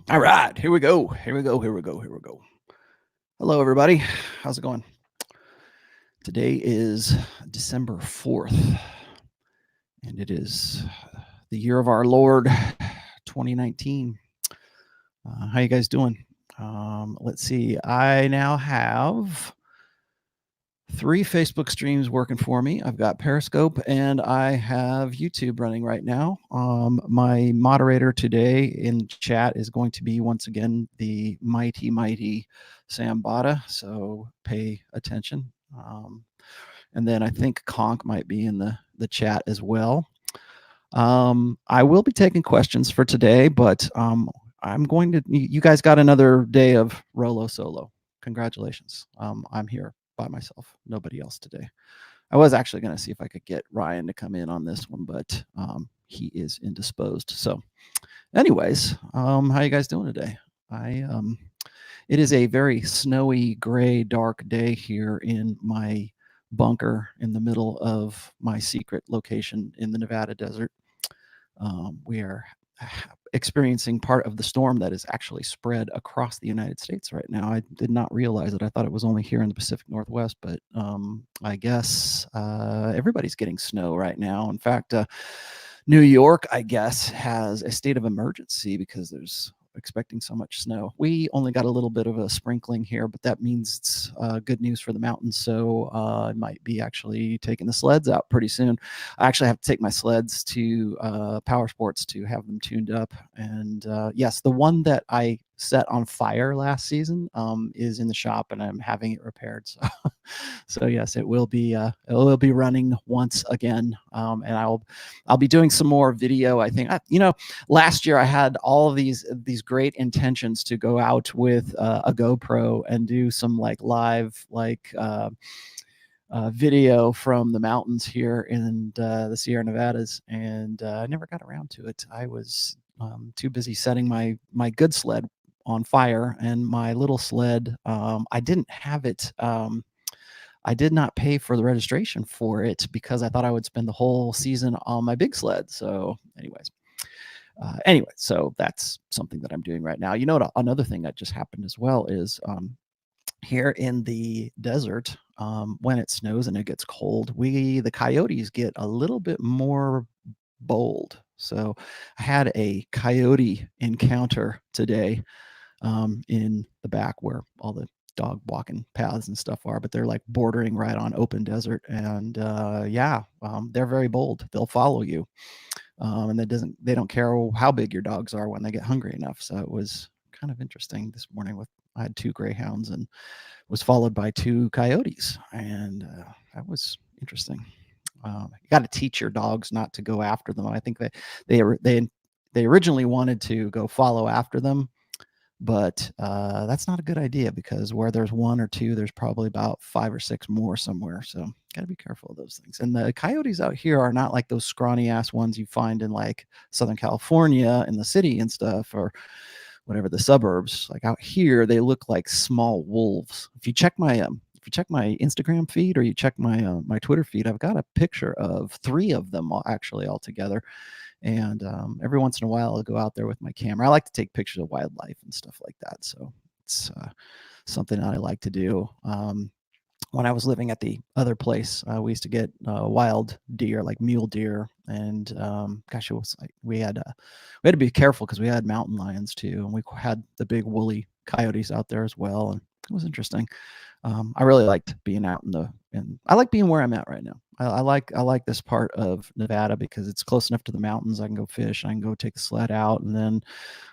All right, here we go. Hello, everybody. How's it going? Today is December 4th, and it is the year of our Lord, 2019. How you guys doing? Let's see. I now have 3 Facebook streams working for me. I've got Periscope and I have YouTube running right now. My moderator today in chat is going to be once again the mighty Sam Bada, so pay attention. And then I think Conk might be in the chat as well. I will be taking questions for today, but I'm going to, you guys got another day of Rolo Solo. Congratulations. I'm here by myself, nobody else today. I was actually going to see if I could get Ryan to come in on this one, but he is indisposed. So anyways, how you guys doing today? It is a very snowy, gray, dark day here in my bunker in the middle of my secret location in the Nevada desert. We are experiencing part of the storm that is actually spread across the United States right now. I did not realize it. I thought it was only here in the Pacific Northwest, but I guess everybody's getting snow right now. In fact, New York, I guess, has a state of emergency because there's expecting so much snow. We only got a little bit of a sprinkling here, but that means it's good news for the mountains. So I might be actually taking the sleds out pretty soon. I actually have to take my sleds to Power Sports to have them tuned up. And yes, the one that I set on fire last season is in the shop, and I'm having it repaired. So, so yes, it will be running once again, and I'll be doing some more video. I think last year I had all of these great intentions to go out with a GoPro and do some like live video from the mountains here in the Sierra Nevadas, and I never got around to it. I was too busy setting my good sled on fire, and my little sled, I didn't have it. I did not pay for the registration for it because I thought I would spend the whole season on my big sled. So anyways, so that's something that I'm doing right now. You know what? Another thing that just happened as well is here in the desert, when it snows and it gets cold, the coyotes get a little bit more bold. So I had a coyote encounter today in the back where all the dog walking paths and stuff are, but they're like bordering right on open desert. And they're very bold. They'll follow you. And they don't care how big your dogs are when they get hungry enough. So it was kind of interesting this morning. I had 2 greyhounds and was followed by 2 coyotes, and that was interesting. You got to teach your dogs not to go after them. I think that they originally wanted to go follow after them, but that's not a good idea because where there's 1 or 2, there's probably about 5 or 6 more somewhere. So got to be careful of those things. And the coyotes out here are not like those scrawny ass ones you find in like Southern California in the city and stuff, or whatever the suburbs. Like out here, they look like small wolves. If you check my Instagram feed, or you check my Twitter feed, I've got a picture of 3 of them all together. And every once in a while, I'll go out there with my camera. I like to take pictures of wildlife and stuff like that. So it's something that I like to do. When I was living at the other place, we used to get wild deer, like mule deer, and gosh, it was like we had to be careful because we had mountain lions too, and we had the big woolly coyotes out there as well, and it was interesting. I really liked being out and I like being where I'm at right now. I like this part of Nevada because it's close enough to the mountains. I can go fish, I can go take the sled out, and then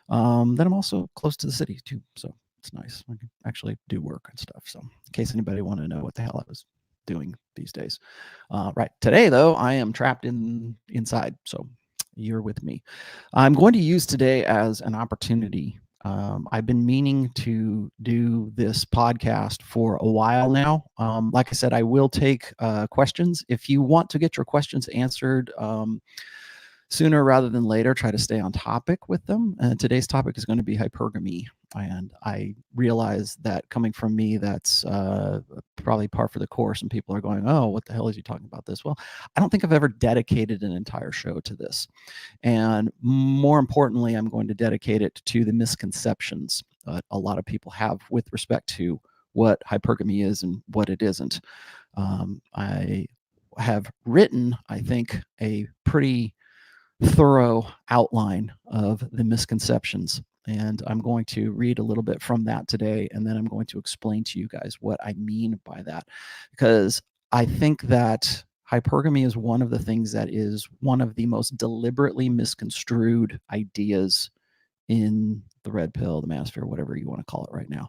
I'm also close to the city too. So it's nice. I can actually do work and stuff. So in case anybody wanted to know what the hell I was doing these days. Right. Today, though, I am trapped inside. So you're with me. I'm going to use today as an opportunity. I've been meaning to do this podcast for a while now. Like I said, I will take questions. If you want to get your questions answered, sooner rather than later try to stay on topic with them. And today's topic is going to be hypergamy. And I realize that coming from me, that's probably par for the course. And people are going, oh, what the hell is he talking about this? Well, I don't think I've ever dedicated an entire show to this. And more importantly, I'm going to dedicate it to the misconceptions that a lot of people have with respect to what hypergamy is and what it isn't. I have written, I think, a pretty thorough outline of the misconceptions. And I'm going to read a little bit from that today, and then I'm going to explain to you guys what I mean by that. Because I think that hypergamy is one of the things that is one of the most deliberately misconstrued ideas in the red pill, the manosphere, whatever you want to call it right now.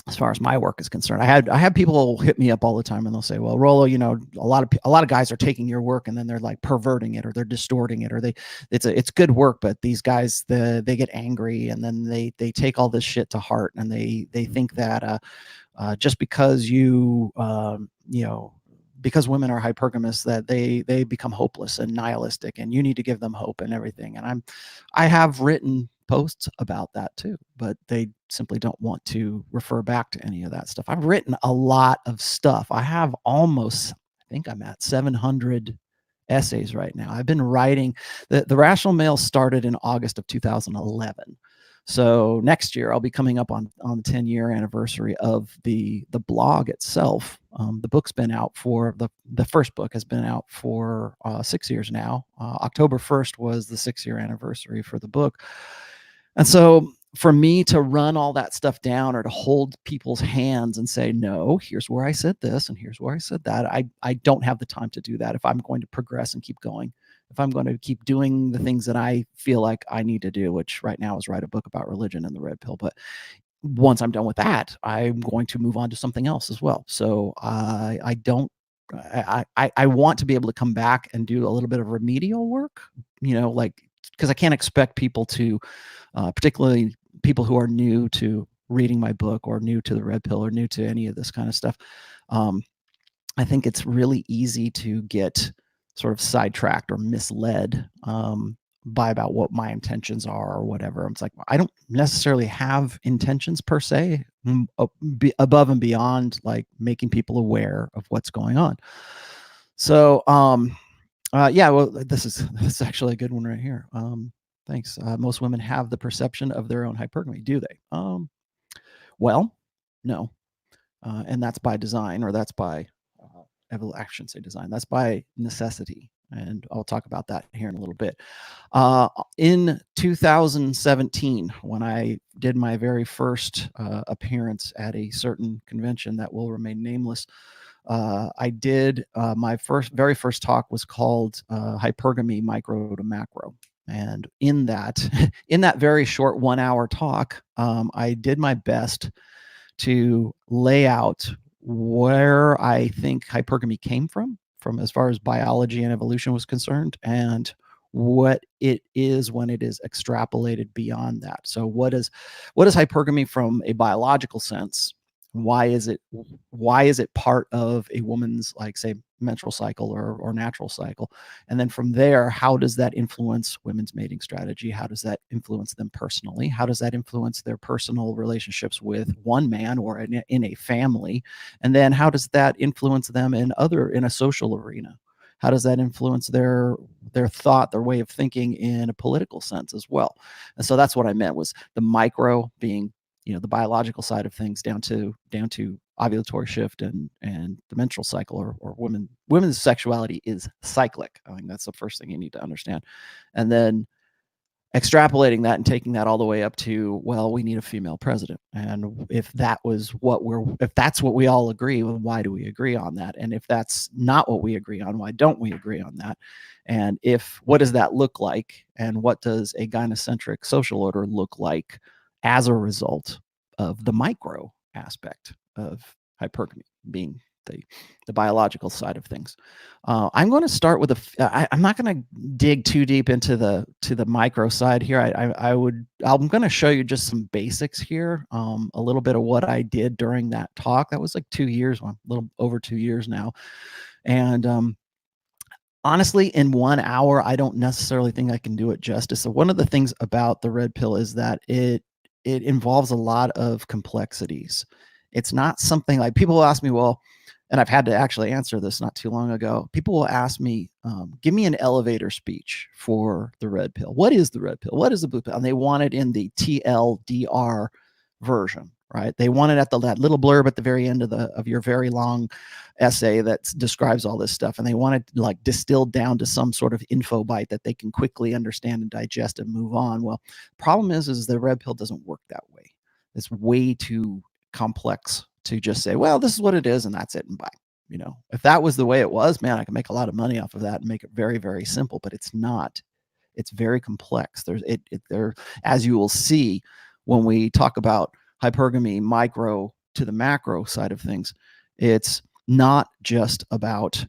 As far as my work is concerned, I have people hit me up all the time and they'll say, well, Rollo, you know, a lot of guys are taking your work and then they're like perverting it, or they're distorting it, or it's good work, but these guys, they get angry and then they take all this shit to heart, and they think that just because because women are hypergamous, that they become hopeless and nihilistic, and you need to give them hope and everything. And I have written posts about that too, but they simply don't want to refer back to any of that stuff. I've written a lot of stuff. I have almost, I think I'm at 700 essays right now. I've been writing. The Rational Male started in August of 2011. So next year I'll be coming up on the 10-year anniversary of the blog itself. The book's been out for the first book has been out for 6 years now. October 1st was the 6-year anniversary for the book. And so for me to run all that stuff down, or to hold people's hands and say, no, here's where I said this and here's where I said that, I don't have the time to do that if I'm going to progress and keep going. If I'm going to keep doing the things that I feel like I need to do, which right now is write a book about religion and the red pill. But once I'm done with that, I'm going to move on to something else as well. So I want to be able to come back and do a little bit of remedial work, like, because I can't expect people to, particularly people who are new to reading my book, or new to the red pill, or new to any of this kind of stuff. I think it's really easy to get sort of sidetracked or misled by about what my intentions are or whatever. It's like, I don't necessarily have intentions per se, above and beyond like making people aware of what's going on. So yeah, well, this is actually a good one right here. Thanks. Most women have the perception of their own hypergamy, do they? Well, no. And that's by design, or that's by I shouldn't say design, that's by necessity. And I'll talk about that here in a little bit. In 2017, when I did my very first appearance at a certain convention that will remain nameless, I did my very first talk was called Hypergamy Micro to Macro. And in that very short 1 hour talk, I did my best to lay out where I think hypergamy came from as far as biology and evolution was concerned, and what it is when it is extrapolated beyond that. So what is hypergamy from a biological sense? Why is it part of a woman's, like, say, menstrual cycle or natural cycle? And then from there, how does that influence women's mating strategy? How does that influence them personally? How does that influence their personal relationships with one man or in a family? And then how does that influence them in a social arena? How does that influence their thought, their way of thinking in a political sense as well? And so that's what I meant, was the micro being, the biological side of things, down to ovulatory shift and the menstrual cycle, or women's sexuality is cyclic. I think that's the first thing you need to understand. And then extrapolating that and taking that all the way up to, well, we need a female president. And if that's what we all agree, well, why do we agree on that? And if that's not what we agree on, why don't we agree on that? And what does that look like? And what does a gynocentric social order look like as a result of the micro aspect of hypergamy, being the biological side of things? I'm going to start with I'm not going to dig too deep into the micro side here. I'm going to show you just some basics here, a little bit of what I did during that talk. That was like 2 years, a little over 2 years now. And Honestly, in 1 hour, I don't necessarily think I can do it justice. So one of the things about the red pill is that it involves a lot of complexities. It's not something like people will ask me, well, and I've had to actually answer this not too long ago. People will ask me, give me an elevator speech for the red pill. What is the red pill? What is the blue pill? And they want it in the TLDR version, right? They want it at that little blurb at the very end of your very long essay that describes all this stuff, and they want it like distilled down to some sort of info bite that they can quickly understand and digest and move on. Well, problem is the red pill doesn't work that way. It's way too complex to just say, well, this is what it is and that's it and bye. You know, if that was the way it was, man, I could make a lot of money off of that and make it very, very simple, but it's not. It's very complex. There, as you will see when we talk about hypergamy micro to the macro side of things, it's not just about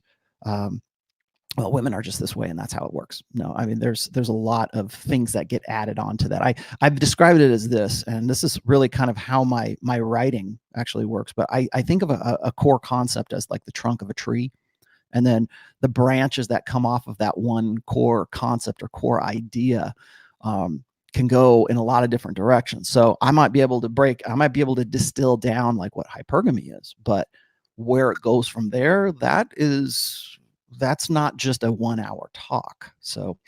well, women are just this way and that's how it works. No, I mean, there's a lot of things that get added on to that. I've described it as this, and this is really kind of how my writing actually works. But I think of a core concept as like the trunk of a tree, and then the branches that come off of that one core concept or core idea can go in a lot of different directions. So I might be able to distill down like what hypergamy is, but where it goes from there, that's not just a 1 hour talk. So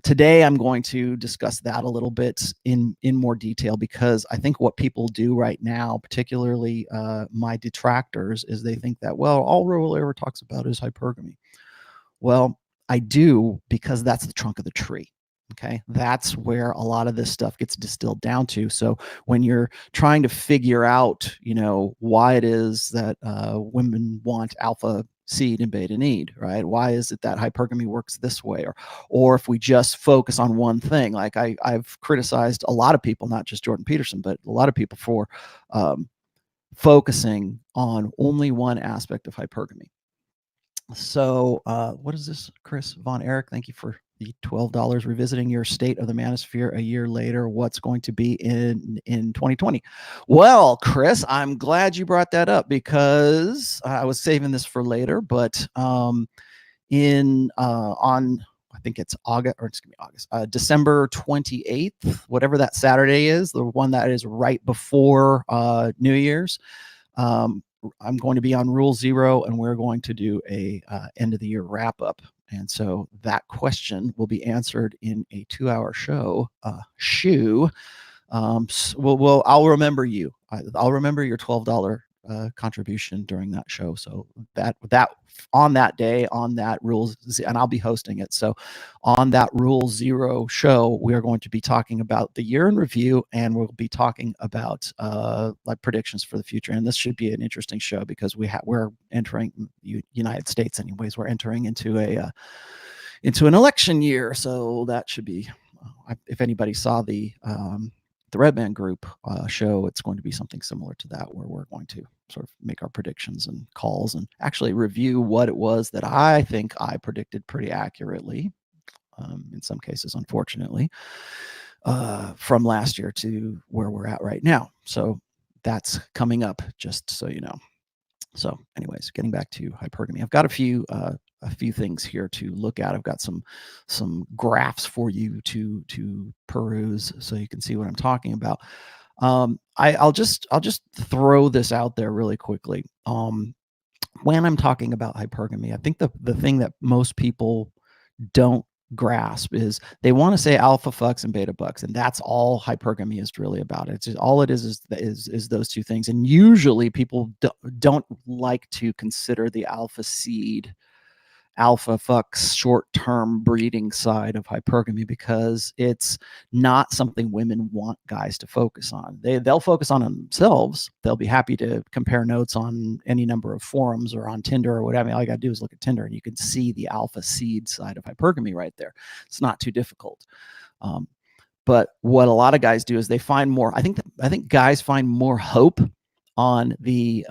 today I'm going to discuss that a little bit in more detail, because I think what people do right now, particularly my detractors, is they think that, well, all Reeee ever talks about is hypergamy. Well, I do, because that's the trunk of the tree. Okay, that's where a lot of this stuff gets distilled down to. So when you're trying to figure out, you know, why it is that women want alpha seed and beta need, right? Why is it that hypergamy works this way? Or if we just focus on one thing, like I've criticized a lot of people, not just Jordan Peterson, but a lot of people for focusing on only one aspect of hypergamy. So what is this, Chris Von Erich? Thank you for the $12. Revisiting your state of the manosphere a year later. What's going to be in 2020? Well, Chris, I'm glad you brought that up, because I was saving this for later. But in on I think it's December 28th, whatever that Saturday is, the one that is right before New Year's. I'm going to be on Rule Zero, and we're going to do a end of the year wrap up. And so that question will be answered in a 2-hour show. I'll remember you. I'll remember your $12 contribution during that show. So that on that day, on that Rule, and I'll be hosting it. So on that Rule Zero show, we are going to be talking about the year in review, and we'll be talking about like predictions for the future. And this should be an interesting show, because we're entering United States anyways. We're entering into an election year, so that should be. If anybody saw the Red Man Group show, it's going to be something similar to that, where we're going to sort of make our predictions and calls and actually review what it was that I think I predicted pretty accurately, in some cases, unfortunately, from last year to where we're at right now. So that's coming up, just so you know. So anyways, getting back to hypergamy, I've got a few things here to look at. I've got some graphs for you to peruse, so you can see what I'm talking about. I'll just throw this out there really quickly. When I'm talking about hypergamy, I think the thing that most people don't grasp is they want to say alpha fucks and beta bucks, and that's all hypergamy is really about. It's just, all it is those two things. And usually people don't like to consider the alpha seed, alpha fucks, short-term breeding side of hypergamy, because it's not something women want guys to focus on. They'll focus on themselves. They'll be happy to compare notes on any number of forums or on Tinder or whatever. All you gotta do is look at Tinder, and you can see the alpha seed side of hypergamy right there. It's not too difficult. But what a lot of guys do is they find more. I think guys find more hope on the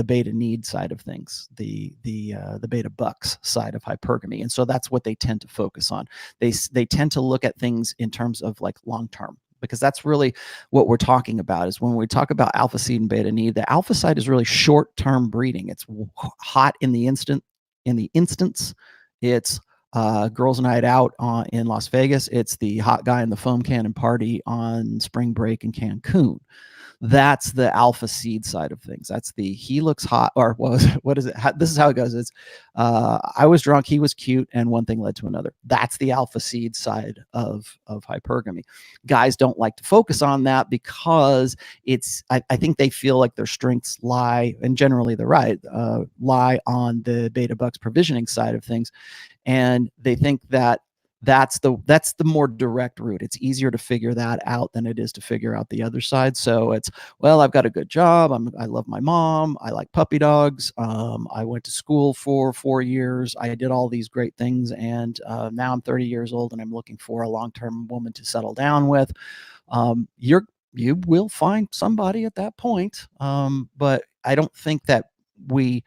beta need side of things, the beta bucks side of hypergamy, and so that's what they tend to focus on. They tend to look at things in terms of like long term, because that's really what we're talking about. Is when we talk about alpha seed and beta need, the alpha side is really short term breeding. It's hot in the instance, It's girls' night out in Las Vegas. It's the hot guy in the foam cannon party on spring break in Cancun. That's the alpha seed side of things. That's the he looks hot, or what is it? This is how it goes. It's I was drunk, he was cute, and one thing led to another. That's the alpha seed side of hypergamy. Guys don't like to focus on that because I think they feel like their strengths lie, and generally they're right, lie on the beta bucks provisioning side of things, and they think that that's the more direct route. It's easier to figure that out than it is to figure out the other side. So it's, well, I've got a good job, I love my mom, I like puppy dogs, I went to school for 4 years, I did all these great things, and now I'm 30 years old and I'm looking for a long-term woman to settle down with. You will find somebody at that point, but I don't think that we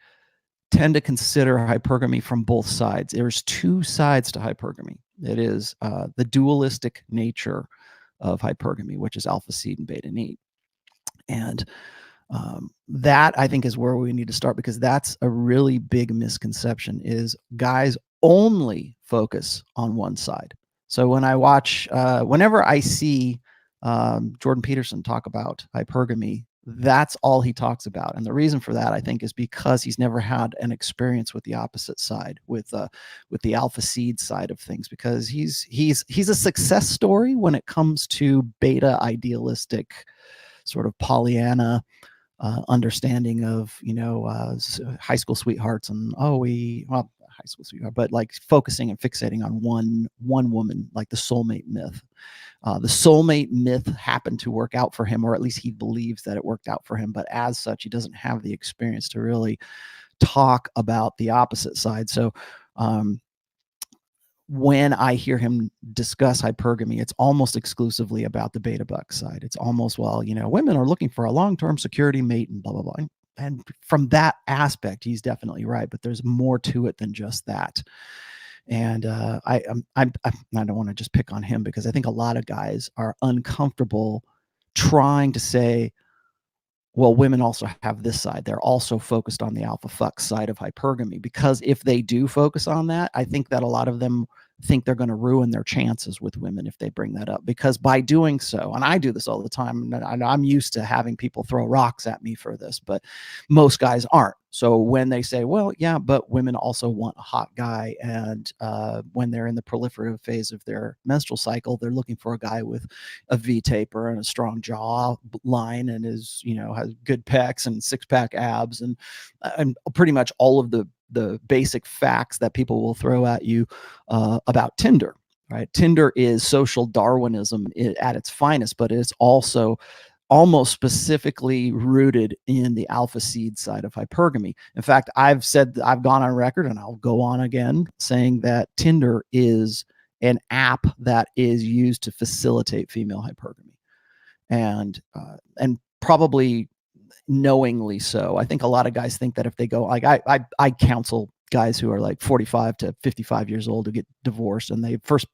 tend to consider hypergamy from both sides. There's two sides to hypergamy. It is the dualistic nature of hypergamy, which is alpha seed and beta need. And that, I think, is where we need to start, because that's a really big misconception, is guys only focus on one side. So when I watch, whenever I see Jordan Peterson talk about hypergamy, that's all he talks about. And the reason for that, I think, is because he's never had an experience with the opposite side, with the alpha seed side of things, because he's a success story when it comes to beta idealistic, sort of Pollyanna understanding of, high school sweethearts, and high school sweetheart, but like focusing and fixating on one woman, like the soulmate myth. The soulmate myth happened to work out for him, or at least he believes that it worked out for him, but as such, he doesn't have the experience to really talk about the opposite side. So when I hear him discuss hypergamy, it's almost exclusively about the beta buck side. It's almost, well, women are looking for a long-term security mate and blah, blah, blah. And from that aspect, he's definitely right, but there's more to it than just that. And I don't want to just pick on him, because I think a lot of guys are uncomfortable trying to say, well, women also have this side. They're also focused on the alpha fuck side of hypergamy, because if they do focus on that, I think that a lot of them think they're going to ruin their chances with women if they bring that up, because by doing so, and I do this all the time, and I'm used to having people throw rocks at me for this, but most guys aren't. So when they say, well, yeah, but women also want a hot guy, and when they're in the proliferative phase of their menstrual cycle, they're looking for a guy with a V taper and a strong jaw line, and is, has good pecs and six-pack abs, and pretty much all of the basic facts that people will throw at you about Tinder, right? Tinder is social Darwinism at its finest, but it's also almost specifically rooted in the alpha seed side of hypergamy. In fact, I've gone on record, and I'll go on again, saying that Tinder is an app that is used to facilitate female hypergamy, and probably knowingly so. I think a lot of guys think that if they go, like, I counsel guys who are like 45 to 55 years old who get divorced, and they first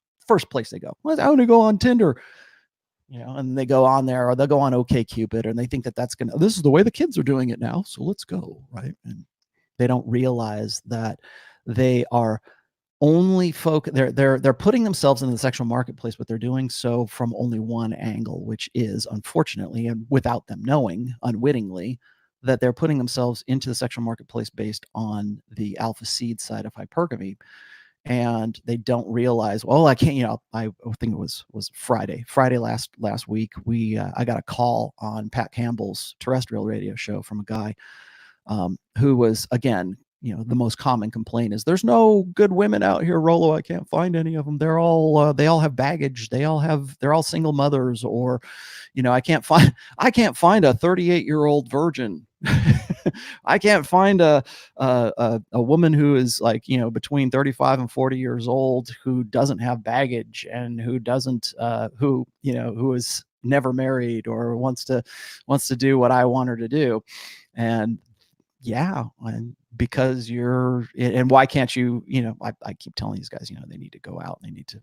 place they go, well, I want to go on Tinder, and they go on there, or they'll go on OkCupid, and they think that this is the way the kids are doing it now, so let's go, right? And they don't realize that they are only they're putting themselves in the sexual marketplace, but they're doing so from only one angle, which is, unfortunately, and without them knowing, unwittingly, that they're putting themselves into the sexual marketplace based on the alpha seed side of hypergamy. And they don't realize, well, I can't, I think it was Friday last week, I got a call on Pat Campbell's terrestrial radio show from a guy who was, again, the most common complaint is, there's no good women out here, Rollo. I can't find any of them. They're all they all have baggage. They're all single mothers, or, I can't find a 38-year-old virgin. I can't find a woman who is, like, between 35 and 40 years old, who doesn't have baggage, and who doesn't who is never married, or wants to do what I want her to do. And yeah, and because and why can't you, I keep telling these guys, they need to go out, and they need to,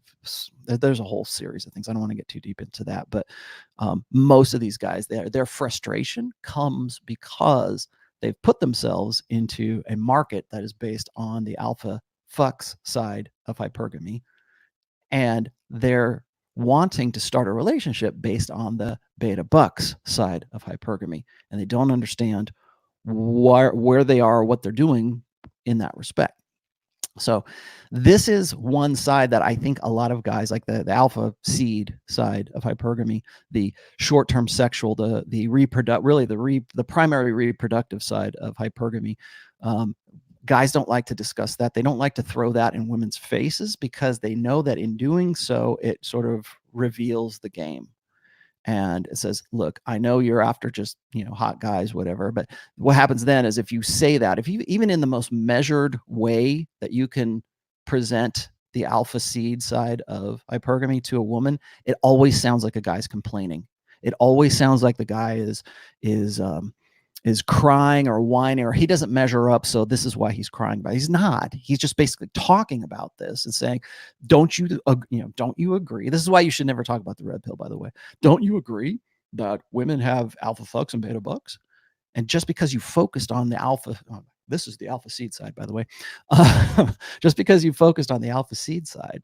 there's a whole series of things. I don't want to get too deep into that, but most of these guys, their frustration comes because they've put themselves into a market that is based on the alpha fucks side of hypergamy, and they're wanting to start a relationship based on the beta bucks side of hypergamy, and they don't understand where they are, what they're doing in that respect. So this is one side that I think a lot of guys, like the alpha seed side of hypergamy, the short-term sexual, the primary reproductive side of hypergamy, guys don't like to discuss that. They don't like to throw that in women's faces because they know that in doing so, it sort of reveals the game. And it says, look, I know you're after just, hot guys, whatever. But what happens then is if you say that, if you, even in the most measured way that you can present the alpha seed side of hypergamy to a woman, it always sounds like a guy's complaining. It always sounds like the guy is crying or whining, or he doesn't measure up, so this is why he's crying. But he's not. He's just basically talking about this and saying, don't you agree? This is why you should never talk about the red pill, by the way. Don't you agree that women have alpha fucks and beta bucks? And just because you focused on the alpha, this is the alpha seed side, by the way. Just because you focused on the alpha seed side,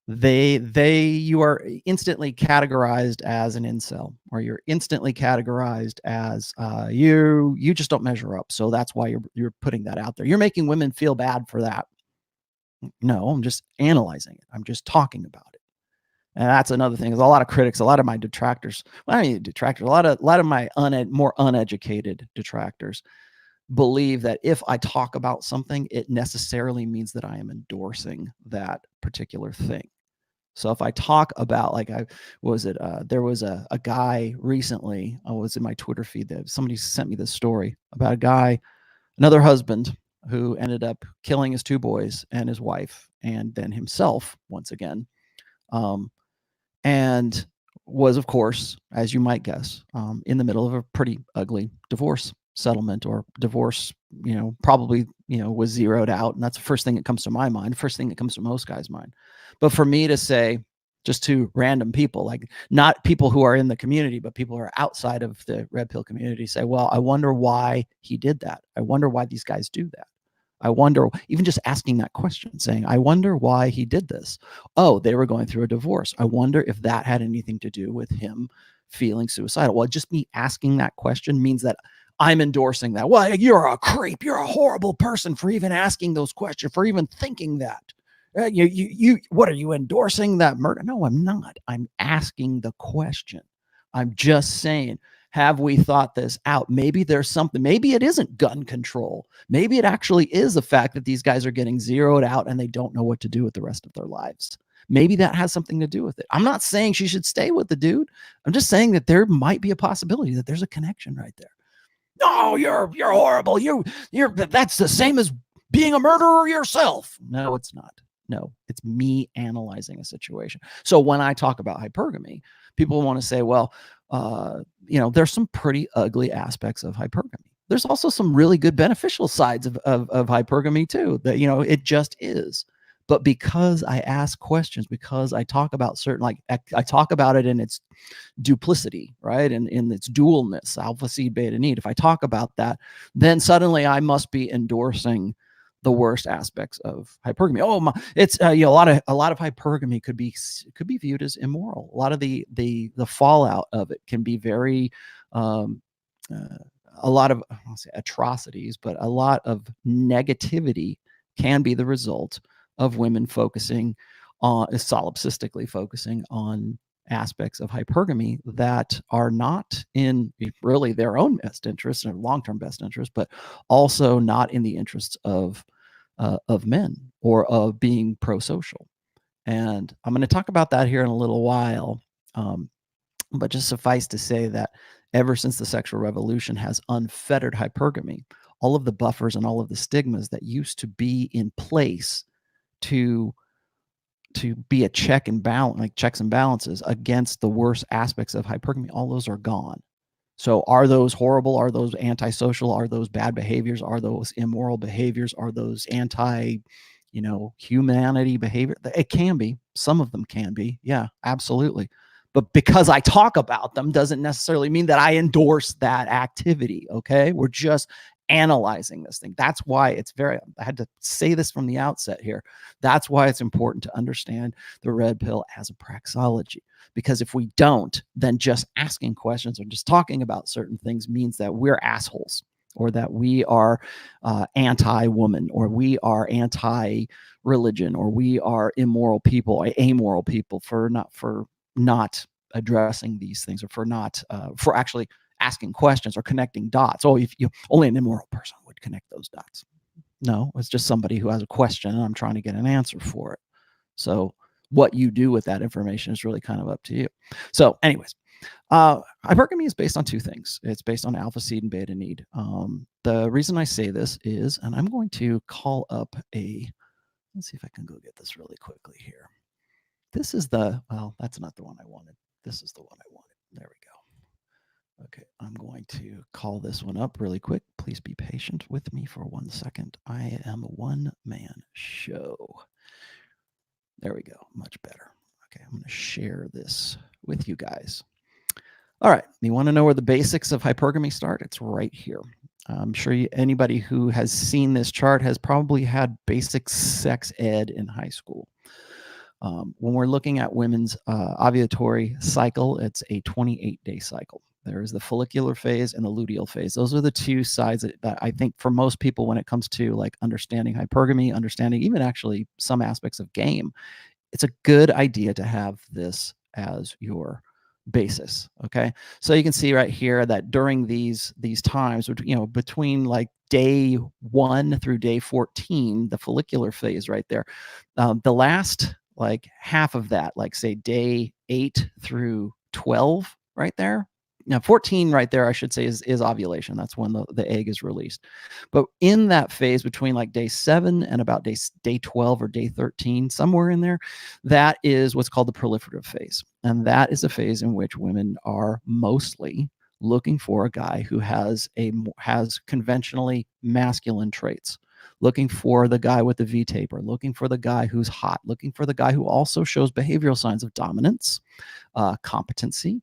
you are instantly categorized as an incel, or you're instantly categorized as you just don't measure up. So that's why you're putting that out there. You're making women feel bad for that. No, I'm just analyzing it. I'm just talking about it. And that's another thing. Is a lot of critics, a lot of my detractors, well, I mean detractors, a lot of my more uneducated detractors believe that if I talk about something, it necessarily means that I am endorsing that particular thing. So if I talk about, like, there was a guy recently, I was in my Twitter feed that somebody sent me this story about a guy, another husband, who ended up killing his 2 boys and his wife, and then himself once again, and was, of course, as you might guess, in the middle of a pretty ugly divorce settlement, or divorce, probably, was zeroed out. And that's the first thing that comes to my mind, first thing that comes to most guys' mind. But for me to say, just to random people, like not people who are in the community, but people who are outside of the red pill community, say, well, I wonder why he did that. I wonder why these guys do that. I wonder, even just asking that question, saying, I wonder why he did this. Oh, they were going through a divorce. I wonder if that had anything to do with him feeling suicidal. Well, just me asking that question means that I'm endorsing that. Well, you're a creep. You're a horrible person for even asking those questions, for even thinking that. What are you endorsing that murder? No, I'm not. I'm asking the question. I'm just saying, have we thought this out? Maybe there's something. Maybe it isn't gun control. Maybe it actually is the fact that these guys are getting zeroed out and they don't know what to do with the rest of their lives. Maybe that has something to do with it. I'm not saying she should stay with the dude. I'm just saying that there might be a possibility that there's a connection right there. No, you're horrible. That's the same as being a murderer yourself. No, it's not. No, it's me analyzing a situation. So when I talk about hypergamy, people want to say, well, there's some pretty ugly aspects of hypergamy. There's also some really good beneficial sides of hypergamy too, that, it just is. But because I ask questions, because I talk about certain, like I talk about it in its duplicity, right? And in its dualness, alpha seed, beta need. If I talk about that, then suddenly I must be endorsing the worst aspects of hypergamy. Oh, it's a lot of hypergamy could be viewed as immoral. A lot of the fallout of it can be very a lot of, I won't say atrocities, but a lot of negativity can be the result of women focusing on, solipsistically focusing on aspects of hypergamy that are not in really their own best interest and long-term best interest, but also not in the interests of men, or of being pro-social. And I'm going to talk about that here in a little while. But just suffice to say that ever since the sexual revolution has unfettered hypergamy, all of the buffers and all of the stigmas that used to be in place to be a check and balance, like checks and balances against the worst aspects of hypergamy, all those are gone. So are those horrible? Are those antisocial? Are those bad behaviors? Are those immoral behaviors? Are those humanity behavior? It can be. Some of them can be. Yeah, absolutely. But because I talk about them doesn't necessarily mean that I endorse that activity. Okay. We're just analyzing this thing. That's why it's I had to say this from the outset here. That's why it's important to understand the red pill as a praxeology. Because if we don't, then just asking questions or just talking about certain things means that we're assholes, or that we are anti-woman, or we are anti-religion, or we are immoral people, amoral people for not addressing these things, or for actually asking questions or connecting dots. Oh, if you only an immoral person would connect those dots. No, it's just somebody who has a question and I'm trying to get an answer for it. So what you do with that information is really kind of up to you. So anyways, hypergamy is based on two things. It's based on alpha seed and beta need. The reason I say this is, and I'm going to call up let's see if I can go get this really quickly here. This is well, that's not the one I wanted. This is the one I wanted. There we go. Okay, I'm going to call this one up really quick. Please be patient with me for 1 second. I am a one-man show. There we go, much better. Okay, I'm going to share this with you guys. All right, you want to know where the basics of hypergamy start? It's right here. I'm sure anybody who has seen this chart has probably had basic sex ed in high school. When we're looking at women's ovulatory cycle, it's a 28-day cycle. There is the follicular phase and the luteal phase. Those are the two sides that I think for most people, when it comes to like understanding hypergamy, understanding even actually some aspects of game, it's a good idea to have this as your basis. Okay, so you can see right here that during these times, between like day 1 through day 14, the follicular phase right there, the last like half of that, like say day 8 through 12 right there. Now 14 right there, I should say, is ovulation. That's when the egg is released. But in that phase between like day 7 and about day 12 or day 13, somewhere in there, that is what's called the proliferative phase. And that is a phase in which women are mostly looking for a guy who has conventionally masculine traits, looking for the guy with the V-taper, looking for the guy who's hot, looking for the guy who also shows behavioral signs of dominance, competency.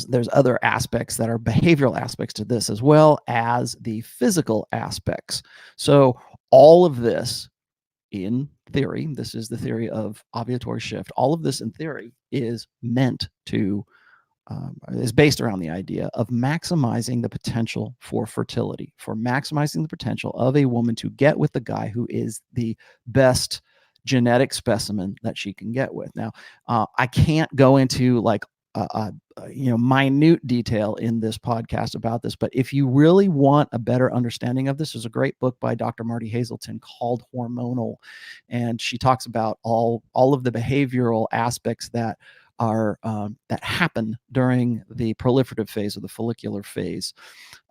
There's other aspects that are behavioral aspects to this, as well as the physical aspects. So all of this, in theory, this is the theory of ovulatory shift. All of this in theory is meant to is based around the idea of maximizing the potential for fertility, for maximizing the potential of a woman to get with the guy who is the best genetic specimen that she can get with. Now, I can't go into like minute detail in this podcast about this, but if you really want a better understanding of this, there's a great book by Dr. Marty Hazelton called Hormonal, and she talks about all of the behavioral aspects that are that happen during the proliferative phase or the follicular phase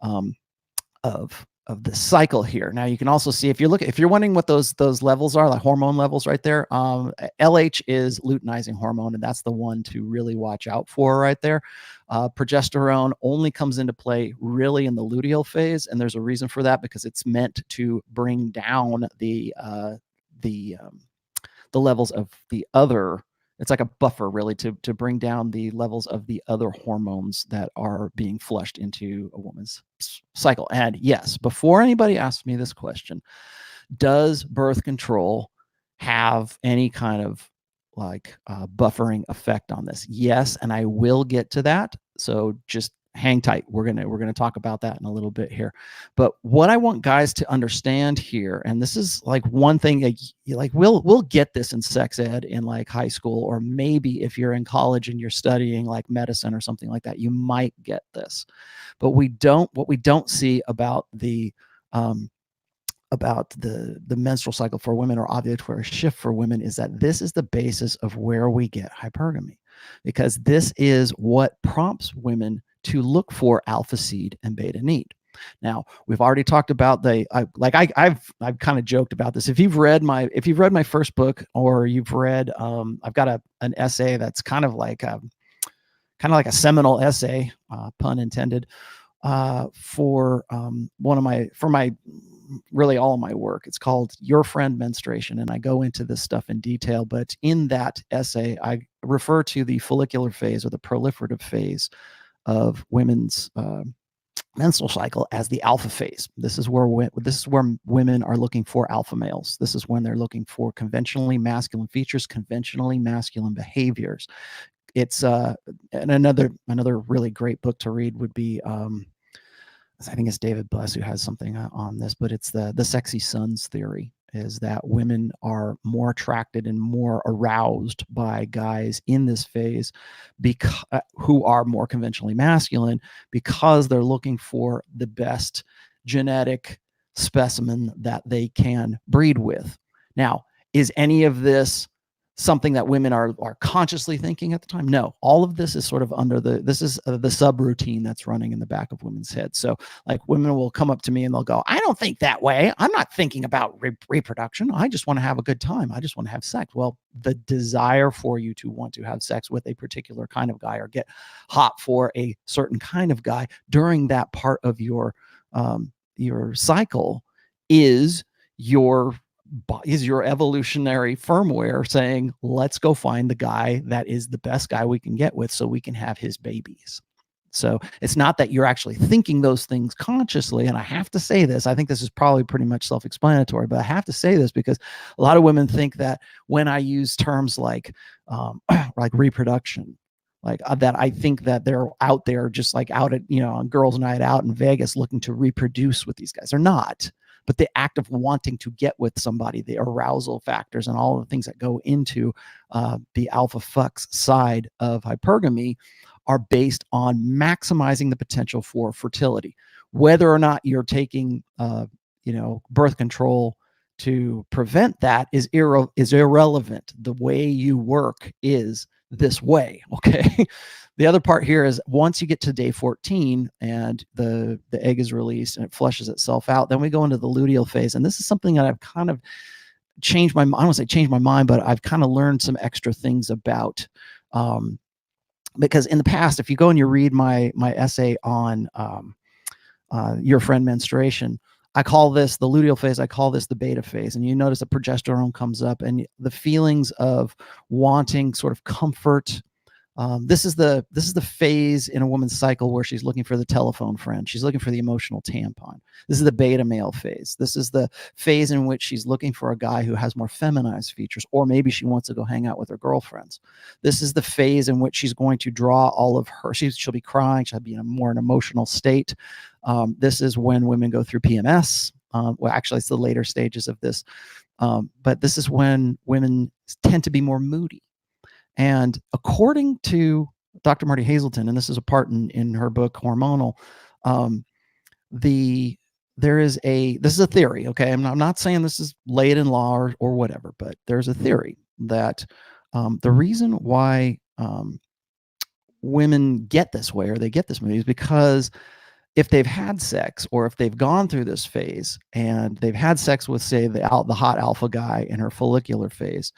of the cycle here. Now you can also see, if you're wondering what those levels are, like hormone levels right there, LH is luteinizing hormone, and that's the one to really watch out for right there. Progesterone only comes into play really in the luteal phase, and there's a reason for that, because it's meant to bring down the levels of the other. It's like a buffer really to bring down the levels of the other hormones that are being flushed into a woman's cycle. And yes, before anybody asks me this question, does birth control have any kind of like buffering effect on this? Yes, and I will get to that. So just hang tight. We're gonna talk about that in a little bit here. But what I want guys to understand here, and this is like one thing, like we'll get this in sex ed in like high school, or maybe if you're in college and you're studying like medicine or something like that, you might get this. But what we don't see about the menstrual cycle for women, or ovulatory shift for women, is that this is the basis of where we get hypergamy, because this is what prompts women to look for alpha seed and beta need. Now, we've already talked about I've kind of joked about this. If you've read my first book, or you've read I've got an essay that's kind of like a seminal essay, pun intended, for really all of my work. It's called Your Friend Menstruation, and I go into this stuff in detail. But in that essay, I refer to the follicular phase, or the proliferative phase, of women's menstrual cycle as the alpha phase. This is where women are looking for alpha males. This is when they're looking for conventionally masculine features, conventionally masculine behaviors. It's and another really great book to read would be I think it's David Bless who has something on this, but it's the sexy sons theory, is that women are more attracted and more aroused by guys in this phase because who are more conventionally masculine, because they're looking for the best genetic specimen that they can breed with. Now, is any of this something that women are consciously thinking at the time? No, all of this is sort of under this is the subroutine that's running in the back of women's heads. So like women will come up to me and they'll go, I don't think that way. I'm not thinking about reproduction. I just want to have a good time. I just want to have sex. Well, the desire for you to want to have sex with a particular kind of guy or get hot for a certain kind of guy during that part of your cycle is your evolutionary firmware saying, let's go find the guy that is the best guy we can get with so we can have his babies. So it's not that you're actually thinking those things consciously. And I have to say this, I think this is probably pretty much self-explanatory, but I have to say this because a lot of women think that when I use terms like reproduction, like that, I think that they're out there just like out at, on girls' night out in Vegas looking to reproduce with these guys. They're not. But the act of wanting to get with somebody, the arousal factors and all the things that go into the alpha fucks side of hypergamy are based on maximizing the potential for fertility. Whether or not you're taking, birth control to prevent that is irrelevant. The way you work is this way, okay? The other part here is once you get to day 14 and the egg is released and it flushes itself out, then we go into the luteal phase. And this is something that I've kind of changed my, I don't want to say changed my mind, but I've kind of learned some extra things about, because in the past, if you go and you read my essay on your friend menstruation, I call this the luteal phase. I call this the beta phase. And you notice the progesterone comes up and the feelings of wanting sort of comfort. This is the phase in a woman's cycle where she's looking for the telephone friend. She's looking for the emotional tampon. This is the beta male phase. This is the phase in which she's looking for a guy who has more feminized features, or maybe she wants to go hang out with her girlfriends. This is the phase in which she's going to draw all of her, she'll be crying, she'll be in a more an emotional state. This is when women go through PMS. Well, actually, it's the later stages of this. But this is when women tend to be more moody. And according to Dr. Marty Hazelton, and this is a part in her book Hormonal, this is a theory, okay? I'm not saying this is laid in law or whatever, but there's a theory that the reason why women get this way or they get this moody is because if they've had sex or if they've gone through this phase and they've had sex with, say, the hot alpha guy in her follicular phase,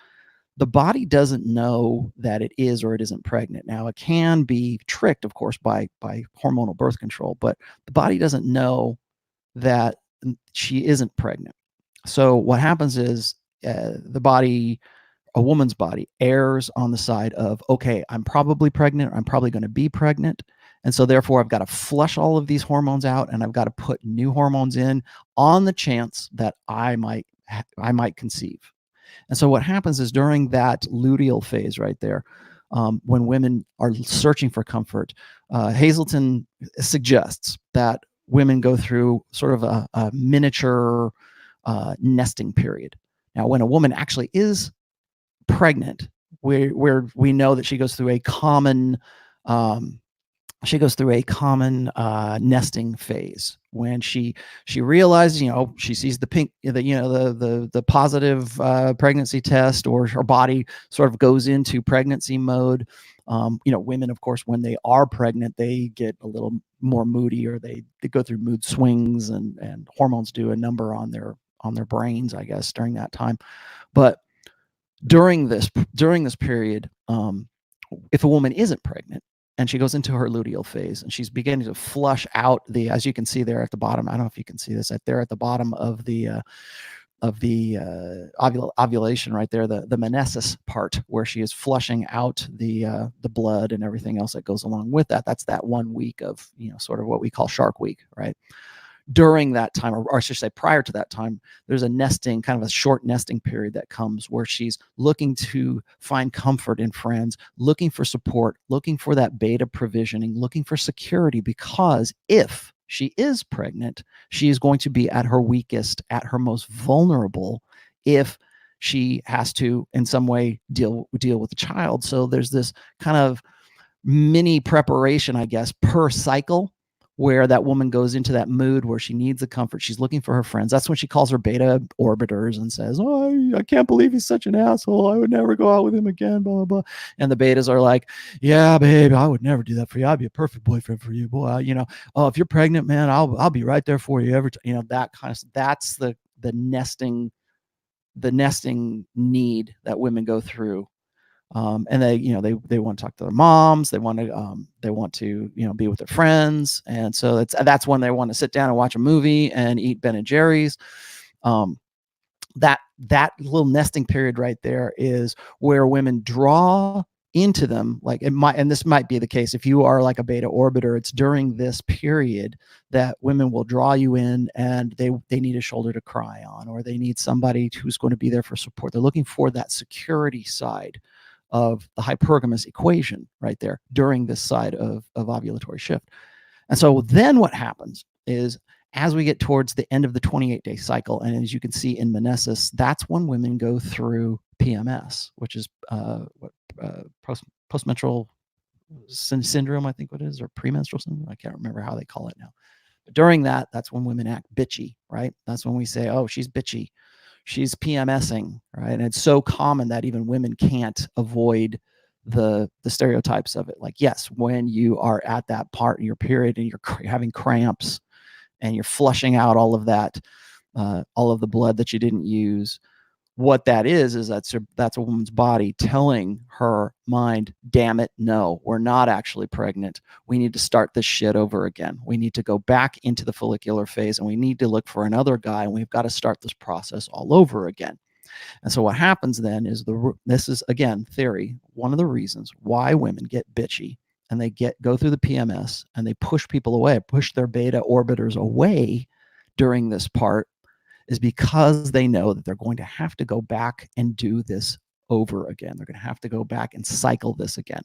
the body doesn't know that it is or it isn't pregnant. Now, it can be tricked, of course, by hormonal birth control, but the body doesn't know that she isn't pregnant. So what happens is the body, a woman's body, errs on the side of, okay, I'm probably pregnant, or I'm probably going to be pregnant. And so therefore, I've got to flush all of these hormones out and I've got to put new hormones in on the chance that I might conceive. And so what happens is during that luteal phase right there, when women are searching for comfort, Hazelton suggests that women go through sort of a miniature nesting period. Now, when a woman actually is pregnant, where we know that she goes through a common nesting phase when she realizes, she sees the pink, the positive pregnancy test, or her body sort of goes into pregnancy mode. Women, of course, when they are pregnant, they get a little more moody, or they go through mood swings, and hormones do a number on their brains, I guess, during that time. But during this period, if a woman isn't pregnant and she goes into her luteal phase and she's beginning to flush out as you can see there at the bottom, I don't know if you can see this, there at the bottom of the ovulation right there, the menesis part, where she is flushing out the blood and everything else that goes along with that. That's that 1 week of, sort of what we call Shark Week, right? During that time, or I should say prior to that time, there's a nesting, kind of a short nesting period that comes where she's looking to find comfort in friends, looking for support, looking for that beta provisioning, looking for security, because if she is pregnant, she is going to be at her weakest, at her most vulnerable, if she has to in some way deal with the child. So there's this kind of mini preparation, I guess, per cycle, where that woman goes into that mood where she needs the comfort. She's looking for her friends. That's when she calls her beta orbiters and says, "Oh, I can't believe he's such an asshole. I would never go out with him again, blah, blah, blah." And the betas are like, "Yeah, babe, I would never do that for you. I'd be a perfect boyfriend for you, boy. Oh, if you're pregnant, man, I'll be right there for you every time." That kind of stuff. That's the nesting need that women go through. And they want to talk to their moms. They want to be with their friends, and so that's when they want to sit down and watch a movie and eat Ben and Jerry's. That little nesting period right there is where women draw into them. Like and this might be the case if you are like a beta orbiter. It's during this period that women will draw you in, and they need a shoulder to cry on, or they need somebody who's going to be there for support. They're looking for that security side of the hypergamous equation right there during this side of ovulatory shift. And so then what happens is, as we get towards the end of the 28-day cycle, and as you can see in menesis, that's when women go through PMS, which is postmenstrual syndrome, I think what it is, or premenstrual syndrome. I can't remember how they call it now. But during that's when women act bitchy, right? That's when we say, "Oh, she's bitchy. She's PMSing," right? And it's so common that even women can't avoid the stereotypes of it. Like, yes, when you are at that part in your period and you're having cramps and you're flushing out all of that, all of the blood that you didn't use, what that is that's a woman's body telling her mind, "Damn it, no, we're not actually pregnant. We need to start this shit over again. We need to go back into the follicular phase, and we need to look for another guy, and we've got to start this process all over again." And so what happens then is this is, again, theory, one of the reasons why women get bitchy and they go through the PMS and they push people away, push their beta orbiters away during this part, is because they know that they're going to have to go back and do this over again. They're going to have to go back and cycle this again.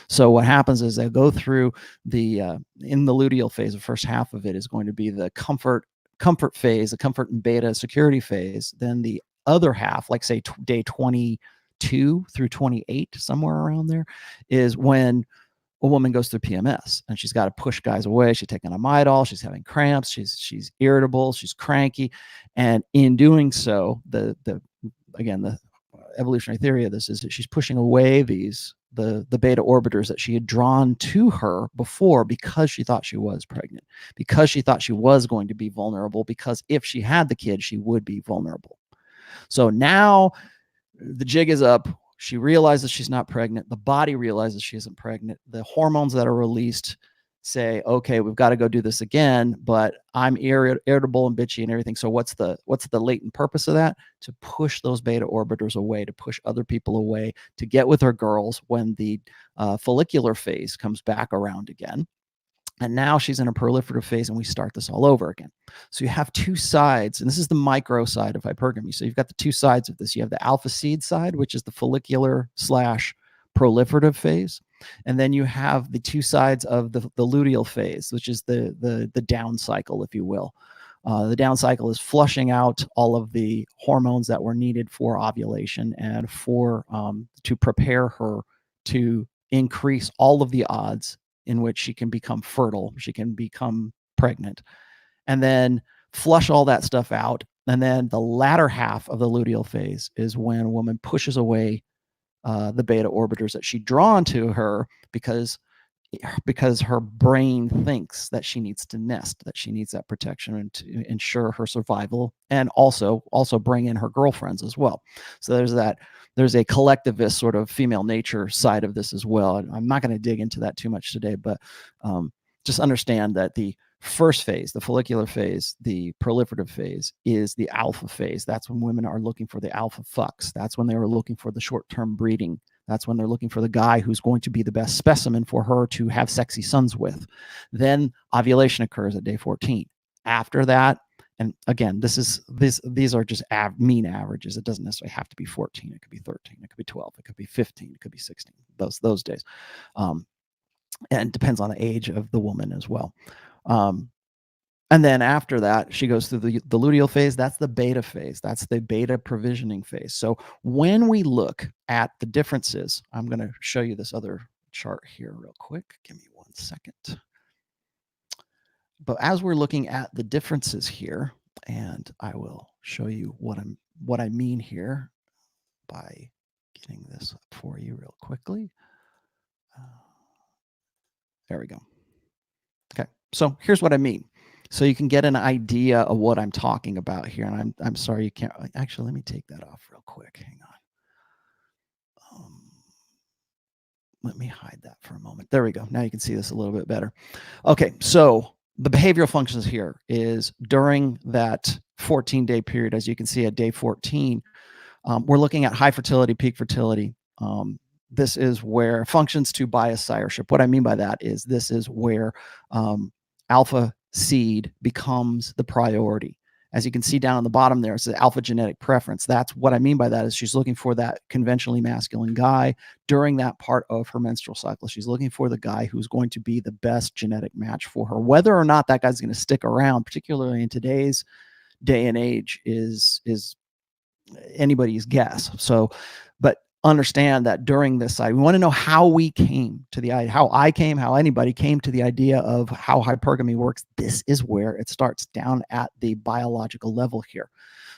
So what happens is they go through in the luteal phase, the first half of it is going to be the comfort phase, the comfort and beta security phase. Then the other half, like say day 22 through 28, somewhere around there, is when a woman goes through PMS and she's got to push guys away. She's taking a Midol. She's having cramps. She's irritable. She's cranky. And in doing so, the evolutionary theory of this is that she's pushing away the beta orbiters that she had drawn to her before, because she thought she was pregnant, because she thought she was going to be vulnerable, because if she had the kid, she would be vulnerable. So now the jig is up. She realizes she's not pregnant. The body realizes she isn't pregnant. The hormones that are released say, "Okay, we've got to go do this again, but I'm irritable and bitchy and everything." So what's the latent purpose of that? To push those beta orbiters away, to push other people away, to get with her girls when the follicular phase comes back around again. And now she's in a proliferative phase, and we start this all over again. So you have two sides, and this is the micro side of hypergamy. So you've got the two sides of this. You have the alpha seed side, which is the follicular / proliferative phase. And then you have the two sides of the luteal phase, which is the down cycle, if you will. The down cycle is flushing out all of the hormones that were needed for ovulation and for to prepare her to increase all of the odds in which she can become fertile, she can become pregnant, and then flush all that stuff out. And then the latter half of the luteal phase is when a woman pushes away the beta orbiters that she drawn to her because her brain thinks that she needs to nest, that she needs that protection and to ensure her survival, and also bring in her girlfriends as well. So there's a collectivist sort of female nature side of this as well. I'm not going to dig into that too much today, but just understand that the first phase, the follicular phase, the proliferative phase, is the alpha phase. That's when women are looking for the alpha fucks. That's when they are looking for the short-term breeding. That's when they're looking for the guy who's going to be the best specimen for her to have sexy sons with. Then ovulation occurs at day 14. After that, and again, these are just mean averages. It doesn't necessarily have to be 14. It could be 13. It could be 12. It could be 15. It could be 16. Those days, and depends on the age of the woman as well. And then after that, she goes through the luteal phase. That's the beta phase. That's the beta provisioning phase. So when we look at the differences, I'm going to show you this other chart here real quick. Give me 1 second. But as we're looking at the differences here, and I will show you what I mean here by getting this up for you real quickly. There we go. Okay, so here's what I mean. So you can get an idea of what I'm talking about here. And I'm sorry you can't. Actually, let me take that off real quick. Hang on. Let me hide that for a moment. There we go. Now you can see this a little bit better. Okay, so the behavioral functions here is during that 14-day period, as you can see at day 14, we're looking at high fertility, peak fertility. This is where functions to bias sireship. What I mean by that is this is where alpha seed becomes the priority. As you can see down on the bottom there, it's the alpha genetic preference. That's what I mean by that is she's looking for that conventionally masculine guy during that part of her menstrual cycle. She's looking for the guy who's going to be the best genetic match for her. Whether or not that guy's going to stick around, particularly in today's day and age, is anybody's guess. So, but understand that during this side, we want to know how we came to the idea, how I came, how anybody came to the idea of how hypergamy works. This is where it starts down at the biological level here.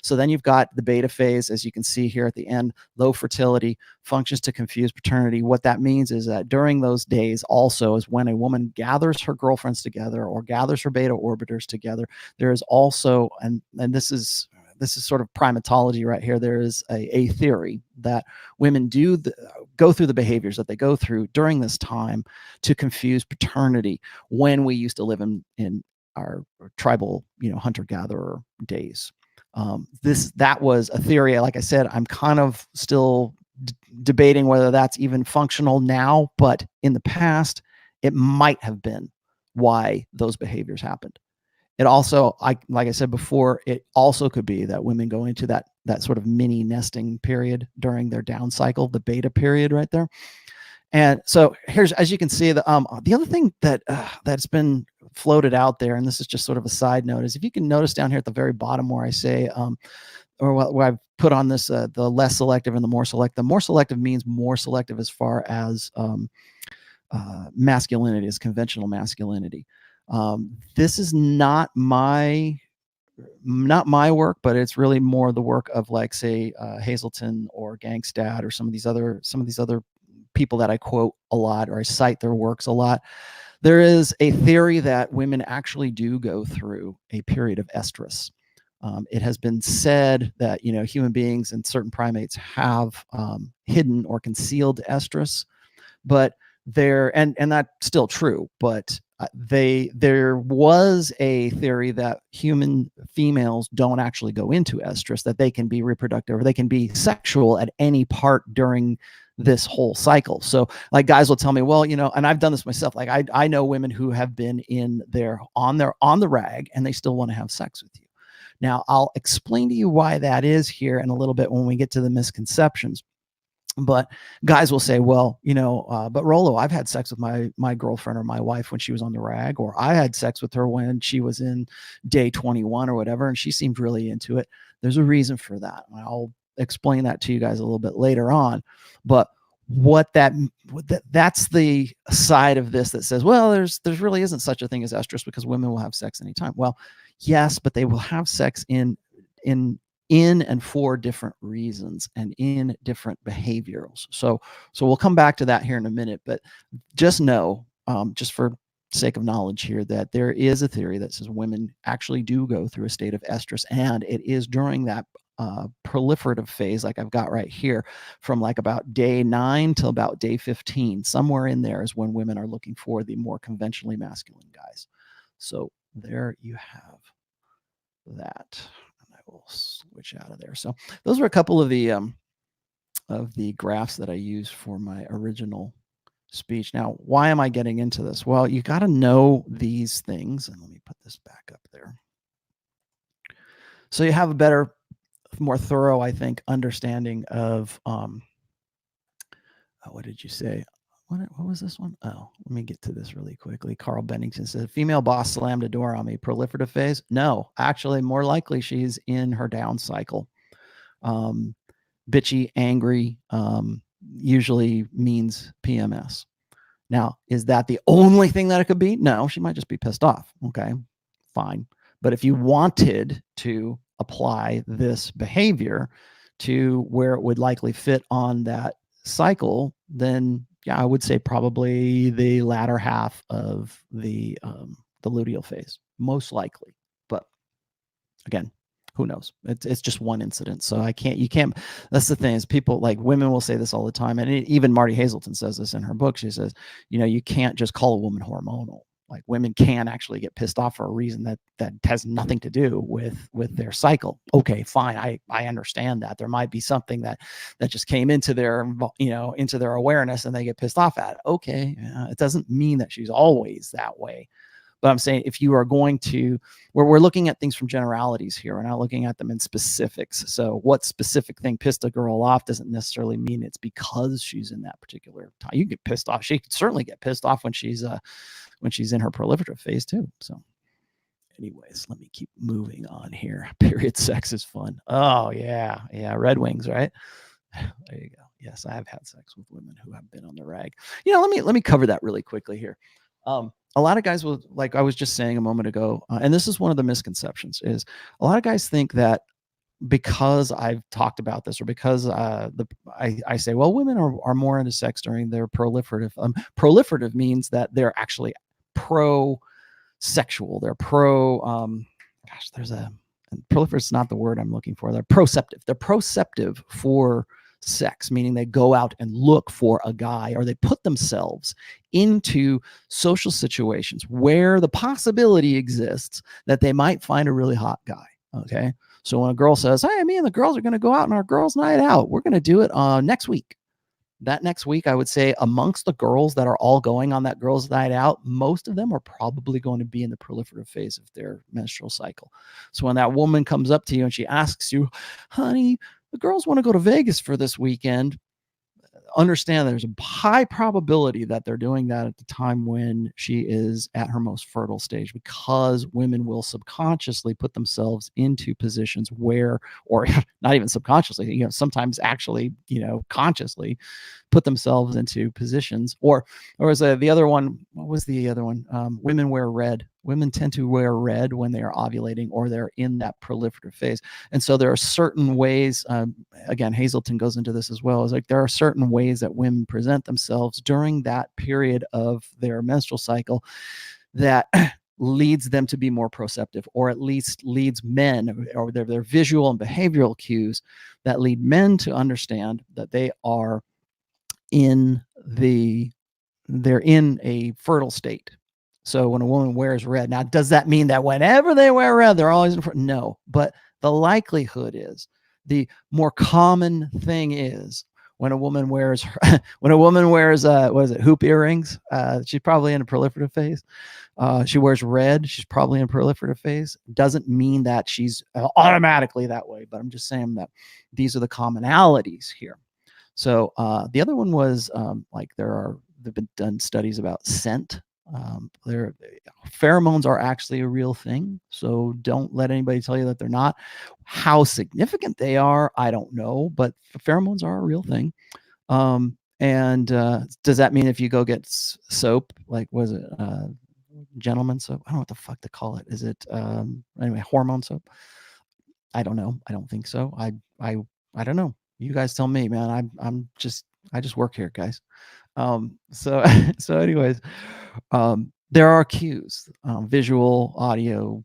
So then you've got the beta phase, as you can see here at the end, low fertility, functions to confuse paternity. What that means is that during those days also is when a woman gathers her girlfriends together or gathers her beta orbiters together. There is also, and this is sort of primatology right here. There is a theory that women go through the behaviors that they go through during this time to confuse paternity when we used to live in our tribal, hunter-gatherer days. That was a theory. Like I said, I'm kind of still debating whether that's even functional now, but in the past, it might have been why those behaviors happened. It also, like I said before, it also could be that women go into that sort of mini nesting period during their down cycle, the beta period right there. And so here's, as you can see, the other thing that's been floated out there, and this is just sort of a side note, is if you can notice down here at the very bottom where I say, or where I've put on this, the less selective and the more selective. The more selective means more selective as far as masculinity, is conventional masculinity. This is not my work, but it's really more the work of, like, say, Hazelton or Gangstad or some of these other people that I quote a lot, or I cite their works a lot. There is a theory that women actually do go through a period of estrus. It has been said that human beings and certain primates have hidden or concealed estrus, but and that's still true, but there was a theory that human females don't actually go into estrus, that they can be reproductive or they can be sexual at any part during this whole cycle. So, like, guys will tell me, well, and I've done this myself. Like, I know women who have been on the rag and they still want to have sex with you. Now, I'll explain to you why that is here in a little bit when we get to the misconceptions. But guys will say, well, but Rolo, I've had sex with my girlfriend or my wife when she was on the rag, or I had sex with her when she was in day 21 or whatever, and she seemed really into it. There's a reason for that. I'll explain that to you guys a little bit later on. But that's the side of this that says, well, there's really isn't such a thing as estrus because women will have sex anytime. Well, yes, but they will have sex in and for different reasons and in different behaviors. So we'll come back to that here in a minute, but just know, just for sake of knowledge here, that there is a theory that says women actually do go through a state of estrus, and it is during that proliferative phase, like I've got right here, from like about day 9 till about day 15. Somewhere in there is when women are looking for the more conventionally masculine guys. So there you have that. And I will switch out of there. So those were a couple of the graphs that I used for my original speech. Now, why am I getting into this? Well, you got to know these things. And let me put this back up there. So you have a better, more thorough, I think, understanding of, what did you say? What was this one? Oh, let me get to this really quickly. Carl Bennington says, female boss slammed a door on me. Proliferative phase? No, actually, more likely she's in her down cycle. Bitchy, angry, usually means PMS. Now, is that the only thing that it could be? No, she might just be pissed off. Okay, fine. But if you wanted to apply this behavior to where it would likely fit on that cycle, then yeah, I would say probably the latter half of the luteal phase, most likely. But again, who knows? It's just one incident. So you can't, that's the thing is people like women will say this all the time. And even Marty Hazelton says this in her book. She says, you can't just call a woman hormonal. Like women can actually get pissed off for a reason that has nothing to do with their cycle. Okay, fine. I understand that there might be something that just came into their, into their awareness and they get pissed off at it. Okay. It doesn't mean that she's always that way. But I'm saying if you are going to, we're looking at things from generalities here. We're not looking at them in specifics. So what specific thing pissed a girl off doesn't necessarily mean it's because she's in that particular time. You get pissed off. She could certainly get pissed off when she's in her proliferative phase too. So anyways, let me keep moving on here. Period sex is fun. Oh yeah. Yeah. Red Wings, right? There you go. Yes, I have had sex with women who have been on the rag. Let me cover that really quickly here. A lot of guys will, like I was just saying a moment ago, and this is one of the misconceptions, is a lot of guys think that because I've talked about this, or because I say, well, women are more into sex during their proliferative. Proliferative means that they're actually pro-sexual. They're proliferative is not the word I'm looking for. They're proceptive. They're proceptive for sex, meaning they go out and look for a guy, or they put themselves into social situations where the possibility exists that they might find a really hot guy. Okay. So when a girl says, hey, me and the girls are going to go out on our girls' night out, we're going to do it next week. That next week, I would say amongst the girls that are all going on that girls' night out, most of them are probably going to be in the proliferative phase of their menstrual cycle. So when that woman comes up to you and she asks you, honey, the girls want to go to Vegas for this weekend, understand there's a high probability that they're doing that at the time when she is at her most fertile stage, because women will subconsciously put themselves into positions where, or not even subconsciously, sometimes actually, consciously put themselves into positions, or as the other one, what was the other one? Women wear red. Women tend to wear red when they are ovulating or they're in that proliferative phase. And so there are certain ways, again, Hazelton goes into this as well, is like there are certain ways that women present themselves during that period of their menstrual cycle that leads them to be more proceptive, or at least leads men, or their visual and behavioral cues that lead men to understand that they're in a fertile state. So when a woman wears red, now does that mean that whenever they wear red, they're always in front? No, but the likelihood is, the more common thing is, when a woman wears what is it, hoop earrings, she's probably in a proliferative phase. She wears red, she's probably in a proliferative phase. Doesn't mean that she's automatically that way, but I'm just saying that these are the commonalities here. So the other one was they've been done studies about scent. Pheromones are actually a real thing, so don't let anybody tell you that they're not. How significant they are, I don't know, but pheromones are a real thing. And does that mean if you go get soap, like was it gentleman soap? I don't know what the fuck to call it. Is it anyway, hormone soap? I don't know. I don't think so. I don't know. You guys tell me, man. I just work here, guys. So anyways, there are cues, visual, audio,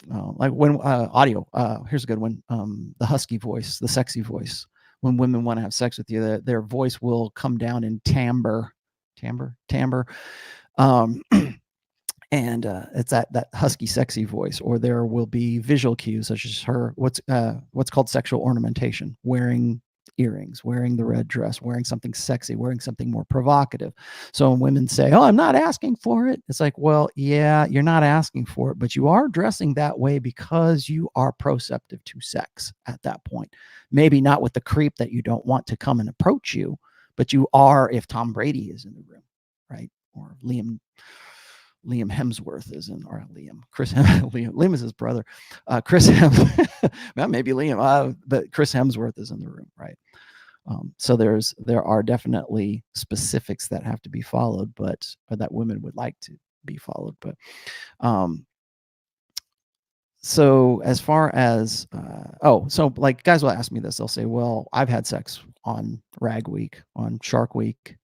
like when audio. Here's a good one. The husky voice, the sexy voice. When women want to have sex with you, their voice will come down in timbre. And it's that husky, sexy voice. Or there will be visual cues such as her what's called sexual ornamentation, wearing earrings, wearing the red dress, wearing something sexy, wearing something more provocative. So when women say, "Oh, I'm not asking for it," it's like, well, yeah, you're not asking for it, but you are dressing that way because you are proceptive to sex at that point. Maybe not with the creep that you don't want to come and approach you, but you are if Tom Brady is in the room, right? Or Liam Hemsworth is in, or Chris Liam is his brother. Chris well, maybe Liam, but Chris Hemsworth is in the room, right? So there are definitely specifics that have to be followed, but or that women would like to be followed. But so as far as so like guys will ask me this, they'll say, "Well, I've had sex on Rag Week, on Shark Week.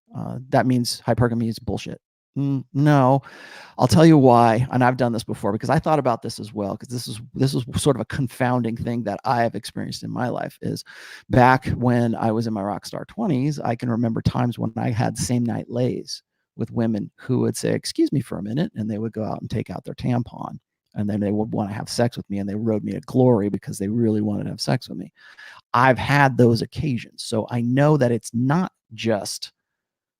That means hypergamy is bullshit." No, I'll tell you why, and I've done this before because I thought about this as well, because this is sort of a confounding thing that I have experienced in my life. Is back when I was in my rock star 20s, I can remember times when I had same night lays with women who would say, "Excuse me for a minute," and they would go out and take out their tampon, and then they would want to have sex with me, and they rode me to glory because they really wanted to have sex with me. I've had those occasions, so I know that it's not just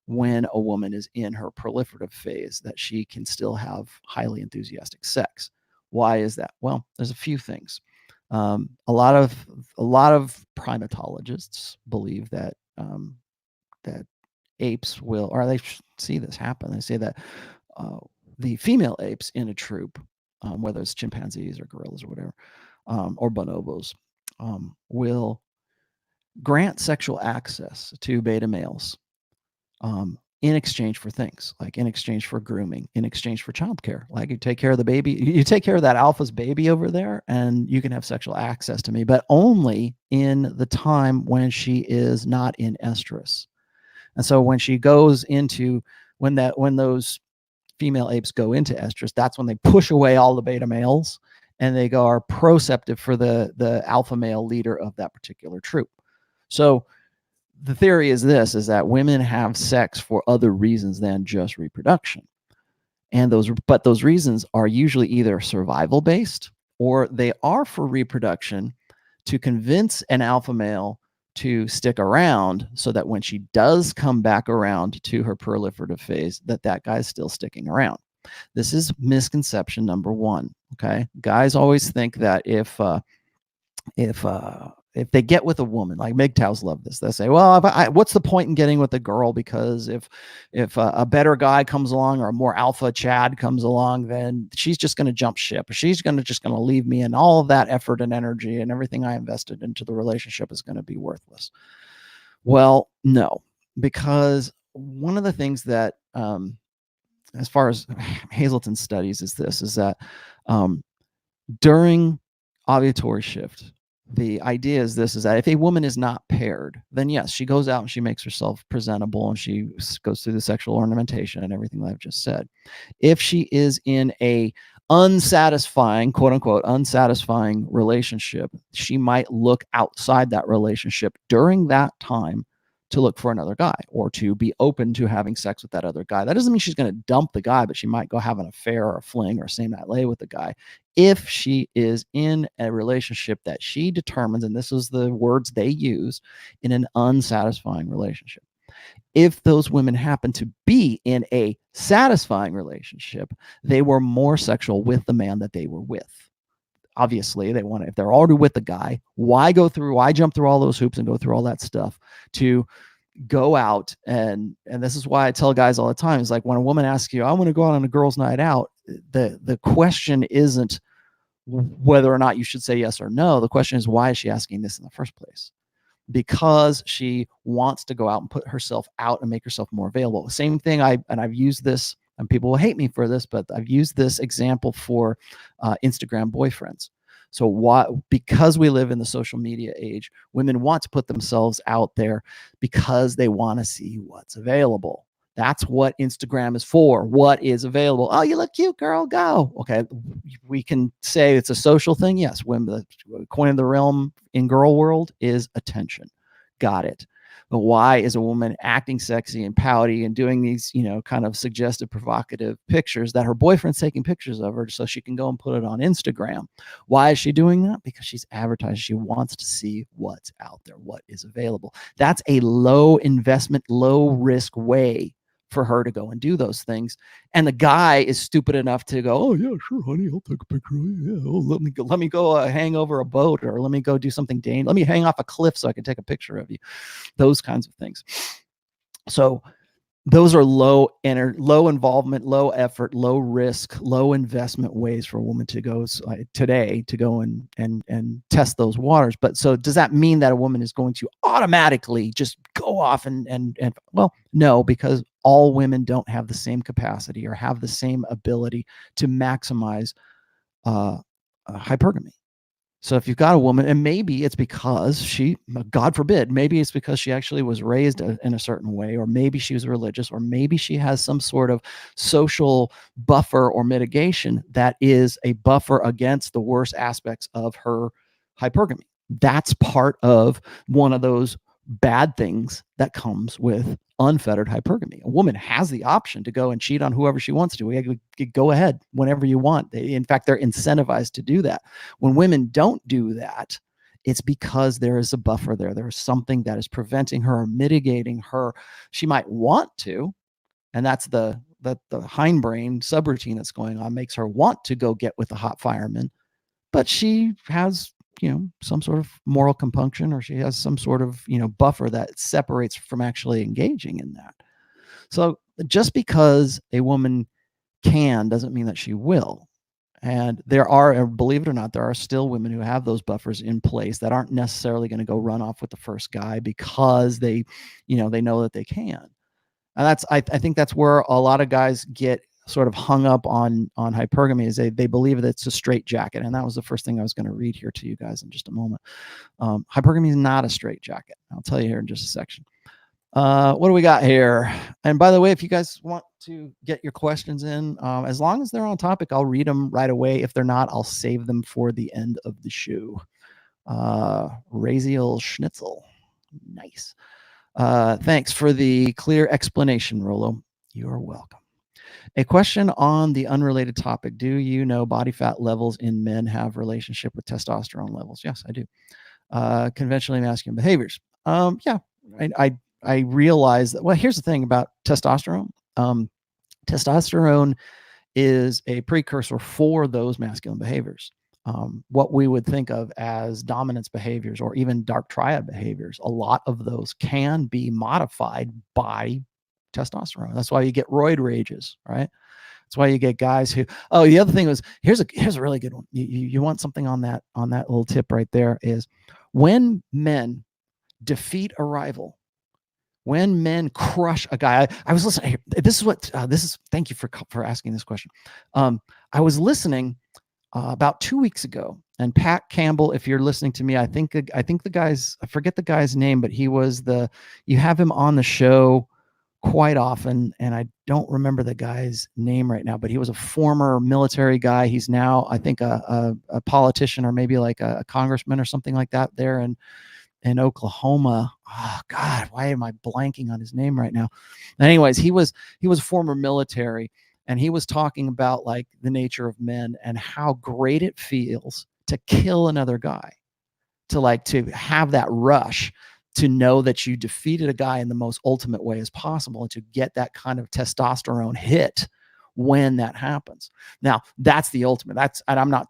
when a woman is in her proliferative phase that she can still have highly enthusiastic sex. Why is that? Well, there's a few things. A lot of primatologists believe that that apes will, or they see this happen. They say that the female apes in a troop, whether it's chimpanzees or gorillas or whatever, or bonobos, will grant sexual access to beta males in exchange for things, like in exchange for grooming, in exchange for childcare. Like, you take care of the baby, you take care of that alpha's baby over there, and you can have sexual access to me, but only in the time when she is not in estrus. And so when she goes into, when those female apes go into estrus, that's when they push away all the beta males, and they are proceptive for the alpha male leader of that particular troop. So the theory is this, is that women have sex for other reasons than just reproduction. And those reasons are usually either survival based, or they are for reproduction to convince an alpha male to stick around, so that when she does come back around to her proliferative phase, that guy's still sticking around. This is misconception number one. Okay, guys always think that if they get with a woman, like MGTOWs love this, they say, "Well, what's the point in getting with a girl? Because if a better guy comes along, or a more alpha Chad comes along, then she's just going to jump ship. She's just going to leave me, and all of that effort and energy and everything I invested into the relationship is going to be worthless." Well, no, because one of the things that, as far as Hazelton studies, is this: is that during ovulatory shift, the idea is this, is that if a woman is not paired, then yes, she goes out and she makes herself presentable, and she goes through the sexual ornamentation and everything that I've just said. If she is in a unsatisfying, quote unquote, unsatisfying relationship, she might look outside that relationship during that time to look for another guy, or to be open to having sex with that other guy. That doesn't mean she's going to dump the guy, but she might go have an affair or a fling or a same night lay with the guy, if she is in a relationship that she determines, and this is the words they use, in an unsatisfying relationship. If those women happen to be in a satisfying relationship, they were more sexual with the man that they were with. Obviously, they want to, if they're already with the guy, why jump through all those hoops and go through all that stuff to go out? And this is why I tell guys all the time, is like, when a woman asks you, "I want to go out on a girl's night out," the question isn't whether or not you should say yes or no. The question is, why is she asking this in the first place? Because she wants to go out and put herself out and make herself more available. Same thing, I've used this, and people will hate me for this, but I've used this example for Instagram boyfriends. So because we live in the social media age, women want to put themselves out there because they want to see what's available. That's what Instagram is for. What is available? "Oh, you look cute, girl, go." Okay, we can say it's a social thing. Yes, when the coin of the realm in girl world is attention. Got it. But why is a woman acting sexy and pouty and doing these, kind of suggestive, provocative pictures that her boyfriend's taking pictures of her so she can go and put it on Instagram? Why is she doing that? Because she's advertising. She wants to see what's out there, what is available. That's a low investment, low risk way for her to go and do those things. And the guy is stupid enough to go, oh yeah, sure, honey, I'll take a picture of you. Yeah, let me go hang over a boat, or let me go do something dangerous. Let me hang off a cliff so I can take a picture of you. Those kinds of things. So those are low involvement, low effort, low risk, low investment ways for a woman to go today to go and test those waters. But so does that mean that a woman is going to automatically just go off and well, no, because all women don't have the same capacity or have the same ability to maximize hypergamy. So if you've got a woman, and maybe it's because she, God forbid, maybe it's because she actually was raised in a certain way, or maybe she was religious, or maybe she has some sort of social buffer or mitigation that is a buffer against the worst aspects of her hypergamy. That's part of one of those bad things that comes with unfettered hypergamy. A woman has the option to go and cheat on whoever she wants to. We go ahead whenever you want. In fact, they're incentivized to do that. When women don't do that, it's because there is a buffer there. There is something that is preventing her or mitigating her. She might want to, and that's the hindbrain subroutine that's going on, makes her want to go get with the hot fireman, but she has some sort of moral compunction, or she has some sort of buffer that separates from actually engaging in that. So just because a woman can doesn't mean that she will. And there are, believe it or not, there are still women who have those buffers in place that aren't necessarily going to go run off with the first guy because they know that they can. And that's I think that's where a lot of guys get sort of hung up on hypergamy, is they believe that it's a straitjacket. And that was the first thing I was going to read here to you guys in just a moment. Hypergamy is not a straitjacket. I'll tell you here in just a section. What do we got here? And by the way, if you guys want to get your questions in, as long as they're on topic, I'll read them right away. If they're not, I'll save them for the end of the show. Raziel Schnitzel. Nice. Thanks for the clear explanation, Rolo. You're welcome. A question on the unrelated topic. Do you know body fat levels in men have relationship with testosterone levels? Yes, I do. Conventionally masculine behaviors. Yeah, I realize that. Well, here's the thing about testosterone. Testosterone is a precursor for those masculine behaviors. What we would think of as dominance behaviors or even dark triad behaviors, a lot of those can be modified by testosterone. That's why you get roid rages, right? That's why you get guys who. Oh, the other thing was, here's a really good one. You want something on that little tip right there, is when men defeat a rival, when men crush a guy. I was listening. This is what this is. Thank you for asking this question. I was listening about 2 weeks ago, and Pat Campbell, if you're listening to me, I think the guy's, I forget the guy's name, but he was you have him on the show quite often, and I don't remember the guy's name right now, but he was a former military guy. He's now, I think, a politician, or maybe like a congressman or something like that there in Oklahoma. Oh God, why am I blanking on his name right now? Anyways, he was former military, and he was talking about like the nature of men and how great it feels to kill another guy, to have that rush, to know that you defeated a guy in the most ultimate way as possible, and to get that kind of testosterone hit when that happens. Now, that's the ultimate. And I'm not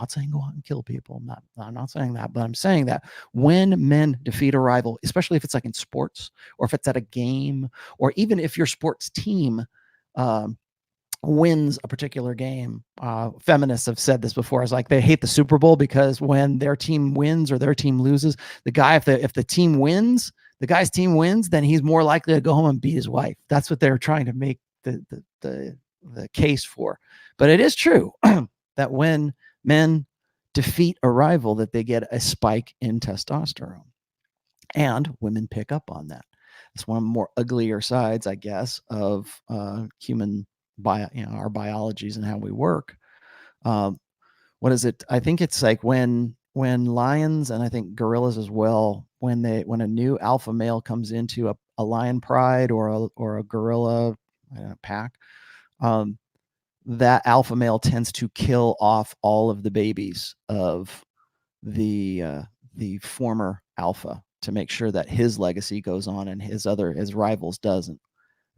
saying go out and kill people. I'm not saying that, but I'm saying that when men defeat a rival, especially if it's like in sports, or if it's at a game, or even if your sports team wins a particular game. Feminists have said this before. It's like they hate the Super Bowl because when their team wins or their team loses, the guy, if the team wins, the guy's team wins, then he's more likely to go home and beat his wife. That's what they're trying to make the case for. But it is true that when men defeat a rival, that they get a spike in testosterone, and women pick up on that. It's one of the more uglier sides, I guess, of human our biologies and how we work. What is it? I think it's like when lions, and I think gorillas as well, when a new alpha male comes into a lion pride or a gorilla pack, that alpha male tends to kill off all of the babies of the former alpha to make sure that his legacy goes on and his rivals doesn't.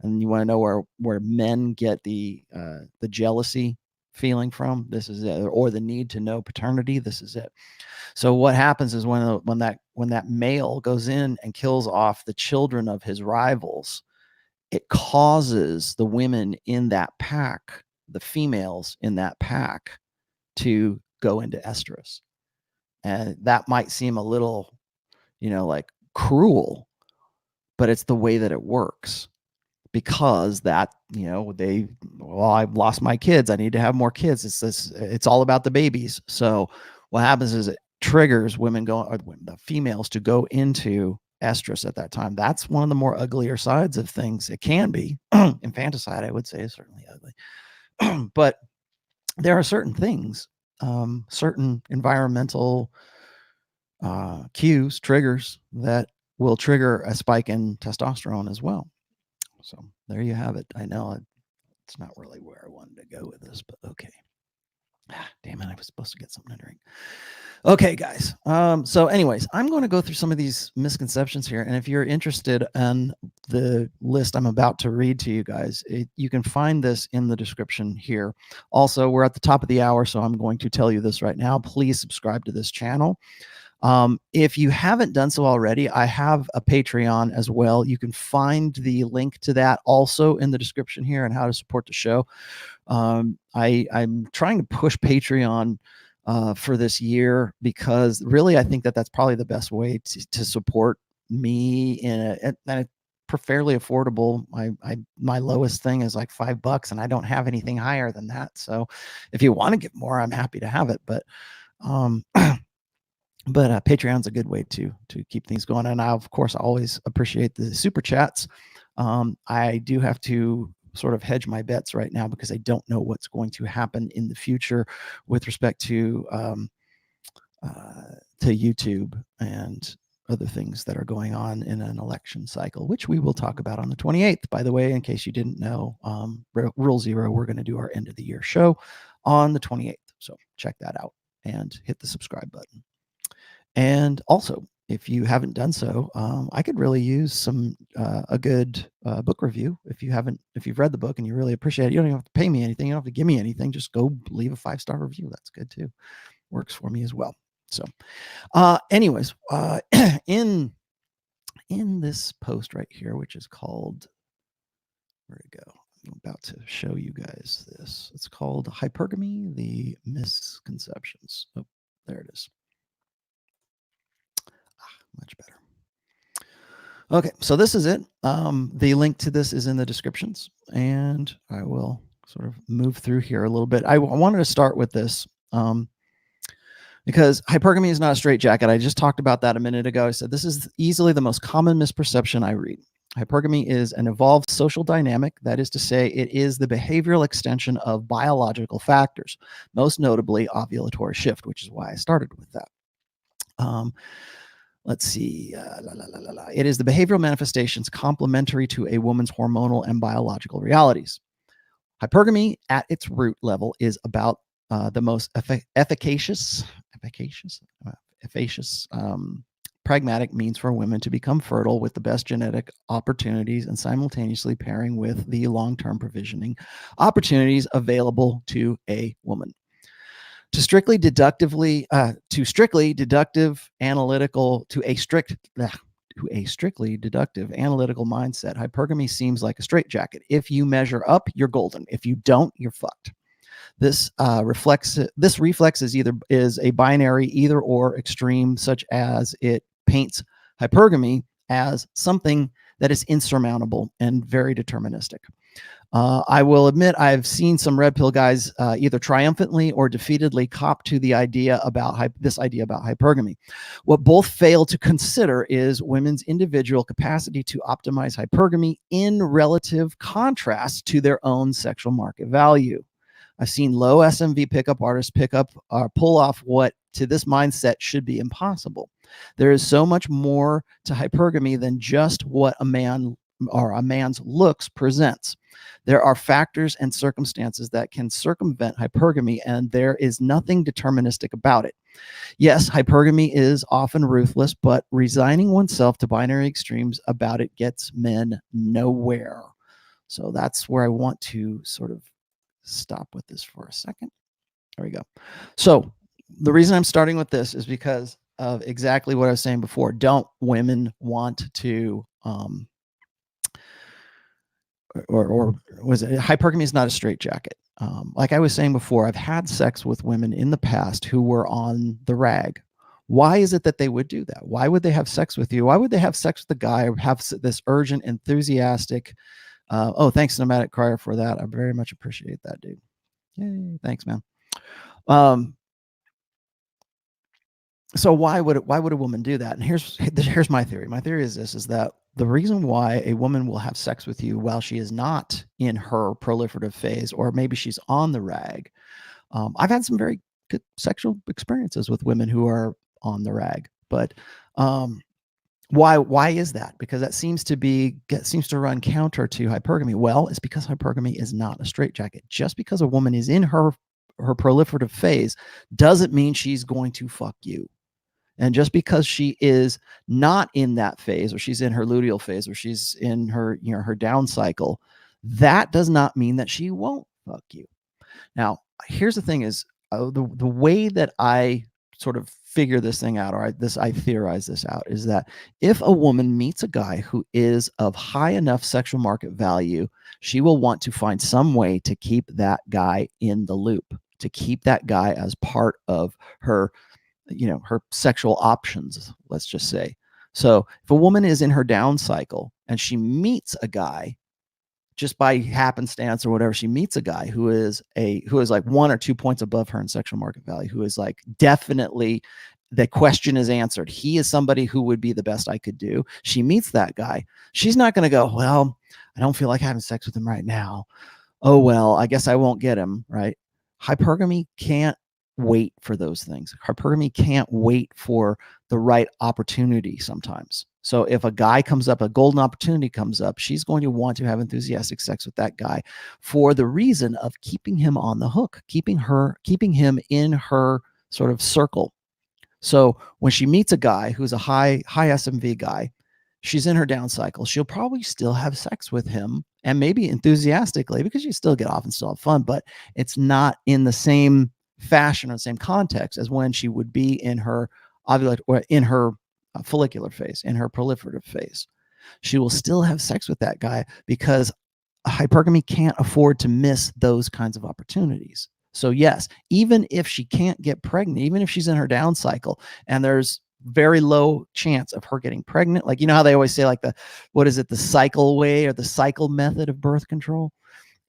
And you want to know where men get the jealousy feeling from? This is it, or the need to know paternity. This is it. So what happens is when that male goes in and kills off the children of his rivals, it causes the women in that pack, the females in that pack, to go into estrus. And that might seem a little, like cruel, but it's the way that it works. Because that, I've lost my kids, I need to have more kids. It's all about the babies. So what happens is it triggers the females to go into estrus at that time. That's one of the more uglier sides of things. It can be infanticide, I would say, is certainly ugly. But there are certain things, certain environmental cues, triggers that will trigger a spike in testosterone as well. So there you have it. I know it's not really where I wanted to go with this, but okay. Damn it, I was supposed to get something to drink. Okay, guys. So anyways, I'm going to go through some of these misconceptions here. And if you're interested in the list I'm about to read to you guys, you can find this in the description here. Also, we're at the top of the hour, so I'm going to tell you this right now. Please subscribe to this channel. If you haven't done so already, I have a Patreon as well. You can find the link to that also in the description here and how to support the show. I'm trying to push Patreon for this year because really I think that's probably the best way to support me in a fairly affordable. My lowest thing is like $5 and I don't have anything higher than that. So if you want to get more, I'm happy to have it. But Patreon's a good way to keep things going. And I, of course, always appreciate the super chats. I do have to sort of hedge my bets right now because I don't know what's going to happen in the future with respect to YouTube and other things that are going on in an election cycle, which we will talk about on the 28th. By the way, in case you didn't know, Rule 0, we're going to do our end of the year show on the 28th. So check that out and hit the subscribe button. And also, if you haven't done so, I could really use a good book review. If you've read the book and you really appreciate it, you don't even have to pay me anything. You don't have to give me anything. Just go leave a 5-star review. That's good too. Works for me as well. So, anyways, in this post right here, which is called, where'd it go? I'm about to show you guys this. It's called Hypergamy, the Misconceptions. Oh, there it is. Much better. Okay, so this is it. The link to this is in the descriptions, and I will sort of move through here a little bit. I wanted to start with this because hypergamy is not a straitjacket. I just talked about that a minute ago. I said this is easily the most common misperception I read. Hypergamy is an evolved social dynamic. That is to say, it is the behavioral extension of biological factors, most notably ovulatory shift, which is why I started with that. Let's see. It is the behavioral manifestations complementary to a woman's hormonal and biological realities. Hypergamy at its root level is about the most efficacious, pragmatic means for women to become fertile with the best genetic opportunities and simultaneously pairing with the long-term provisioning opportunities available to a woman. To a strictly deductive analytical mindset, hypergamy seems like a straitjacket. If you measure up, you're golden. If you don't, you're fucked. This reflex is a binary either or extreme, such as it paints hypergamy as something that is insurmountable and very deterministic. I will admit I've seen some red pill guys either triumphantly or defeatedly cop to the idea about hypergamy. What both fail to consider is women's individual capacity to optimize hypergamy in relative contrast to their own sexual market value. I've seen low SMV pickup artists pull off what to this mindset should be impossible. There is so much more to hypergamy than just what a man or a man's looks presents. There are factors and circumstances that can circumvent hypergamy, and there is nothing deterministic about it. Yes, hypergamy is often ruthless, but resigning oneself to binary extremes about it gets men nowhere. So that's where I want to sort of stop with this for a second. There we go. So the reason I'm starting with this is because of exactly what I was saying before. Don't women want to or was it hypergamy is not a straitjacket. Like I was saying before, I've had sex with women in the past who were on the rag. Why is it that they would do that? Why would they have sex with you? Why would they have sex with a guy or have this urgent, enthusiastic? Oh, thanks, Nomadic Crier, for that. I very much appreciate that, dude. Yay, thanks, man. So why would a woman do that? And here's my theory. My theory is this: is that the reason why a woman will have sex with you while she is not in her proliferative phase, or maybe she's on the rag. I've had some very good sexual experiences with women who are on the rag, but why is that? Because that seems to run counter to hypergamy. Well, it's because hypergamy is not a straitjacket. Just because a woman is in her proliferative phase doesn't mean she's going to fuck you. And just because she is not in that phase, or she's in her luteal phase, or she's in her, her down cycle, that does not mean that she won't fuck you. Now, here's the thing: is the way that I sort of figure this thing out, or I theorize this out, is that if a woman meets a guy who is of high enough sexual market value, she will want to find some way to keep that guy in the loop, to keep that guy as part of her, her sexual options, let's just say. So if a woman is in her down cycle and she meets a guy just by happenstance or whatever, she meets a guy who is like 1 or 2 points above her in sexual market value, who is like, definitely the question is answered. He is somebody who would be the best I could do. She meets that guy. She's not going to go, well, I don't feel like having sex with him right now. Oh, well, I guess I won't get him, right? Hypergamy can't wait for those things. Hypergamy can't wait for the right opportunity sometimes. So if a guy comes up, a golden opportunity comes up, she's going to want to have enthusiastic sex with that guy for the reason of keeping him on the hook, keeping him in her sort of circle. So when she meets a guy who's a high SMV guy, she's in her down cycle, she'll probably still have sex with him, and maybe enthusiastically, because you still get off and still have fun, but it's not in the same fashion or the same context as when she would be in her ovulate or in her follicular phase, in her proliferative phase. She will still have sex with that guy because hypergamy can't afford to miss those kinds of opportunities. So yes, even if she can't get pregnant, even if she's in her down cycle and there's very low chance of her getting pregnant, like, how they always say, like, the cycle way or the cycle method of birth control,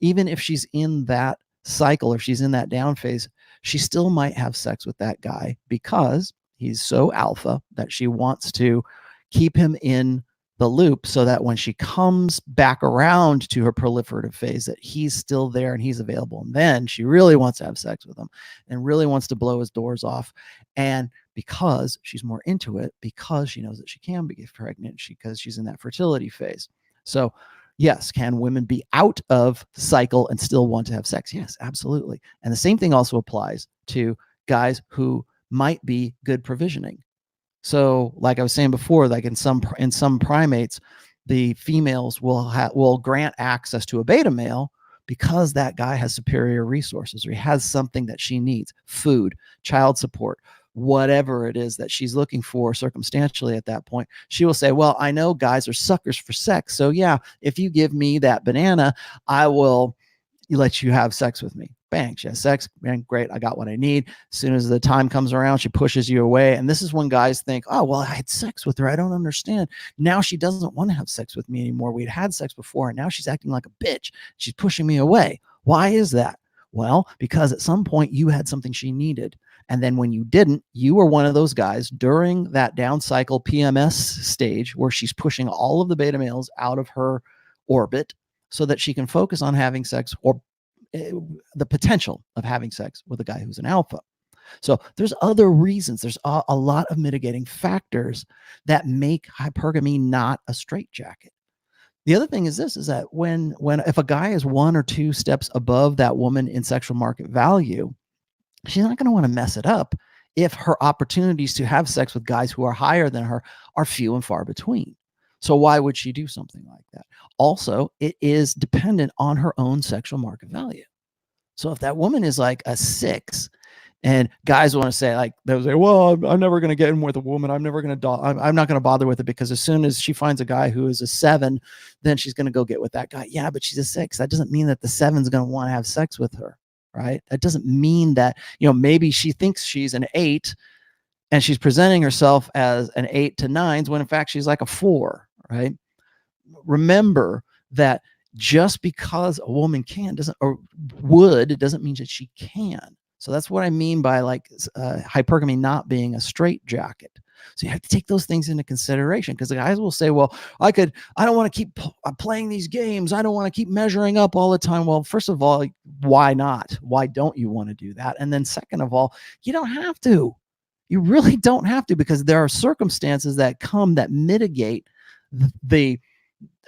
even if she's in that cycle or she's in that down phase, she still might have sex with that guy because he's so alpha that she wants to keep him in the loop, so that when she comes back around to her proliferative phase, that he's still there and he's available. And then she really wants to have sex with him and really wants to blow his doors off. And because she's more into it, because she knows that she can get pregnant, because she's in that fertility phase. So yes, can women be out of cycle and still want to have sex? Yes, absolutely. And the same thing also applies to guys who might be good provisioning. So like I was saying before, like in some primates, the females will grant access to a beta male because that guy has superior resources, or he has something that she needs: food, child support, whatever it is that she's looking for circumstantially at that point. She will say, well, I know guys are suckers for sex, so yeah, if you give me that banana, I will let you have sex with me. Bang, she has sex. Man, great, I got what I need. As soon as the time comes around, she pushes you away. And this is when guys think, oh, well, I had sex with her, I don't understand. Now she doesn't want to have sex with me anymore. We'd had sex before, and now she's acting like a bitch. She's pushing me away. Why is that? Well, because at some point you had something she needed. And then when you didn't, you were one of those guys during that down cycle PMS stage where she's pushing all of the beta males out of her orbit so that she can focus on having sex, or the potential of having sex with a guy who's an alpha. So there's other reasons. There's a lot of mitigating factors that make hypergamy not a straitjacket. The other thing is this, is that when if a guy is 1 or 2 steps above that woman in sexual market value, she's not going to want to mess it up if her opportunities to have sex with guys who are higher than her are few and far between. So why would she do something like that? Also, it is dependent on her own sexual market value. So if that woman is like a 6, and guys want to say, like, they'll say, well, I'm never going to get in with a woman. I'm never going to, I'm not going to bother with it, because as soon as she finds a guy who is a 7, then she's going to go get with that guy. Yeah, but she's a 6. That doesn't mean that the 7's going to want to have sex with her, right? That doesn't mean that, maybe she thinks she's an 8 and she's presenting herself as an 8 to 9s when in fact she's like a 4, right? Remember that just because a woman can doesn't, or would, it doesn't mean that she can. So that's what I mean by like hypergamy not being a straitjacket. So you have to take those things into consideration, because the guys will say, well, I don't want to keep playing these games. I don't want to keep measuring up all the time. Well, first of all, why not? Why don't you want to do that? And then second of all, you don't have to. You really don't have to, because there are circumstances that come that mitigate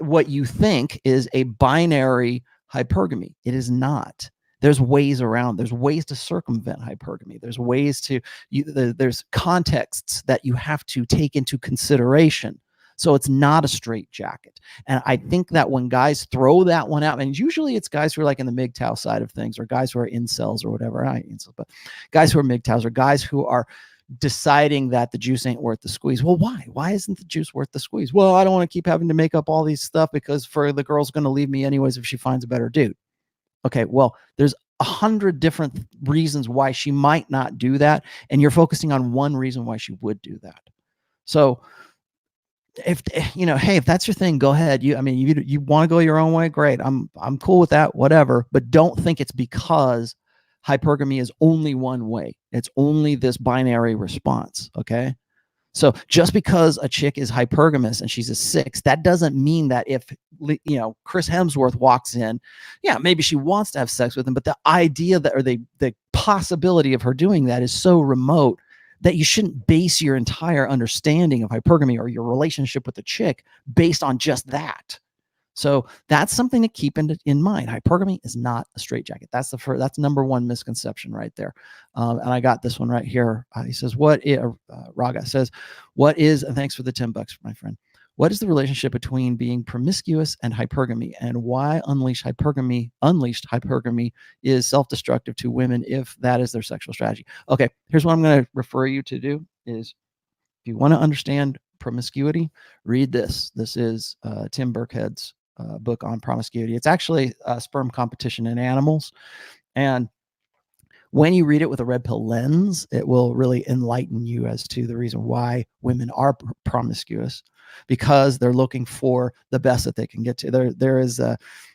what you think is a binary hypergamy. It is not. There's ways around. There's ways to circumvent hypergamy. There's ways to, there's contexts that you have to take into consideration. So it's not a straitjacket. And I think that when guys throw that one out, and usually it's guys who are like in the MGTOW side of things, or guys who are incels or whatever, not incels, but guys who are MGTOWs, or guys who are deciding that the juice ain't worth the squeeze. Well, why? Why isn't the juice worth the squeeze? Well, I don't want to keep having to make up all these stuff, because the girl's going to leave me anyways if she finds a better dude. Okay, well, there's 100 different reasons why she might not do that, and you're focusing on one reason why she would do that. So if hey, if that's your thing, go ahead. You want to go your own way, great. I'm cool with that, whatever. But don't think it's because hypergamy is only one way. It's only this binary response. Okay. So just because a chick is hypergamous and she's a 6, that doesn't mean that if, Chris Hemsworth walks in, yeah, maybe she wants to have sex with him, but the idea that, or the possibility of her doing that is so remote that you shouldn't base your entire understanding of hypergamy or your relationship with the chick based on just that. So that's something to keep in mind. Hypergamy is not a straitjacket. That's that's number one misconception right there. And I got this one right here. He says, Raga says, what is, and thanks for the $10, my friend. What is the relationship between being promiscuous and hypergamy, and why unleashed hypergamy is self-destructive to women if that is their sexual strategy? Okay, here's what I'm going to refer you to do is, if you want to understand promiscuity, read this. This is Tim Burkhead's book on promiscuity. It's actually sperm competition in animals. And when you read it with a red pill lens, it will really enlighten you as to the reason why women are promiscuous, because they're looking for the best that they can get to. There is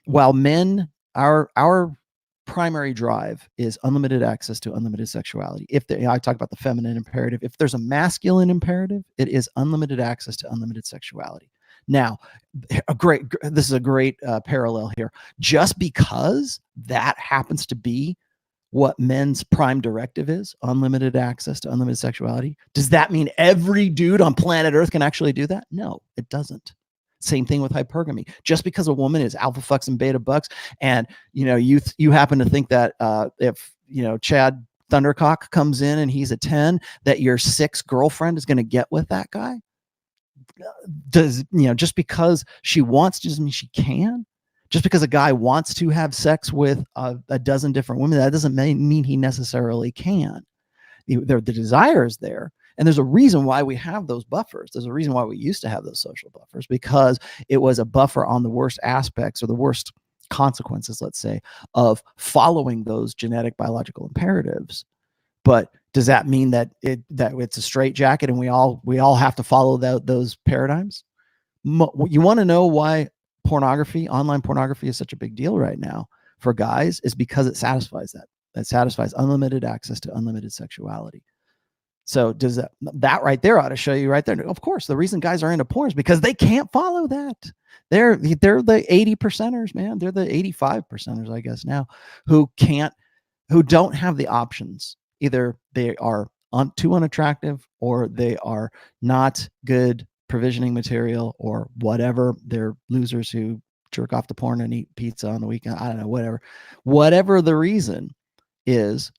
while men, our primary drive is unlimited access to unlimited sexuality. I talk about the feminine imperative. If there's a masculine imperative, it is unlimited access to unlimited sexuality. Now, this is a great parallel here. Just because that happens to be what men's prime directive is, unlimited access to unlimited sexuality, does that mean every dude on planet Earth can actually do that? No, it doesn't. Same thing with hypergamy. Just because a woman is alpha fucks and beta bucks, and you happen to think that if Chad Thundercock comes in and he's a 10, that your 6 girlfriend is going to get with that guy, just because she wants doesn't mean she can. Just because a guy wants to have sex with a dozen different women, that doesn't mean he necessarily can. The desire is there. And there's a reason why we have those buffers. There's a reason why we used to have those social buffers, because it was a buffer on the worst aspects, or the worst consequences, let's say, of following those genetic biological imperatives. But does that mean that it's a straitjacket and we all have to follow those paradigms? You want to know why online pornography is such a big deal right now for guys? Is because it satisfies that. It satisfies unlimited access to unlimited sexuality. So does that right there ought to show you right there. Of course, the reason guys are into porn is because they can't follow that. They're the 80%ers, man. They're the 85%ers, I guess now, who don't have the options Either they are too unattractive, or they are not good provisioning material, or whatever. They're losers who jerk off to porn and eat pizza on the weekend. I don't know, whatever the reason is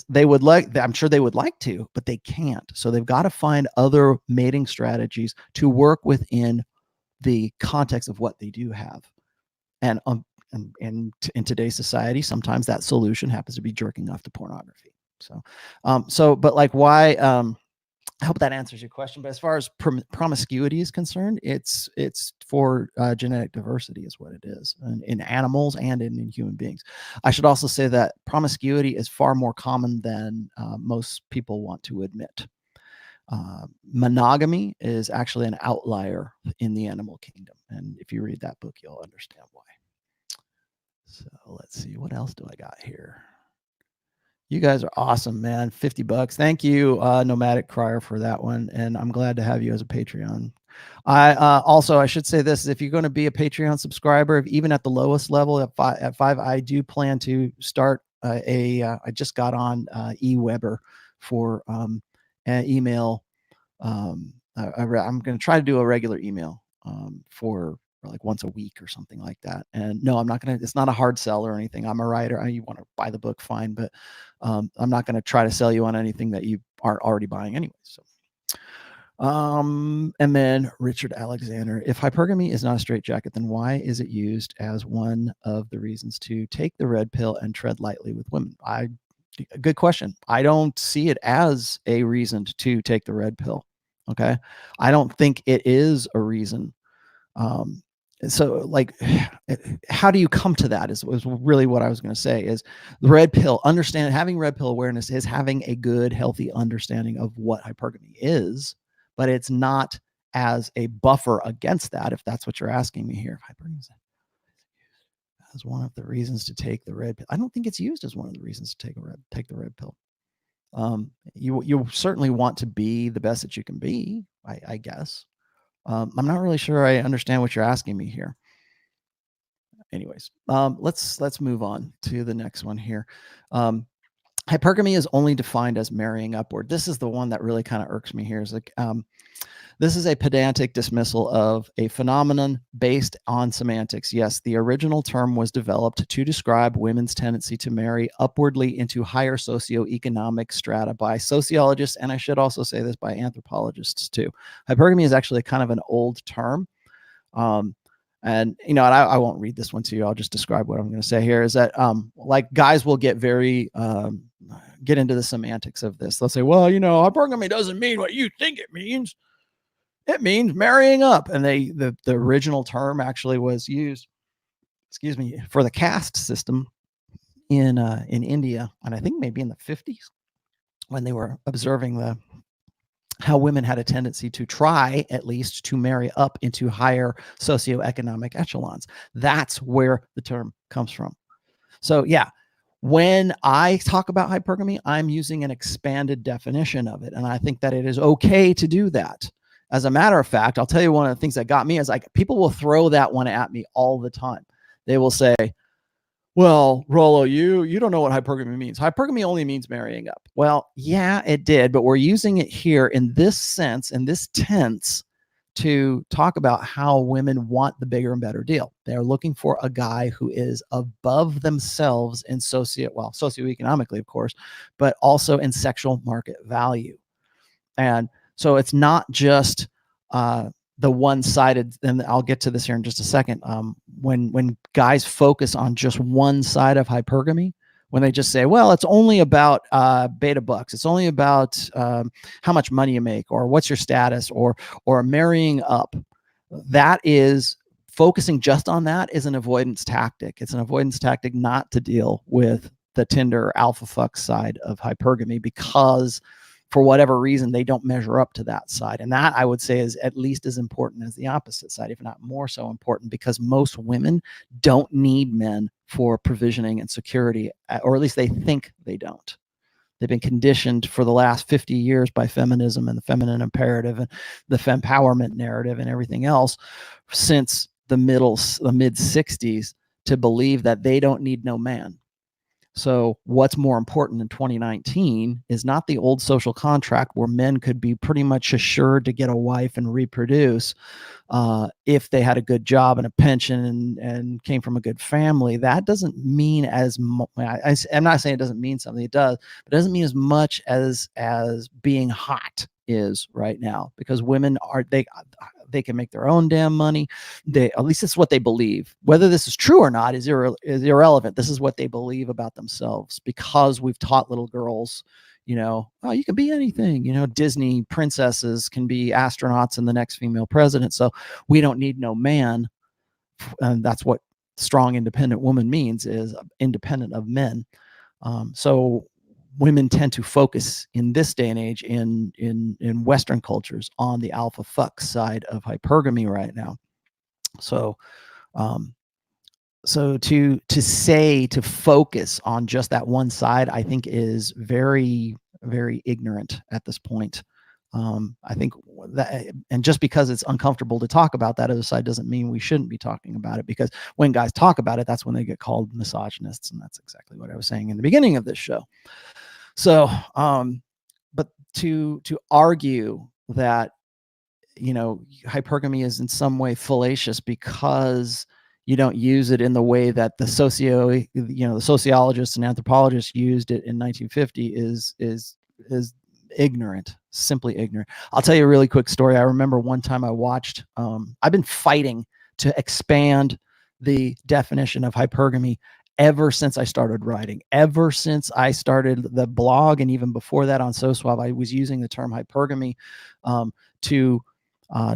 they would like, I'm sure they would like to, but they can't. So they've got to find other mating strategies to work within the context of what they do have. And in today's society, sometimes that solution happens to be jerking off to pornography. So, but like, why? I hope that answers your question. But as far as promiscuity is concerned, it's for genetic diversity is what it is, in animals and in human beings. I should also say that promiscuity is far more common than most people want to admit. Monogamy is actually an outlier in the animal kingdom, and if you read that book, you'll understand why. So let's see, what else do I got here? You guys are awesome, man. $50. Thank you, Nomadic Crier, for that one. And I'm glad to have you as a Patreon. I should say this: if you're going to be a Patreon subscriber, even at the lowest level at five, I do plan to start I just got on eWeber for an email. I'm going to try to do a regular email for like once a week or something like that. And no, I'm not going to, it's not a hard sell or anything. I'm a writer. You want to buy the book, fine. But I'm not going to try to sell you on anything that you aren't already buying anyway. So, and then Richard Alexander, if hypergamy is not a straitjacket, then why is it used as one of the reasons to take the red pill and tread lightly with women? Good question. I don't see it as a reason to take the red pill. Okay. I don't think it is a reason. So like, how do you come to that is really what I was going to say. Is the red pill, having red pill awareness is having a good, healthy understanding of what hypergamy is, but it's not as a buffer against that, if that's what you're asking me here. Hypergamy is as one of the reasons to take the red pill. I don't think it's used as one of the reasons to take the red pill. You certainly want to be the best that you can be, I guess. I'm not really sure I understand what you're asking me here. Anyways, let's move on to the next one here. Hypergamy is only defined as marrying upward. This is the one that really kind of irks me here. Is like, this is a pedantic dismissal of a phenomenon based on semantics. Yes, the original term was developed to describe women's tendency to marry upwardly into higher socioeconomic strata by sociologists, and I should also say this, by anthropologists too. Hypergamy is actually kind of an old term. And I won't read this one to you. I'll just describe what I'm going to say here. Is that like, guys will get very get into the semantics of this. They'll say, well, hypergamy doesn't mean what you think it means. It means marrying up. And the original term actually was used, excuse me, for the caste system in India, and I think maybe in the 50s, when they were observing how women had a tendency to try, at least, to marry up into higher socioeconomic echelons. That's where the term comes from. So yeah, when I talk about hypergamy, I'm using an expanded definition of it, and I think that it is okay to do that. As a matter of fact, I'll tell you, one of the things that got me is, like, people will throw that one at me all the time. They will say, well, Rollo, you don't know what hypergamy means. Hypergamy only means marrying up. Well, yeah, it did, but we're using it here in this sense, in this tense, to talk about how women want the bigger and better deal. They're looking for a guy who is above themselves in socioeconomically, of course, but also in sexual market value. And so it's not just the one-sided, and I'll get to this here in just a second. When guys focus on just one side of hypergamy, when they just say, well, it's only about beta bucks, it's only about how much money you make, or what's your status, or marrying up, that is focusing just on that is an avoidance tactic. It's an avoidance tactic not to deal with the Tinder alpha fuck side of hypergamy, because for whatever reason, they don't measure up to that side. And that, I would say, is at least as important as the opposite side, if not more so important, because most women don't need men for provisioning and security, or at least they think they don't. They've been conditioned for the last 50 years by feminism and the feminine imperative and the fempowerment narrative and everything else since the mid 60s to believe that they don't need no man. So what's more important in 2019 is not the old social contract where men could be pretty much assured to get a wife and reproduce if they had a good job and a pension and came from a good family. That doesn't mean as I'm not saying it doesn't mean something, it does, but it doesn't mean as much as being hot is right now, because women are, they can make their own damn money. At least it's what they believe. Whether this is true or not is irrelevant. This is what they believe about themselves, because we've taught little girls, oh, you can be anything. Disney princesses can be astronauts and the next female president. So we don't need no man. And that's what strong, independent woman means, is independent of men. So women tend to focus in this day and age in Western cultures on the alpha fuck side of hypergamy right now. So so to focus on just that one side, I think is very, very ignorant at this point. I think that, and just because it's uncomfortable to talk about that other side doesn't mean we shouldn't be talking about it, because when guys talk about it, that's when they get called misogynists. And that's exactly what I was saying in the beginning of this show. So, but to argue that, hypergamy is in some way fallacious because you don't use it in the way that the sociologists and anthropologists used it in 1950 is ignorant, simply ignorant. I'll tell you a really quick story. I remember one time I watched, I've been fighting to expand the definition of hypergamy ever since I started writing, ever since I started the blog. And even before that on SoSwab, I was using the term hypergamy to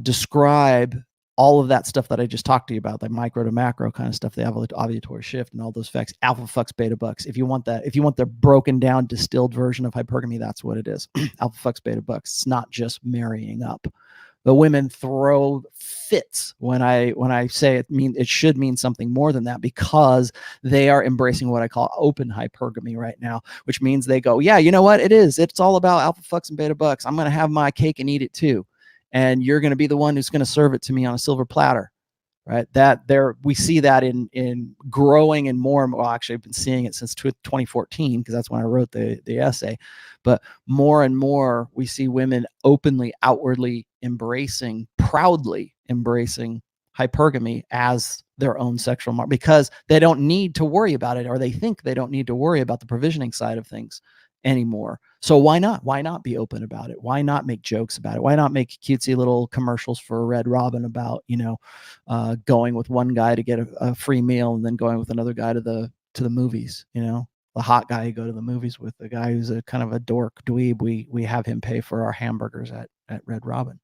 describe all of that stuff that I just talked to you about, the micro to macro kind of stuff, the ovulatory shift and all those effects, alpha fucks, beta bucks. If you want the broken down, distilled version of hypergamy, that's what it is. Alpha fucks, beta bucks. It's not just marrying up. The women throw fits when I say it should mean something more than that, because they are embracing what I call open hypergamy right now, which means they go, yeah, you know what it is? It's all about alpha fucks and beta bucks. I'm going to have my cake and eat it too. And you're going to be the one who's going to serve it to me on a silver platter, right? We see that in growing and more. Well, actually, I've been seeing it since 2014, because that's when I wrote the essay. But more and more, we see women openly, outwardly proudly embracing hypergamy as their own sexual mark, because they don't need to worry about it, or they think they don't need to worry about the provisioning side of things anymore. So why not be open about it? Why not make jokes about it? Why not make cutesy little commercials for Red Robin about, going with one guy to get a free meal and then going with another guy to the movies, the hot guy you go to the movies with, the guy who's a kind of a dork dweeb, we have him pay for our hamburgers at Red Robin,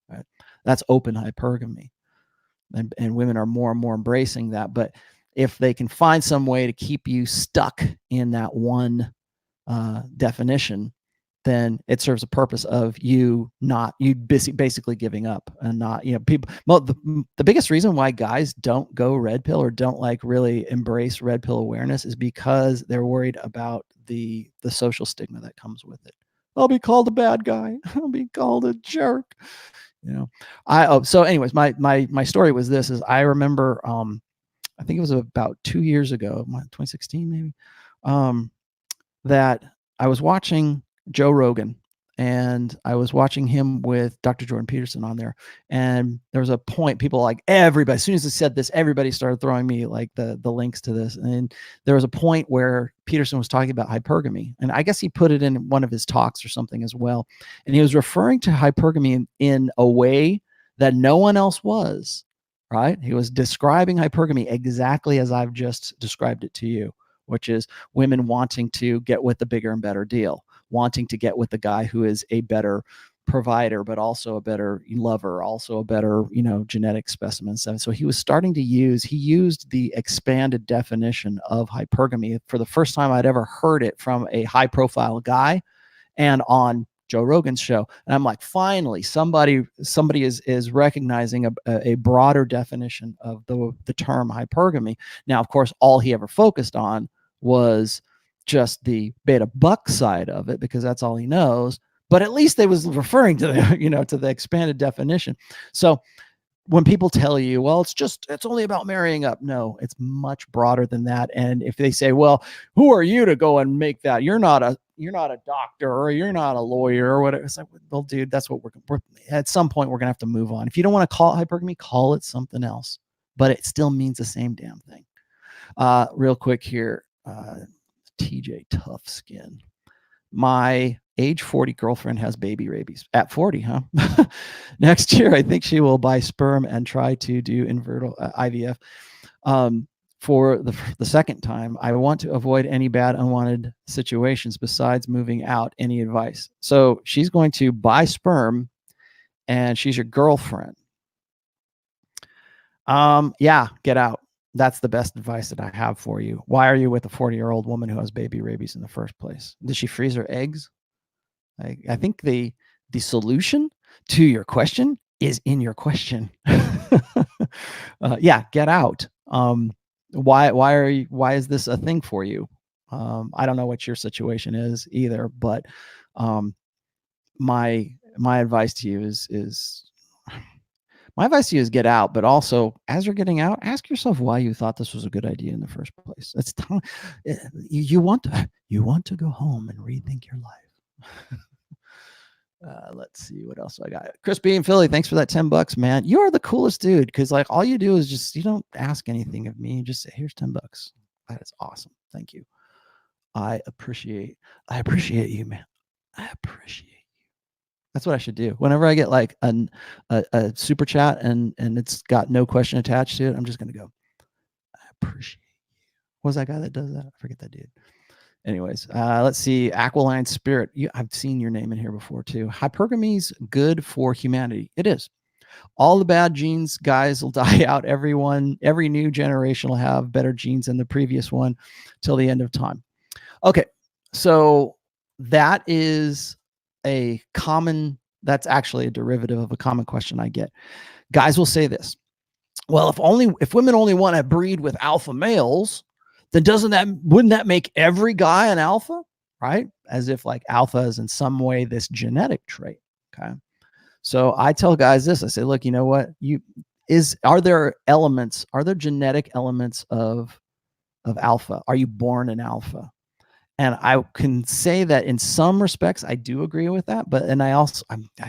right? That's open hypergamy. And women are more and more embracing that. But if they can find some way to keep you stuck in that one definition, then it serves a purpose of you basically giving up and not, people. Well, the biggest reason why guys don't go red pill or don't really embrace red pill awareness is because they're worried about the social stigma that comes with it. I'll be called a bad guy. I'll be called a jerk. So anyways, my story was this, is I remember, I think it was about 2 years ago, 2016 maybe, that I was watching Joe Rogan, and I was watching him with Dr. Jordan Peterson on there. And there was a point, people everybody, as soon as he said this, everybody started throwing me the links to this. And there was a point where Peterson was talking about hypergamy, and I guess he put it in one of his talks or something as well. And he was referring to hypergamy in a way that no one else was, right? He was describing hypergamy exactly as I've just described it to you, which is women wanting to get with the bigger and better deal, wanting to get with the guy who is a better provider, but also a better lover, also a better, genetic specimen. So he was starting to used the expanded definition of hypergamy for the first time I'd ever heard it from a high profile guy and on Joe Rogan's show. And I'm like, finally, somebody is recognizing a broader definition of the term hypergamy. Now, of course, all he ever focused on was just the beta buck side of it, because that's all he knows. But at least they was referring to the, to the expanded definition. So when people tell you, well, it's only about marrying up. No, it's much broader than that. And if they say, well, who are you to go and make that? You're not a doctor, or you're not a lawyer, or whatever. It's like, well, dude, that's what we're at some point we're gonna have to move on. If you don't want to call it hypergamy, call it something else, but it still means the same damn thing. Real quick here, TJ Tough Skin. My age 40 girlfriend has baby rabies at 40, huh? Next year, I think she will buy sperm and try to do IVF. For the second time, I want to avoid any bad, unwanted situations besides moving out. Any advice? So she's going to buy sperm and she's your girlfriend. Yeah, get out. That's the best advice that I have for you. Why are you with a 40-year-old woman who has baby rabies in the first place? Did she freeze her eggs? I think the solution to your question is in your question. Yeah, get out. Why is this a thing for you? I don't know what your situation is either, but my advice to you is my advice to you is get out, but also as you're getting out, ask yourself why you thought this was a good idea in the first place. It's time. You want to go home and rethink your life. Let's see what else I got. Chris B in Philly, thanks for that $10, man. You are the coolest dude, because like all you do is just, you don't ask anything of me. You just say, here's $10. That is awesome. Thank you. I appreciate you, man. I appreciate you. That's what I should do. Whenever I get like a super chat and it's got no question attached to it, I'm just gonna go, I appreciate you. What's that guy that does that? I forget that dude. Anyways, let's see. Aquiline Spirit. I've seen your name in here before too. Hypergamy's good for humanity. It is. All the bad genes, guys, will die out. Every new generation will have better genes than the previous one till the end of time. Okay, so that is that's actually a derivative of a common question I get. Guys will say this: well, if women only want to breed with alpha males, then wouldn't that make every guy an alpha, right? As if like alpha is in some way this genetic trait. Okay. So I tell guys this, I say, look, you know what? Are there genetic elements of alpha? Are you born an alpha? And I can say that in some respects, I do agree with that. But, and I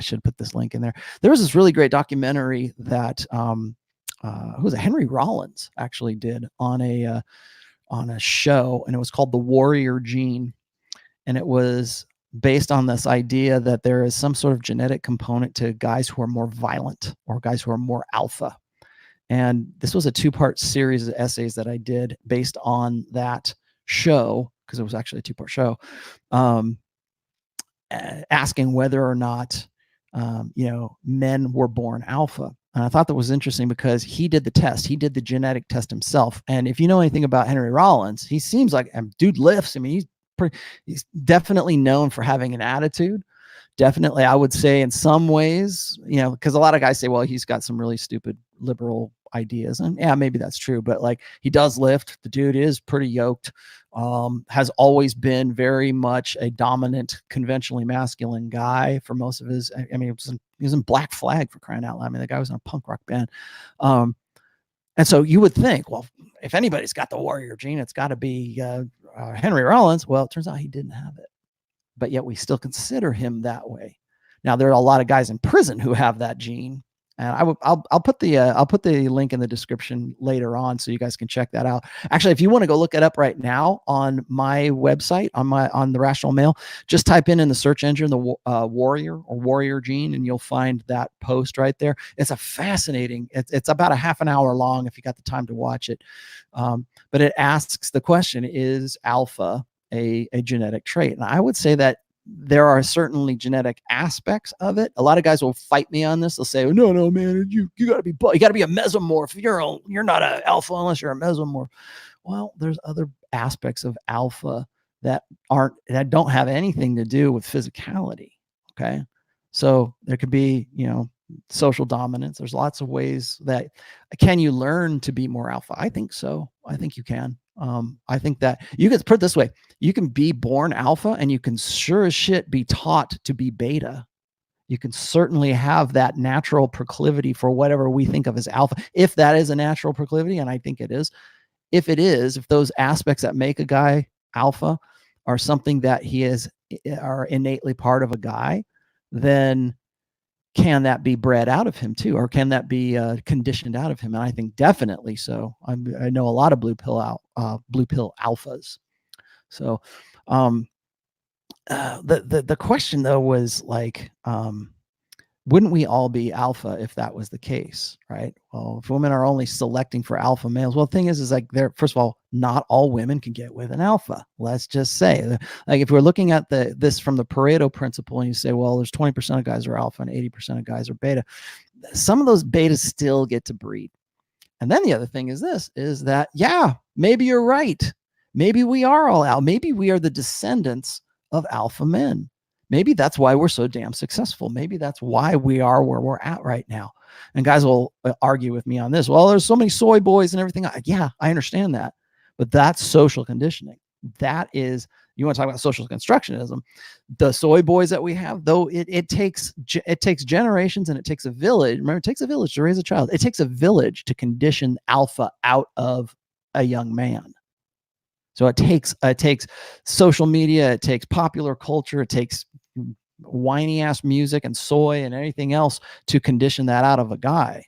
should put this link in there. There was this really great documentary that, who was it? Henry Rollins actually did on a show, and it was called The Warrior Gene. And it was based on this idea that there is some sort of genetic component to guys who are more violent or guys who are more alpha. And this was a 2-part series of essays that I did based on that show, because it was actually a 2-part show, asking whether or not, men were born alpha. And I thought that was interesting because he did the test. He did the genetic test himself. And if you know anything about Henry Rollins, he seems like dude lifts. I mean, he's definitely known for having an attitude. Definitely, I would say in some ways, because a lot of guys say, well, he's got some really stupid liberal ideas. And yeah, maybe that's true. But like, he does lift. The dude is pretty yoked. Has always been very much a dominant, conventionally masculine guy for most of his. I mean, he was in Black Flag, for crying out loud. I mean, the guy was in a punk rock band. And so you would think, well, if anybody's got the warrior gene, it's got to be Henry Rollins. Well, it turns out he didn't have it, but yet we still consider him that way. Now, there are a lot of guys in prison who have that gene, and I'll put the link in the description later on so you guys can check that out. Actually, if you want to go look it up right now on my website, on the Rational Male, just type in the search engine the warrior or warrior gene, and you'll find that post right there. It's a fascinating. It's about a half an hour long if you got the time to watch it, but it asks the question: is alpha a genetic trait? And I would say that there are certainly genetic aspects of it. A lot of guys will fight me on this. They'll say, oh, no, man, you got to be a mesomorph. You're not an alpha unless you're a mesomorph. Well, there's other aspects of alpha that don't have anything to do with physicality. Okay. So there could be, social dominance. There's lots of ways that can you learn to be more alpha? I think so. I think you can. I think that you can put it this way: you can be born alpha and you can sure as shit be taught to be beta. You can certainly have that natural proclivity for whatever we think of as alpha, if that is a natural proclivity, and I think it is. If it is, if those aspects that make a guy alpha are something that are innately part of a guy, then can that be bred out of him too, or can that be conditioned out of him? And I think definitely so. I know a lot of blue pill alphas. So the question though was like, wouldn't we all be alpha if that was the case, right? Well, if women are only selecting for alpha males, well, the thing is like, they're, first of all, not all women can get with an alpha. Let's just say, like, if we're looking at this from the Pareto principle, and you say, well, there's 20% of guys are alpha and 80% of guys are beta, some of those betas still get to breed. And then the other thing is that, yeah, maybe you're right. Maybe we are all alpha. Maybe we are the descendants of alpha men. Maybe that's why we're so damn successful. Maybe that's why we are where we're at right now. And guys will argue with me on this. Well, there's so many soy boys and everything. Yeah, I understand that. But that's social conditioning. That is, you want to talk about social constructionism. The soy boys that we have, though, it takes generations, and it takes a village. Remember, it takes a village to raise a child. It takes a village to condition alpha out of a young man. So it takes social media, it takes popular culture, it takes whiny ass music and soy and anything else to condition that out of a guy.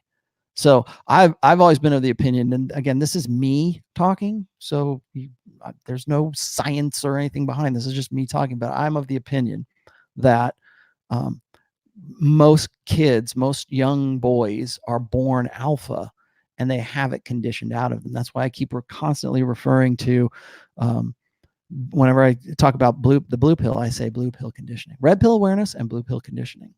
So I've always been of the opinion, and again, this is me talking, so there's no science or anything behind this. It's just me talking, but I'm of the opinion that most kids, most young boys are born alpha, and they have it conditioned out of them. That's why I keep constantly referring to, whenever I talk about the blue pill, I say blue pill conditioning, red pill awareness, and blue pill conditioning.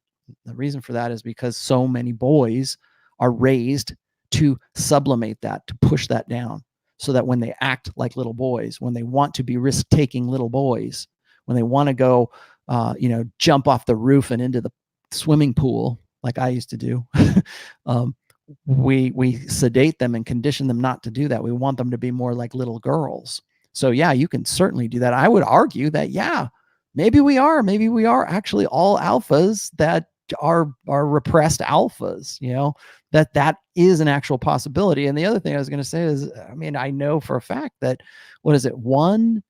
The reason for that is because so many boys are raised to sublimate that, to push that down, so that when they act like little boys, when they want to be risk-taking little boys, when they want to go, jump off the roof and into the swimming pool like I used to do, we sedate them and condition them not to do that. We want them to be more like little girls. So yeah, you can certainly do that. I would argue that, yeah, maybe we are actually all alphas that are repressed alphas, that is an actual possibility. And the other thing I was going to say is, I know for a fact that, 1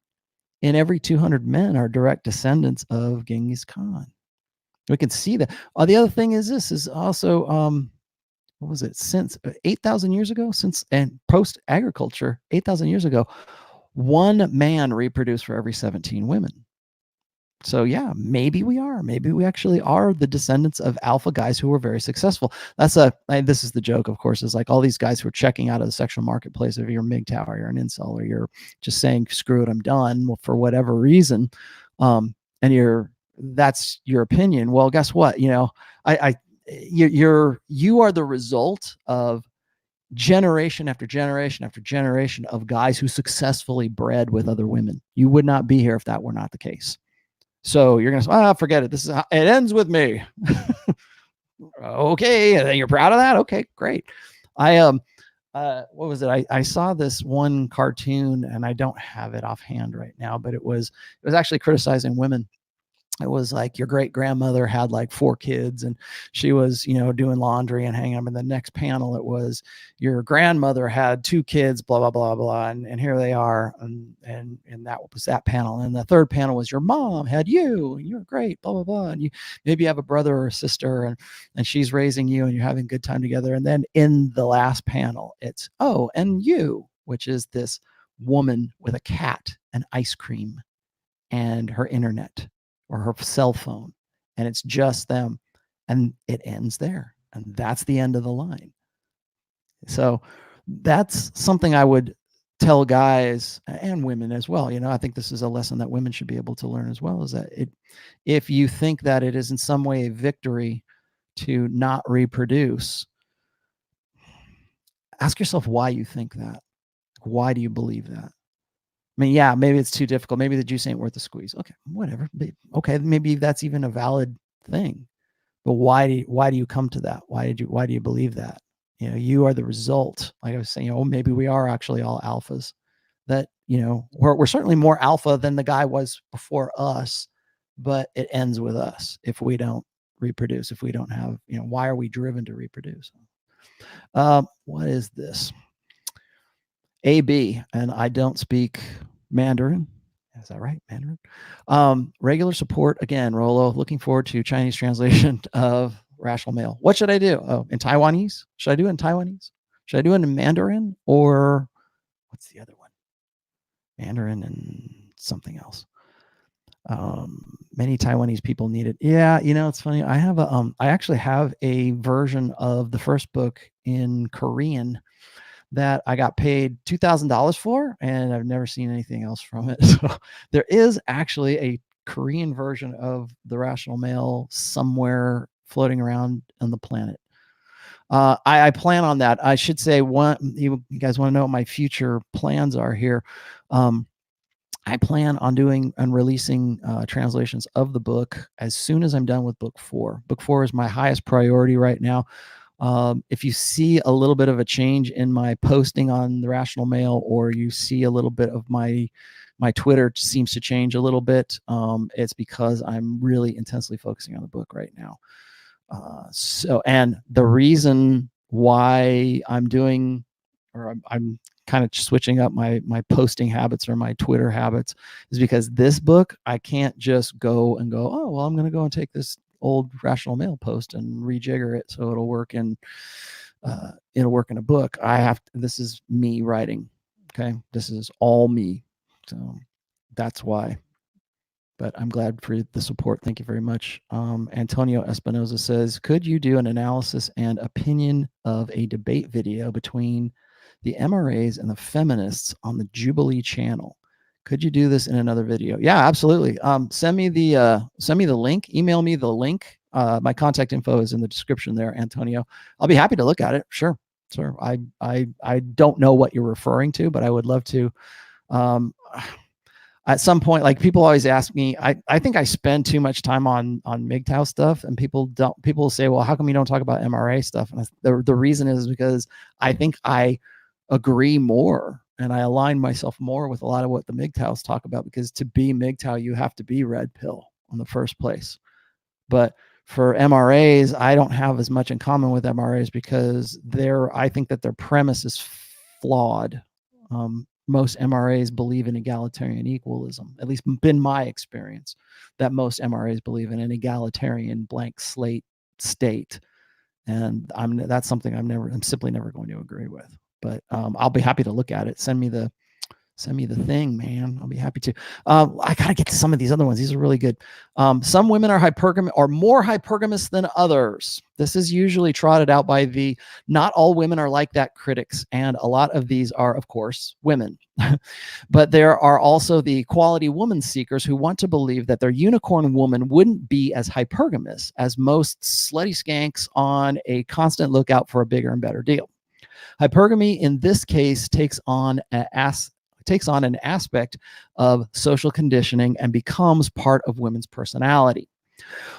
in every 200 men are direct descendants of Genghis Khan. We can see that. The other thing is, this is also, what was it, since 8,000 years ago, and post agriculture, 8,000 years ago, 1 man reproduced for every 17 women. So yeah, maybe we actually are the descendants of alpha guys who were very successful. This is the joke, of course, is like all these guys who are checking out of the sexual marketplace. If you're a MGTOW, or you're an incel, or you're just saying, screw it, I'm done, for whatever reason, and that's your opinion. Well, guess what? You are the result of generation after generation after generation of guys who successfully bred with other women. You would not be here if that were not the case. So you're going to say, forget it. This is how it ends with me. Okay. And you're proud of that? Okay, great. What was it? I saw this one cartoon, and I don't have it offhand right now, but it was actually criticizing women. It was like, your great grandmother had like 4 kids, and she was, doing laundry and hanging them. And the next panel, it was, your grandmother had 2 kids, blah, blah, blah, blah. And here they are. And that was that panel. And the third panel was, your mom had you, and you're great, blah, blah, blah. And maybe you have a brother or a sister, and she's raising you, and you're having a good time together. And then in the last panel, it's, oh, and you, which is this woman with a cat and ice cream and her internet or her cell phone, and it's just them, and it ends there, and that's the end of the line. So that's something I would tell guys and women as well. I think this is a lesson that women should be able to learn as well, is that if you think that it is in some way a victory to not reproduce, ask yourself why you think that. Why do you believe that? Yeah, maybe it's too difficult. Maybe the juice ain't worth the squeeze. Okay, whatever. Okay, maybe that's even a valid thing. But why do you come to that? Why do you believe that? You are the result. Like I was saying, maybe we are actually all alphas. That, we're certainly more alpha than the guy was before us, but it ends with us if we don't reproduce if we don't have, why are we driven to reproduce? What is this? AB, and I don't speak Mandarin. Is that right? Mandarin? Regular support, again, Rolo, looking forward to Chinese translation of Rational Male. What should I do? Oh, in Taiwanese? Should I do it in Taiwanese? Should I do it in Mandarin, or what's the other one? Mandarin and something else. Many Taiwanese people need it. Yeah, it's funny. I have I actually have a version of the first book in Korean that I got paid $2,000 for, and I've never seen anything else from it. So there is actually a Korean version of The Rational Male somewhere floating around on the planet. I plan on that. I should say, you guys want to know what my future plans are here. I plan on doing and releasing translations of the book as soon as I'm done with book 4. Book 4 is my highest priority right now. If you see a little bit of a change in my posting on The Rational Male, or you see a little bit of my Twitter seems to change a little bit, it's because I'm really intensely focusing on the book right now. And the reason why I'm doing, or I'm kind of switching up my posting habits or my Twitter habits, is because this book, I can't just go, oh, well, I'm going to go and take this old Rational Male post and rejigger it so it'll work in a book. This is me writing. Okay. This is all me. So that's why. But I'm glad for the support. Thank you very much. Antonio Espinoza says, could you do an analysis and opinion of a debate video between the MRAs and the feminists on the Jubilee channel? Could you do this in another video? Yeah, absolutely. Send me the link. Email me the link. My contact info is in the description there, Antonio. I'll be happy to look at it. Sure. I don't know what you're referring to, but I would love to. At some point, like, people always ask me, I think I spend too much time on MGTOW stuff, and people will say, well, how come you don't talk about MRA stuff? And the reason is because I think I agree more and I align myself more with a lot of what the MGTOWs talk about, because to be MGTOW, you have to be red pill in the first place. But for MRAs, I don't have as much in common with MRAs because I think that their premise is flawed. Most MRAs believe in egalitarian equalism, at least been my experience, that most MRAs believe in an egalitarian blank slate state. And that's something I'm simply never going to agree with. But I'll be happy to look at it. Send me the thing, man. I'll be happy to. I got to get to some of these other ones. These are really good. Some women are more hypergamous than others. This is usually trotted out by the not all women are like that critics. And a lot of these are, of course, women. But there are also the quality woman seekers who want to believe that their unicorn woman wouldn't be as hypergamous as most slutty skanks on a constant lookout for a bigger and better deal. Hypergamy in this case takes on an aspect of social conditioning and becomes part of women's personality.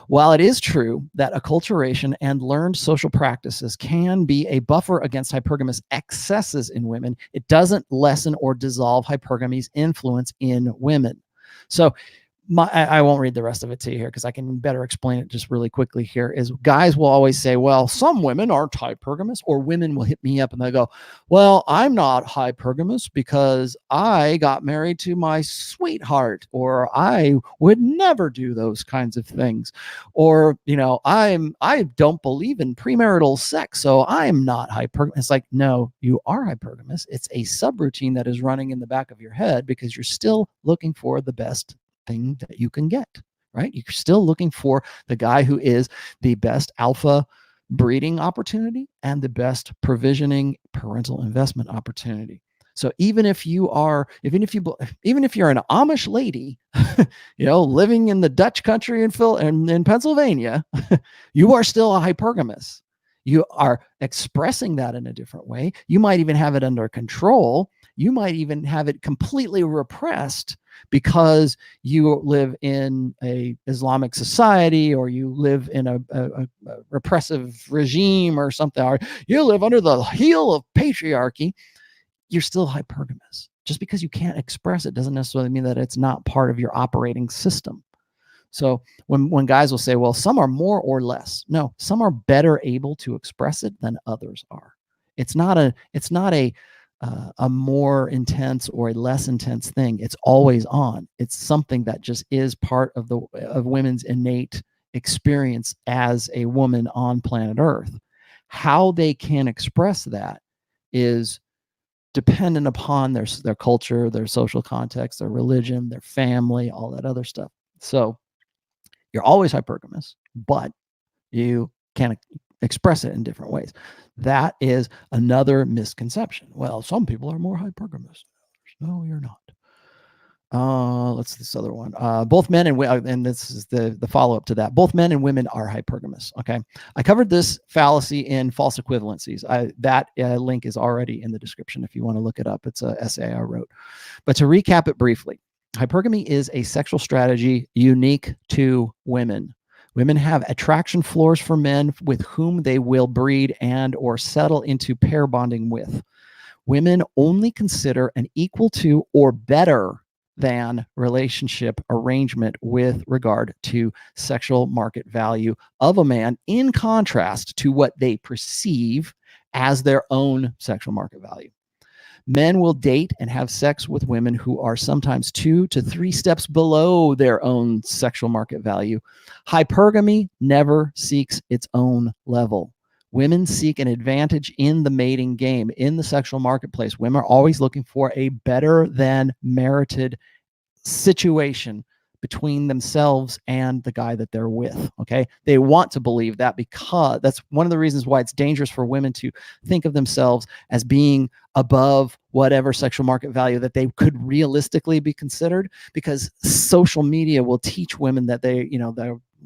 While it is true that acculturation and learned social practices can be a buffer against hypergamous excesses in women, it doesn't lessen or dissolve hypergamy's influence in women. So I won't read the rest of it to you here because I can better explain it just really quickly here. Is guys will always say, well, some women aren't hypergamous, or women will hit me up and they go, well, I'm not hypergamous because I got married to my sweetheart, or I would never do those kinds of things, or I don't believe in premarital sex, so I'm not hypergamous. It's like, no, you are hypergamous. It's a subroutine that is running in the back of your head because you're still looking for the best thing that you can get, right? You're still looking for the guy who is the best alpha breeding opportunity and the best provisioning parental investment opportunity. So even if you're an Amish lady, living in the Dutch country in Pennsylvania, you are still a hypergamous. You are expressing that in a different way. You might even have it under control. You might even have it completely repressed because you live in a Islamic society, or you live in a repressive regime or something, or you live under the heel of patriarchy. You're still hypergamous. Just because you can't express it doesn't necessarily mean that it's not part of your operating system. So when guys will say, well, some are more or less. No, some are better able to express it than others are. It's not a more intense or a less intense thing. It's always on. It's something that just is part of women's innate experience as a woman on planet Earth. How they can express that is dependent upon their culture, their social context, their religion, their family, all that other stuff. So you're always hypergamous, but you can express it in different ways. That is another misconception. Well, some people are more hypergamous. No, you're not. Let's see this other one. Both men and women, and this is the follow-up to that. Both men and women are hypergamous. Okay, I covered this fallacy in false equivalencies. That link is already in the description if you want to look it up. It's an essay I wrote. But to recap it briefly, hypergamy is a sexual strategy unique to women. Women have attraction floors for men with whom they will breed and or settle into pair bonding with. Women only consider an equal to or better than relationship arrangement with regard to sexual market value of a man, in contrast to what they perceive as their own sexual market value. Men will date and have sex with women who are sometimes 2 to 3 steps below their own sexual market value. Hypergamy never seeks its own level. Women seek an advantage in the mating game, in the sexual marketplace. Women are always looking for a better than merited situation between themselves and the guy that they're with. Okay, they want to believe that, because that's one of the reasons why it's dangerous for women to think of themselves as being above whatever sexual market value that they could realistically be considered, because social media will teach women that they're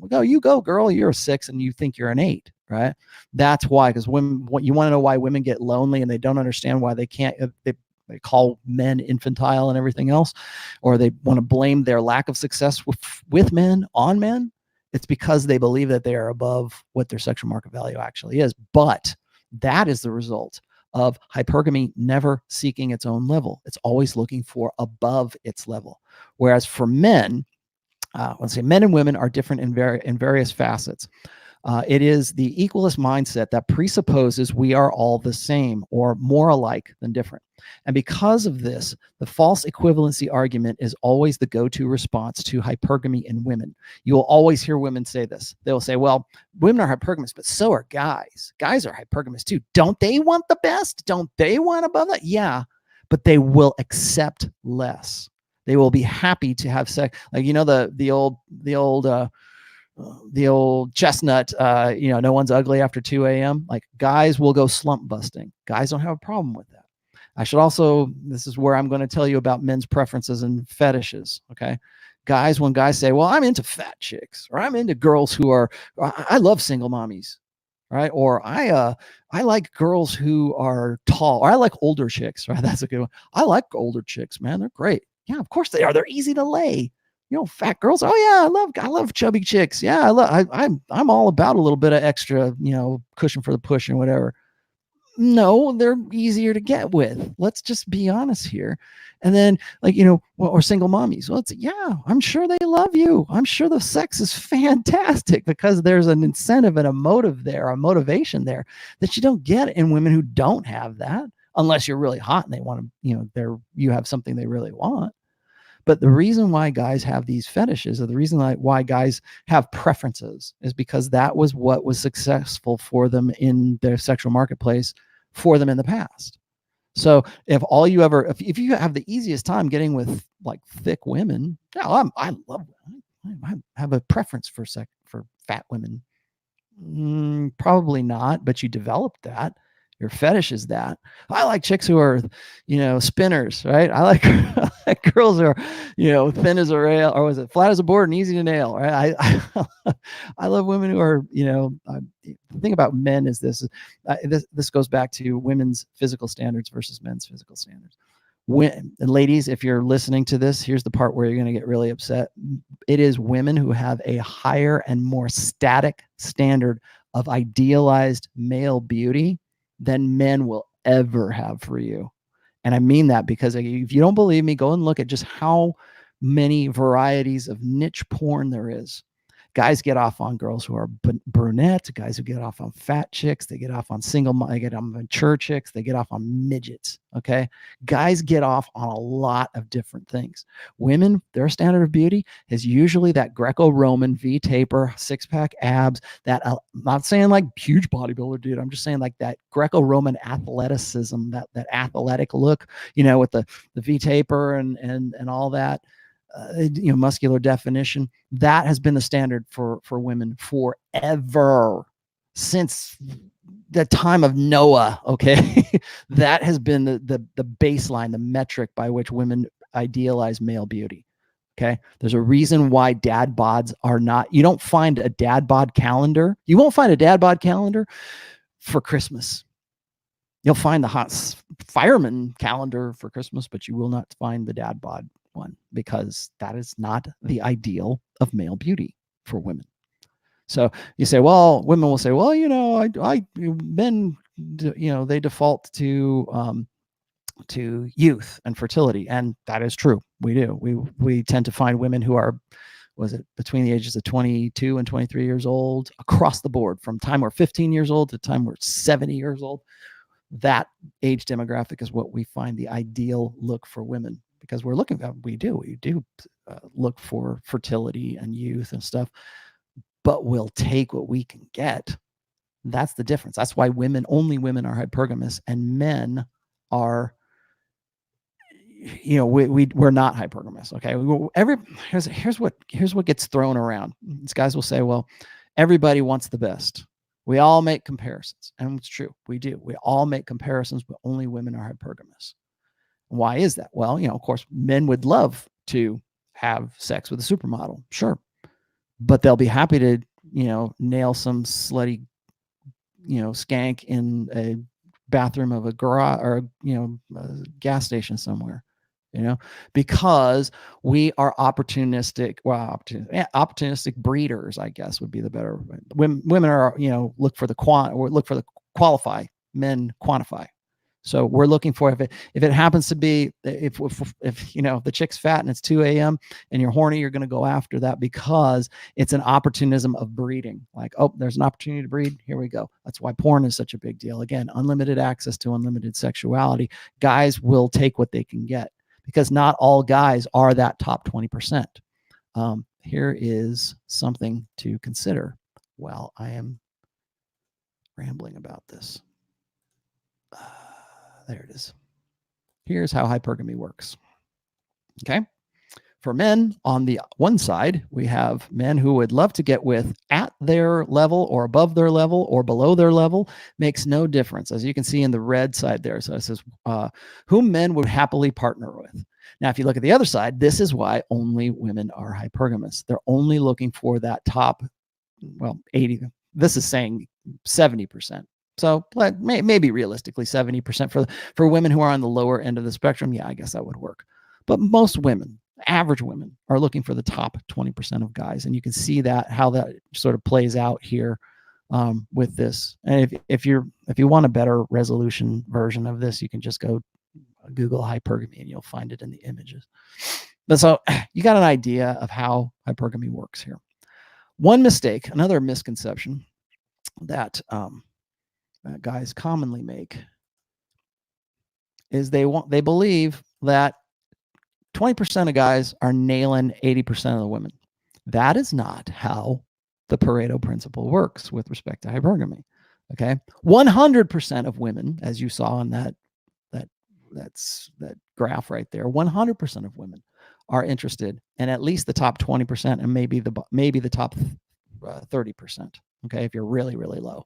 go, you go girl, you're a 6 and you think you're an 8, right? That's why, because women, you want to know why women get lonely and they don't understand why they can't, they call men infantile and everything else, or they want to blame their lack of success with men on men. It's because they believe that they are above what their sexual market value actually is. But that is the result of hypergamy never seeking its own level. It's always looking for above its level. Whereas for men, let's say men and women are different in various facets. It is the equalist mindset that presupposes we are all the same or more alike than different. And because of this, the false equivalency argument is always the go-to response to hypergamy in women. You will always hear women say this. They will say, well, women are hypergamous, but so are guys. Guys are hypergamous too. Don't they want the best? Don't they want above that? Yeah, but they will accept less. They will be happy to have sex. Like, the old chestnut, no one's ugly after 2 a.m. Like, guys will go slump busting. Guys don't have a problem with that. I should also, this is where I'm going to tell you about men's preferences and fetishes. Okay. Guys, when guys say, well, I'm into fat chicks, or I'm into girls who are, I love single mommies, right? Or I like girls who are tall, or I like older chicks, right? That's a good one. I like older chicks, man. They're great. Yeah, of course they are. They're easy to lay. Fat girls. Oh yeah, I love chubby chicks. Yeah, I'm all about a little bit of extra, cushion for the push and whatever. No, they're easier to get with. Let's just be honest here. And then, or single mommies. Well, I'm sure they love you. I'm sure the sex is fantastic, because there's an incentive and a motive there, a motivation there that you don't get in women who don't have that, unless you're really hot and they want to, you have something they really want. But the reason why guys have these fetishes, or the reason why guys have preferences, is because that was what was successful for them in their sexual marketplace for them in the past. So if you have the easiest time getting with like thick women, I have a preference for fat women. Probably not, but you developed that. Your fetish is that. I like chicks who are, spinners, right? I like girls who are, thin as a rail, or was it flat as a board and easy to nail, right? I love women who are, the thing about men is this goes back to women's physical standards versus men's physical standards. And ladies, if you're listening to this, here's the part where you're going to get really upset. It is women who have a higher and more static standard of idealized male beauty than men will ever have for you. And I mean that because if you don't believe me, go and look at just how many varieties of niche porn there is. Guys get off on girls who are brunette, guys who get off on fat chicks, they get off on they get on mature chicks, they get off on midgets, okay? Guys get off on a lot of different things. Women, their standard of beauty is usually that Greco-Roman V-taper, six-pack abs, that, I'm not saying like huge bodybuilder dude, I'm just saying like that Greco-Roman athleticism, that athletic look, you know, with the V-taper and all that. You know, muscular definition, that has been the standard for women forever, since the time of Noah. Okay. That has been the baseline, the metric by which women idealize male beauty. Okay. There's a reason why dad bods are not, you don't find a dad bod calendar. You won't find a dad bod calendar for Christmas. You'll find the hot fireman calendar for Christmas, but you will not find the dad bod one, because that is not the ideal of male beauty for women. So you say, well, women will say, well, you know, men, you know, they default to youth and fertility, and that is true. We do. We tend to find women who are, was it between the ages of 22 and 23 years old across the board, from time we're 15 years old to time we're 70 years old. That age demographic is what we find the ideal look for women, because we're looking at, we do look for fertility and youth and stuff, but we'll take what we can get. That's the difference. That's why only women are hypergamous, and men are, you know, we're not hypergamous. Okay. Here's what gets thrown around. These guys will say, well, everybody wants the best. We all make comparisons, and it's true. We do. We all make comparisons, but only women are hypergamous. Why is that? Well, you know, of course, men would love to have sex with a supermodel, sure, but they'll be happy to, you know, nail some slutty, you know, skank in a bathroom of a garage, or, you know, a gas station somewhere, you know, because we are opportunistic. Well, opportunistic breeders, I guess, would be the better. Women are, you know, look for the qualify. Men quantify. So we're looking for, if it happens to be, if you know, the chick's fat and it's 2 a.m. and you're horny, you're going to go after that, because it's an opportunism of breeding. Like, oh, there's an opportunity to breed. Here we go. That's why porn is such a big deal. Again, unlimited access to unlimited sexuality. Guys will take what they can get, because not all guys are that top 20%. Here is something to consider while I am rambling about this. There it is. Here's how hypergamy works. Okay. For men, on the one side, we have men who would love to get with at their level or above their level or below their level. Makes no difference, as you can see in the red side there. So it says, whom men would happily partner with. Now, if you look at the other side, this is why only women are hypergamous. They're only looking for that top, well, 80. This is saying 70%. So maybe realistically 70% for women who are on the lower end of the spectrum. Yeah, I guess that would work. But most women, average women, are looking for the top 20% of guys. And you can see that, how that sort of plays out here with this. And if you want a better resolution version of this, you can just go Google hypergamy and you'll find it in the images. But so you got an idea of how hypergamy works here. One mistake, another misconception that guys commonly make is they believe that 20% of guys are nailing 80% of the women. That is not how the Pareto principle works with respect to hypergamy. Okay, 100% of women, as you saw in that graph right there, 100% of women are interested in at least the top 20%, and maybe the top 30%. Okay, if you're really, really low.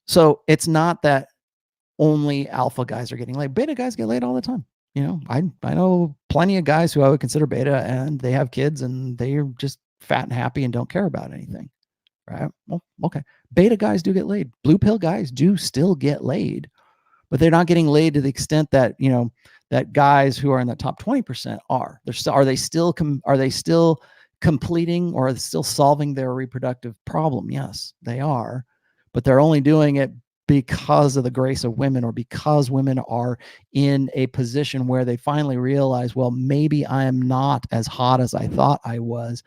So it's not that only alpha guys are getting laid. Beta guys get laid all the time. You know, I know plenty of guys who I would consider beta, and they have kids and they're just fat and happy and don't care about anything. Right? Well, okay. Beta guys do get laid. Blue pill guys do still get laid, but they're not getting laid to the extent that, you know, that guys who are in the top 20% are. Are they still completing, or are they still solving their reproductive problem? Yes, they are, but they're only doing it because of the grace of women, or because women are in a position where they finally realize, well, maybe I am not as hot as I thought I was,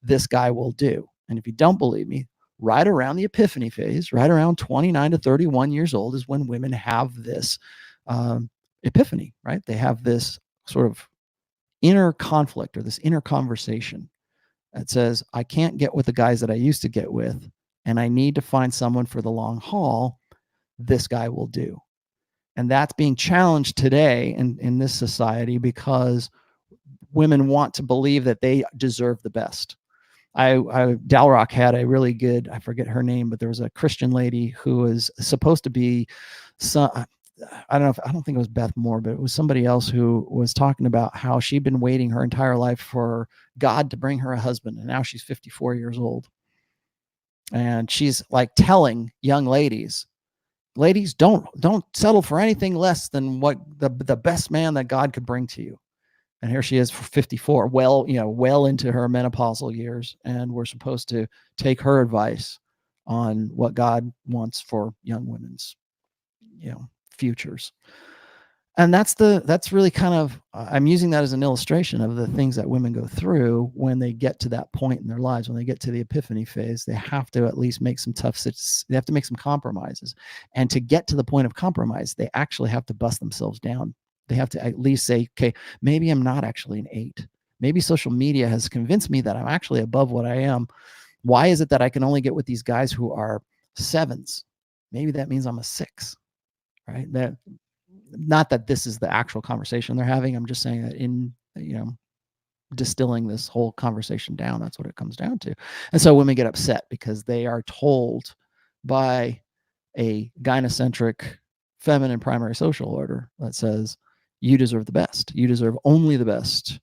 this guy will do. And if you don't believe me, right around the epiphany phase, right around 29 to 31 years old, is when women have this epiphany, right? They have this sort of inner conflict, or this inner conversation that says, I can't get with the guys that I used to get with, and I need to find someone for the long haul. This guy will do. And that's being challenged today in this society, because women want to believe that they deserve the best. Dalrock had a really good, I forget her name, but there was a Christian lady who was supposed to be some, I don't think it was Beth Moore, but it was somebody else who was talking about how she'd been waiting her entire life for God to bring her a husband. And now she's 54 years old. And she's like telling young ladies, don't settle for anything less than what the best man that God could bring to you. And here she is for 54, well into her menopausal years, and we're supposed to take her advice on what God wants for young women's futures. And that's really kind of, I'm using that as an illustration of the things that women go through when they get to that point in their lives. When they get to the epiphany phase, they have to at least make some they have to make some compromises. And to get to the point of compromise, they actually have to bust themselves down. They have to at least say, okay, maybe I'm not actually an 8. Maybe social media has convinced me that I'm actually above what I am. Why is it that I can only get with these guys who are 7s? Maybe that means I'm a 6, right? Not that this is the actual conversation they're having. I'm just saying that in, distilling this whole conversation down, that's what it comes down to. And so women get upset because they are told by a gynocentric feminine primary social order that says, you deserve the best. You deserve only the best,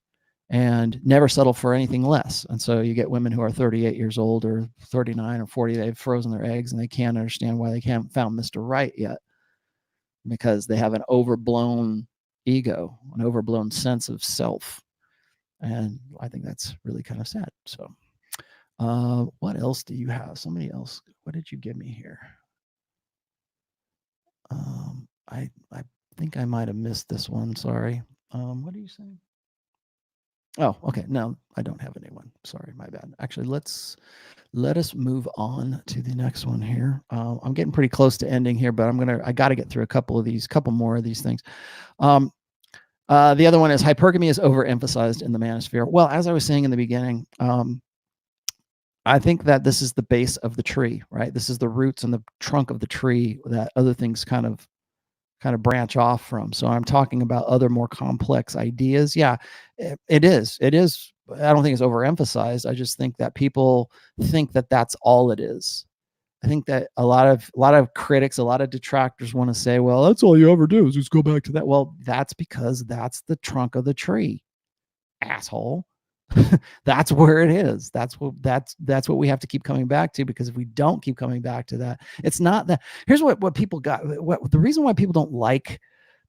and never settle for anything less. And so you get women who are 38 years old or 39 or 40, they've frozen their eggs, and they can't understand why they haven't found Mr. Right yet, because they have an overblown ego, an overblown sense of self. And I think that's really kind of sad. So what else do you have? Somebody else, what did you give me here? I think I might have missed this one. Sorry. What are you saying? Oh, okay. No, I don't have anyone. Sorry, my bad. Actually, let us move on to the next one here. I'm getting pretty close to ending here, but I got to get through a couple more of these things. The other one is hypergamy is overemphasized in the manosphere. Well, as I was saying in the beginning, I think that this is the base of the tree, right? This is the roots and the trunk of the tree that other things kind of branch off from. So I'm talking about other more complex ideas. Yeah, it is. I don't think it's overemphasized. I just think that people think that that's all it is. I think that a lot of critics, a lot of detractors want to say, well, that's all you ever do is just go back to that. Well, that's because that's the trunk of the tree, asshole. That's where it is. That's what we have to keep coming back to, because if we don't keep coming back to that, it's not that. Here's what people got. The reason why people don't like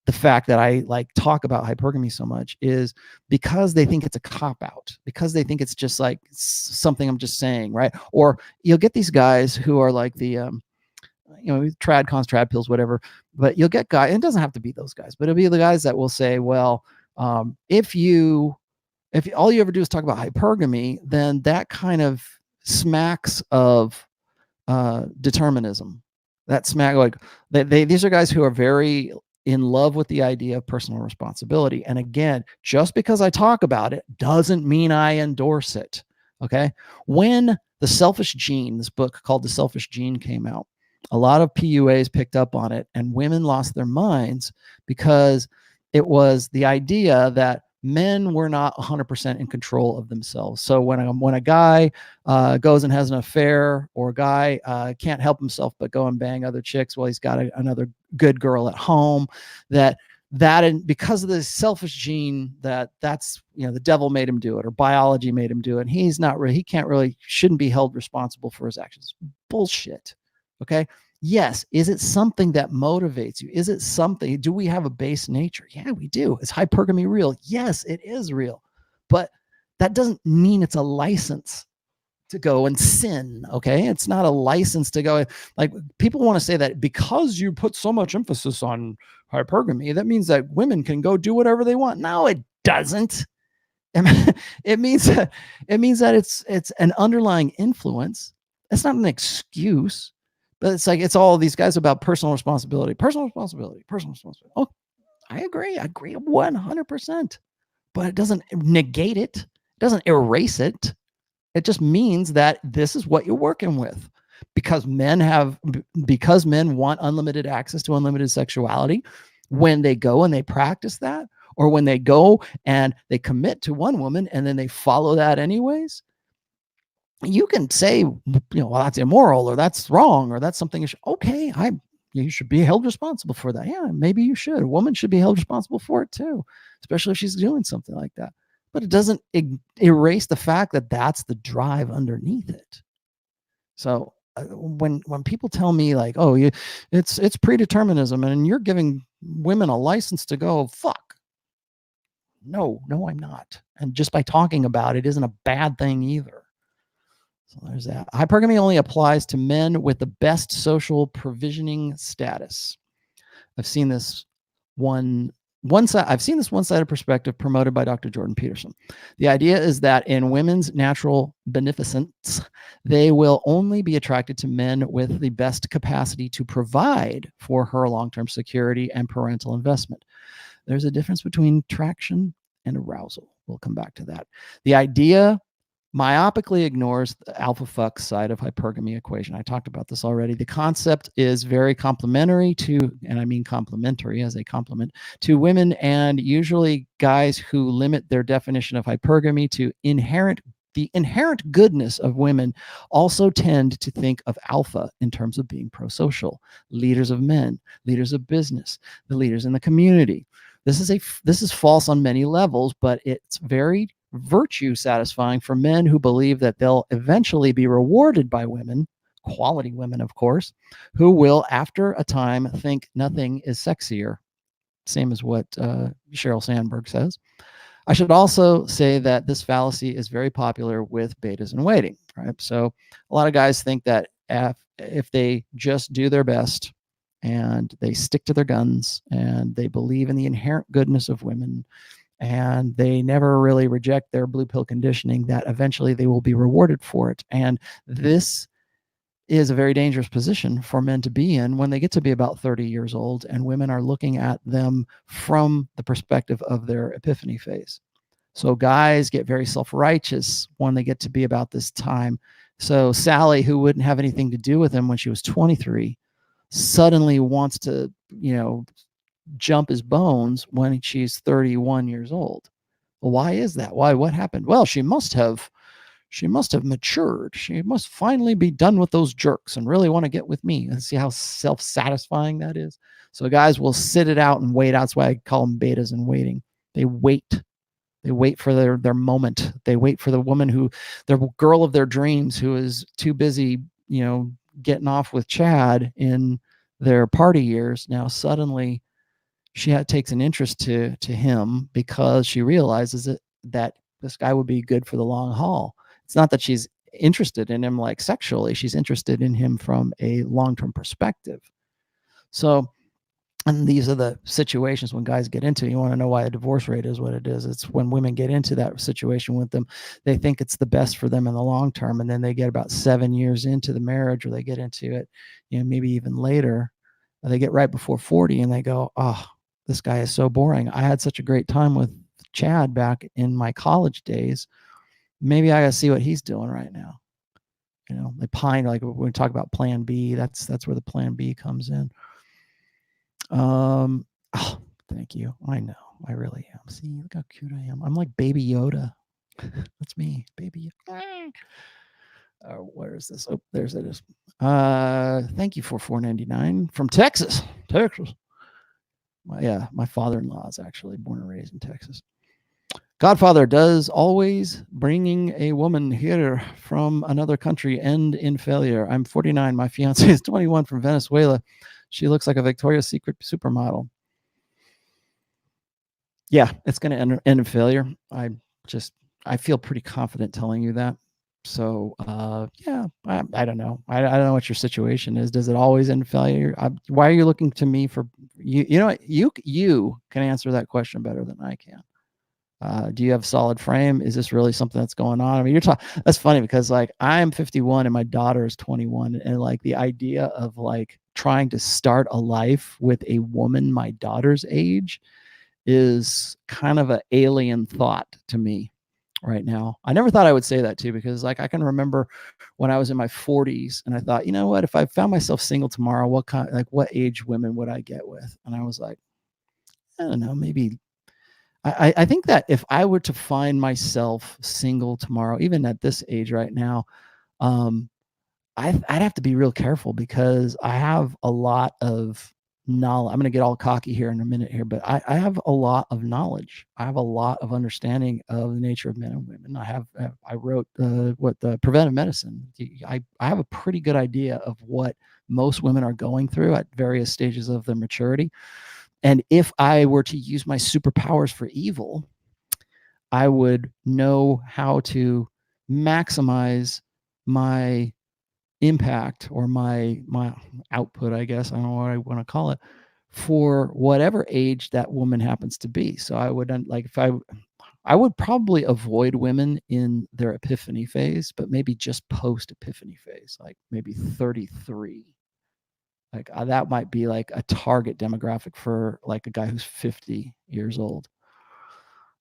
the fact that I talk about hypergamy so much is because they think it's a cop out, because they think it's just like something I'm just saying, right? Or you'll get these guys who are like the trad cons, trad pills, whatever, but you'll get guys, and it doesn't have to be those guys, but it'll be the guys that will say, well, if all you ever do is talk about hypergamy, then that kind of smacks of determinism. That these are guys who are very in love with the idea of personal responsibility. And again, just because I talk about it doesn't mean I endorse it. Okay. When The Selfish Gene, this book called The Selfish Gene, came out, a lot of PUAs picked up on it, and women lost their minds because it was the idea that men were not 100% in control of themselves. So when a guy goes and has an affair, or a guy can't help himself but go and bang other chicks while he's got another good girl at home, and because of the selfish gene, that's the devil made him do it, or biology made him do it, and he shouldn't be held responsible for his actions. Bullshit. Okay. Yes. Is it something that motivates you? Is it something? Do we have a base nature? Yeah, we do. Is hypergamy real? Yes, it is real. But that doesn't mean it's a license to go and sin. Okay. It's not a license to go. Like, people want to say that because you put so much emphasis on hypergamy, that means that women can go do whatever they want. No, it doesn't. It means that it's an underlying influence. It's not an excuse, but it's like, it's all these guys about personal responsibility, personal responsibility, personal responsibility. Oh, I agree 100%, but it doesn't negate it. It doesn't erase it. It just means that this is what you're working with. Because men want unlimited access to unlimited sexuality, when they go and they practice that, or when they go and they commit to one woman and then they follow that anyways, you can say, well, that's immoral, or that's wrong, or that's something okay, you should be held responsible for that. Yeah, maybe you should. A woman should be held responsible for it too, especially if she's doing something like that. But it doesn't erase the fact that that's the drive underneath it. So when people tell me like, oh, it's predeterminism and you're giving women a license to go, fuck. No, I'm not. And just by talking about it isn't a bad thing either. So there's that. Hypergamy only applies to men with the best social provisioning status. I've seen this one-sided perspective promoted by Dr. Jordan Peterson. The idea is that in women's natural beneficence, they will only be attracted to men with the best capacity to provide for her long-term security and parental investment. There's a difference between attraction and arousal. We'll come back to that. The idea myopically ignores the alpha fuck side of hypergamy equation. I talked about this already. The concept is very complementary to, and I mean complementary as a compliment, to women, and usually guys who limit their definition of hypergamy to the inherent goodness of women also tend to think of alpha in terms of being pro-social, leaders of men, leaders of business, the leaders in the community. This is false on many levels, but it's very virtue satisfying for men who believe that they'll eventually be rewarded by women, quality women, of course, who will, after a time, think nothing is sexier. Same as what Sheryl Sandberg says. I should also say that this fallacy is very popular with betas in waiting, right? So a lot of guys think that if they just do their best and they stick to their guns and they believe in the inherent goodness of women and they never really reject their blue pill conditioning, that eventually they will be rewarded for it. And this is a very dangerous position for men to be in when they get to be about 30 years old and women are looking at them from the perspective of their epiphany phase. So guys get very self-righteous when they get to be about this time. So Sally, who wouldn't have anything to do with him when she was 23, suddenly wants to, jump his bones when she's 31 years old. Well, why is that? What happened? Well, she must have matured. She must finally be done with those jerks and really want to get with me. And see how self-satisfying that is. So guys will sit it out and wait. That's why I call them betas in waiting. They wait for their moment. They wait for the woman their girl of their dreams, who is too busy, getting off with Chad in their party years. Now suddenly she takes an interest to him because she realizes that this guy would be good for the long haul. It's not that she's interested in him like sexually. She's interested in him from a long-term perspective. So, and these are the situations when guys get into, you want to know why the divorce rate is what it is. It's when women get into that situation with them, they think it's the best for them in the long term. And then they get about 7 years into the marriage, or they get into it, maybe even later, or they get right before 40 and they go, oh, this guy is so boring. I had such a great time with Chad back in my college days. Maybe I got to see what he's doing right now. They pine, like when we talk about plan B, that's where the plan B comes in. Oh, thank you. I know. I really am. See, look how cute I am. I'm like Baby Yoda. That's me, Baby Yoda. Where is this? Oh, there's it is. Thank you for $4.99 from Texas. My father-in-law is actually born and raised in Texas. Godfather, does always bringing a woman here from another country end in failure? I'm 49. My fiance is 21 from Venezuela. She looks like a Victoria's Secret supermodel. Yeah, it's going to end in failure. I feel pretty confident telling you that. So yeah, I don't know. I don't know what your situation is. Does it always end failure? Why are you looking to me for you? You know what? You can answer that question better than I can. Do you have solid frame? Is this really something that's going on? I mean, you're talking. That's funny because like I'm 51 and my daughter is 21, and like the idea of like trying to start a life with a woman my daughter's age is kind of an alien thought to me right now. I never thought I would say that too, because like I can remember when I was in my 40s and I thought, you know what, if I found myself single tomorrow, what age women would I get with? And I was like, I don't know, maybe I think that if I were to find myself single tomorrow, even at this age right now, um, I'd have to be real careful because I have a lot of knowledge. I'm going to get all cocky here in a minute here, but I have a lot of knowledge. I have a lot of understanding of the nature of men and women. I wrote what the preventive medicine. I have a pretty good idea of what most women are going through at various stages of their maturity. And if I were to use my superpowers for evil, I would know how to maximize my impact or my output, I guess. I don't know what I want to call it, for whatever age that woman happens to be. So I would like if I would probably avoid women in their epiphany phase, but maybe just post epiphany phase, like maybe 33. Like that might be like a target demographic for like a guy who's 50 years old.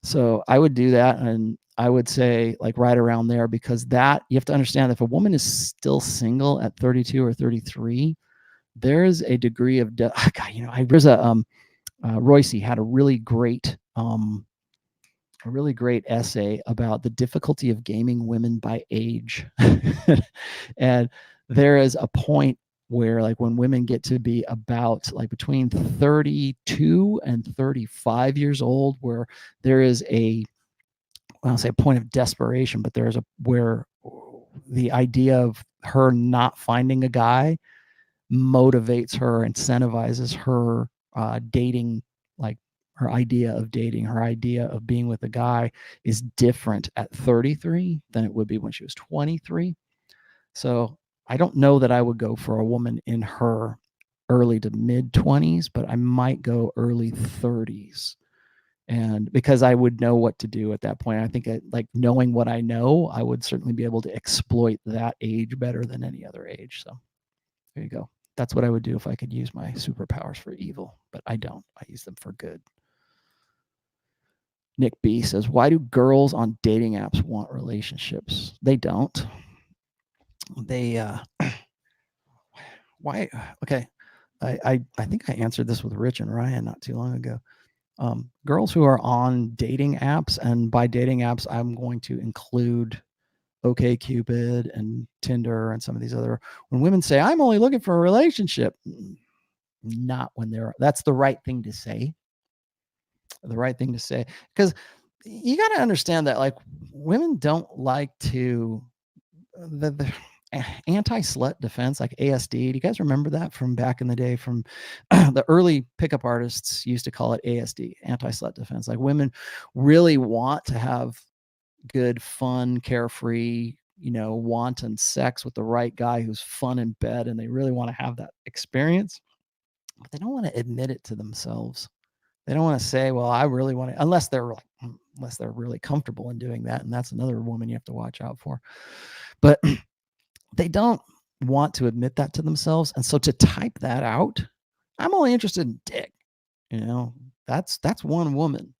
So I would do that, and I would say like right around there, because that you have to understand that if a woman is still single at 32 or 33, there is a degree of God, there's a Royce had a really great essay about the difficulty of gaming women by age. And there is a point where like when women get to be about like between 32 and 35 years old, where there is I'll say a point of desperation, but there's where the idea of her not finding a guy motivates her, incentivizes her dating, like her idea of dating, her idea of being with a guy is different at 33 than it would be when she was 23. So I don't know that I would go for a woman in her early to mid 20s, but I might go early 30s. And because I would know what to do at that point, I think like knowing what I know, I would certainly be able to exploit that age better than any other age. So there you go. That's what I would do if I could use my superpowers for evil, but I don't. I use them for good. Nick B says, why do girls on dating apps want relationships? They don't. They why okay. I think I answered this with Rich and Ryan not too long ago. Girls who are on dating apps, and by dating apps, I'm going to include OkCupid and Tinder and some of these other, when women say, I'm only looking for a relationship, not when that's the right thing to say. The right thing to say, because you got to understand that like women don't like to, the anti-slut defense, like ASD. Do you guys remember that from back in the day? From the early pickup artists used to call it ASD, anti-slut defense. Like women really want to have good, fun, carefree, wanton sex with the right guy who's fun in bed, and they really want to have that experience, but they don't want to admit it to themselves. They don't want to say, well, I really want to, unless they're really comfortable in doing that, and that's another woman you have to watch out for. But they don't want to admit that to themselves, and so to type that out, I'm only interested in dick. That's one woman.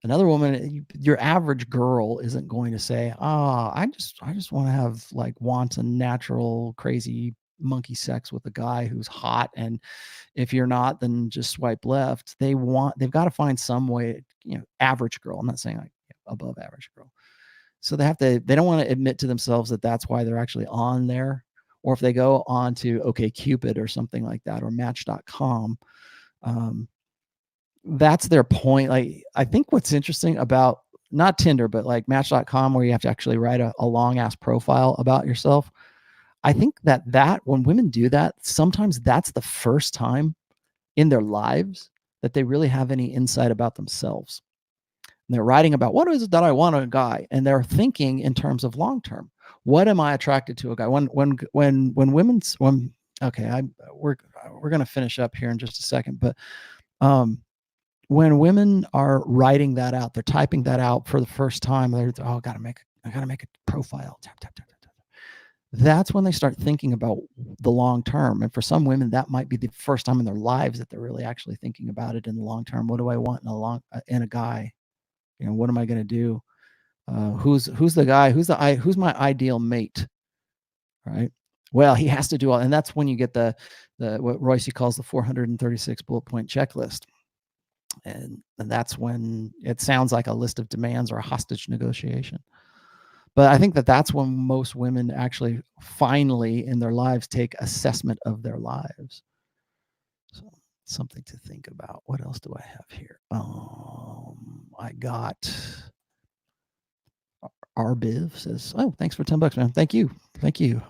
Another woman, your average girl isn't going to say, I just want to have like wanton, natural, crazy monkey sex with a guy who's hot, and if you're not, then just swipe left. They've got to find some way, average girl. I'm not saying like above average girl. So they don't want to admit to themselves that that's why they're actually on there. Or if they go on to OkCupid or something like that, or Match.com, that's their point. Like, I think what's interesting about not Tinder, but like Match.com, where you have to actually write a long ass profile about yourself. I think that when women do that, sometimes that's the first time in their lives that they really have any insight about themselves. And they're writing about what is it that I want in a guy, and they're thinking in terms of long term. What am I attracted to a guy? Okay, we're gonna finish up here in just a second, but when women are writing that out, they're typing that out for the first time. They're I gotta make a profile. Tap, tap, tap, tap, tap. That's when they start thinking about the long term. And for some women, that might be the first time in their lives that they're really actually thinking about it in the long term. What do I want in a guy? You know, what am I going to do? Who's the guy? Who's my ideal mate? Right. Well, he has to do all, and that's when you get the what Royce calls the 436 bullet point checklist. And that's when it sounds like a list of demands or a hostage negotiation. But I think that's when most women actually finally in their lives take assessment of their lives. So something to think about. What else do I have here? I got Arbiv says, oh, thanks for $10, man. Thank you. Thank you.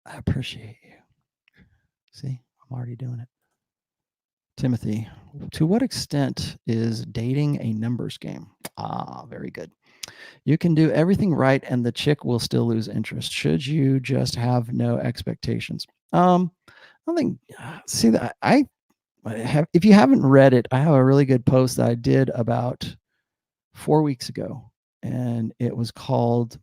I appreciate you. See, I'm already doing it. Timothy, to what extent is dating a numbers game? Ah, very good. You can do everything right and the chick will still lose interest. Should you just have no expectations? I think, see that I have, if you haven't read it, I have a really good post that I did about 4 weeks ago, and it was called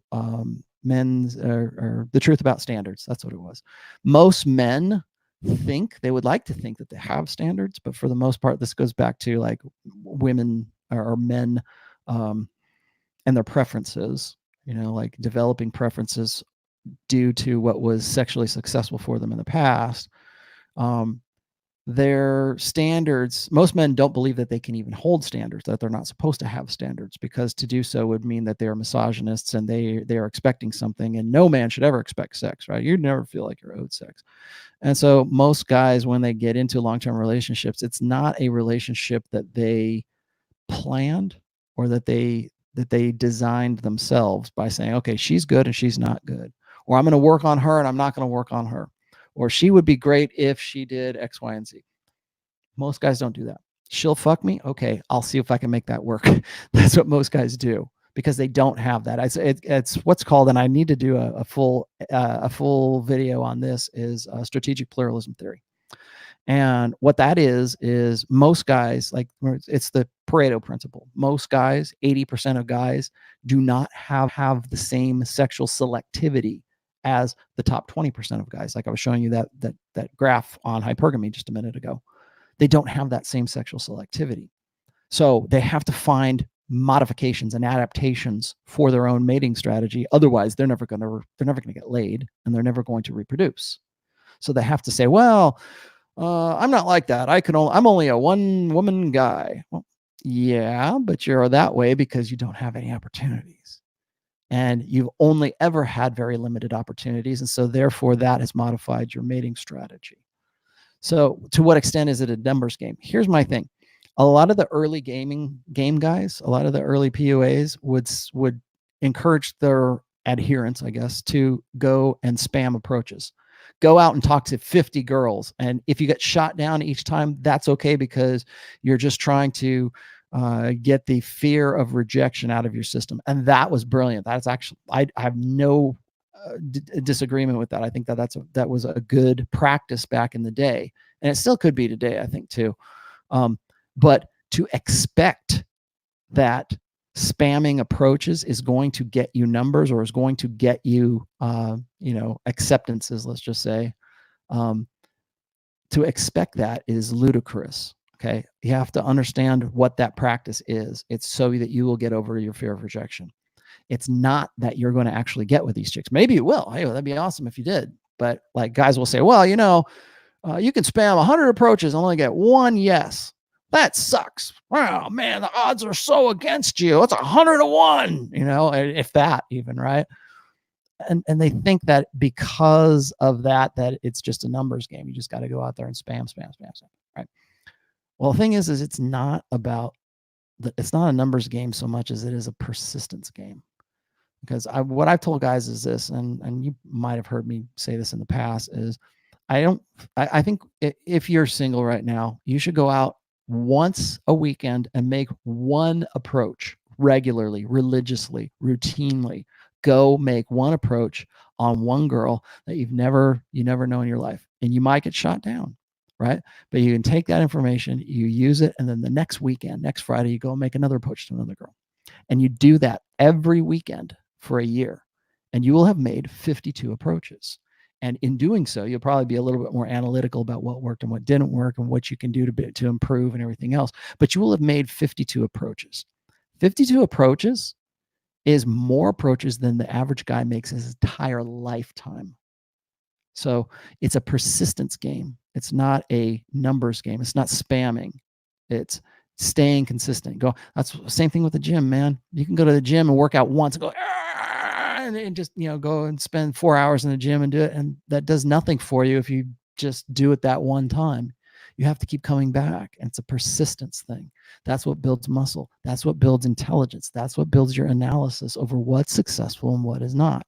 men's or the truth about standards. That's what it was. Most men think they would like to think that they have standards, but for the most part, this goes back to like women or men and their preferences, you know, like developing preferences due to what was sexually successful for them in the past. Their standards, most men don't believe that they can even hold standards, that they're not supposed to have standards, because to do so would mean that they are misogynists and they are expecting something, and no man should ever expect sex, right? You never feel like you're owed sex. And so most guys, when they get into long-term relationships, it's not a relationship that they planned or that they designed themselves by saying, okay, she's good and she's not good, or I'm going to work on her and I'm not going to work on her, or she would be great if she did X, Y, and Z. Most guys don't do that. She'll fuck me. Okay, I'll see if I can make that work. That's what most guys do, because they don't have that. It's what's called, and I need to do a full video on this, is strategic pluralism theory. And what that is most guys, like, it's the Pareto principle. Most guys, 80% of guys, do not have the same sexual selectivity as the top 20% of guys. Like I was showing you that graph on hypergamy just a minute ago. They don't have that same sexual selectivity. So they have to find modifications and adaptations for their own mating strategy. Otherwise, they're never going to get laid, and they're never going to reproduce. So they have to say, well, I'm not like that. I'm only a one woman guy. Well, yeah, but you're that way because you don't have any opportunities, and you've only ever had very limited opportunities. And so therefore that has modified your mating strategy. So to what extent is it a numbers game? Here's my thing. A lot of the early game guys, a lot of the early PUAs would encourage their adherents, I guess, to go and spam approaches. Go out and talk to 50 girls. And if you get shot down each time, that's okay, because you're just trying to get the fear of rejection out of your system. And that was brilliant. That's actually, I have no disagreement with that. I think that was a good practice back in the day, and it still could be today, I think, too. But to expect that spamming approaches is going to get you numbers, or is going to get you, acceptances, let's just say, to expect that is ludicrous. Okay, you have to understand what that practice is. It's so that you will get over your fear of rejection. It's not that you're going to actually get with these chicks. Maybe you will. Hey, that'd be awesome if you did. But like, guys will say, well, you can spam 100 approaches and only get one yes. That sucks. Wow, man, the odds are so against you. It's 100 to 1, if that even, right? And they think that because of that it's just a numbers game. You just got to go out there and spam, right? Well, the thing is it's not about it's not a numbers game so much as it is a persistence game. Because what I've told guys is this, and you might have heard me say this in the past, is I think if you're single right now, you should go out once a weekend and make one approach, regularly, religiously, routinely. Go make one approach on one girl that you never know in your life, and you might get shot down, right? But you can take that information, you use it, and then the next weekend, next Friday, you go and make another approach to another girl. And you do that every weekend for a year, and you will have made 52 approaches. And in doing so, you'll probably be a little bit more analytical about what worked and what didn't work and what you can do to improve and everything else. But you will have made 52 approaches. 52 approaches is more approaches than the average guy makes his entire lifetime. So it's a persistence game. It's not a numbers game. It's not spamming. It's staying consistent. That's the same thing with the gym, man. You can go to the gym and work out once and go, and just, go and spend 4 hours in the gym and do it. And that does nothing for you if you just do it that one time. You have to keep coming back. And it's a persistence thing. That's what builds muscle. That's what builds intelligence. That's what builds your analysis over what's successful and what is not.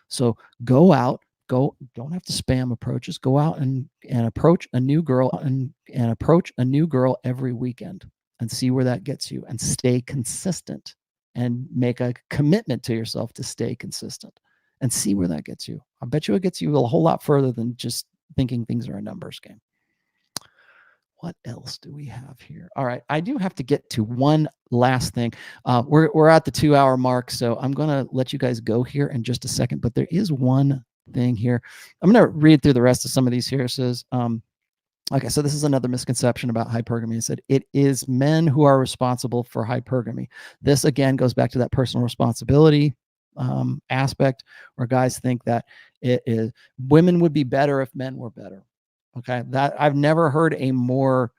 So go out, don't have to spam approaches. Go out and approach a new girl and approach a new girl every weekend and see where that gets you, and stay consistent and make a commitment to yourself to stay consistent and see where that gets you. I bet you it gets you a whole lot further than just thinking things are a numbers game. What else do we have here? All right, I do have to get to one last thing. We're at the 2-hour mark, so I'm going to let you guys go here in just a second. But there is one thing here. I'm going to read through the rest of some of these here. It says, okay, so this is another misconception about hypergamy. It said it is men who are responsible for hypergamy. This again goes back to that personal responsibility aspect, where guys think that it is women would be better if men were better. Okay, that I've never heard a more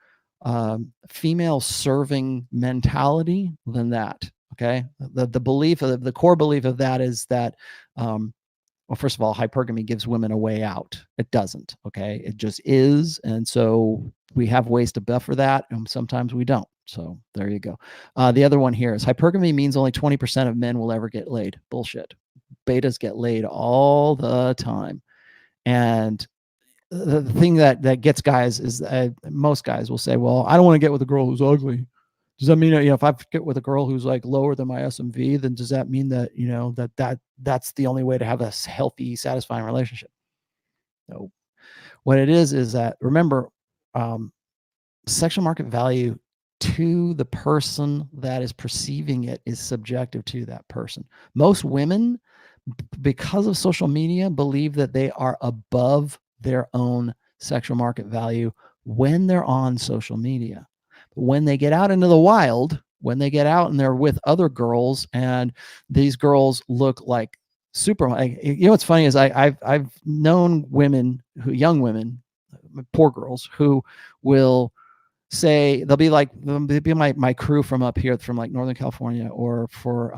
female serving mentality than that. Okay, the belief of the core belief of that is that well, first of all, hypergamy gives women a way out. It doesn't. Okay, it just is, and so we have ways to buffer that, and sometimes we don't. So there you go. The other one here is hypergamy means only 20% of men will ever get laid. Bullshit. Betas get laid all the time, and the thing that gets guys is most guys will say, well, I don't want to get with a girl who's ugly. Does that mean that, if I get with a girl who's like lower than my SMV, then does that mean that that's the only way to have a healthy, satisfying relationship? No. What it is that, remember, sexual market value to the person that is perceiving it is subjective to that person. Most women, because of social media, believe that they are above their own sexual market value when they're on social media. But when they get out into the wild, when they get out and they're with other girls, and these girls look like super, what's funny is I've known women young women, poor girls, who will say, they'll be my crew from up here, from like Northern California, or for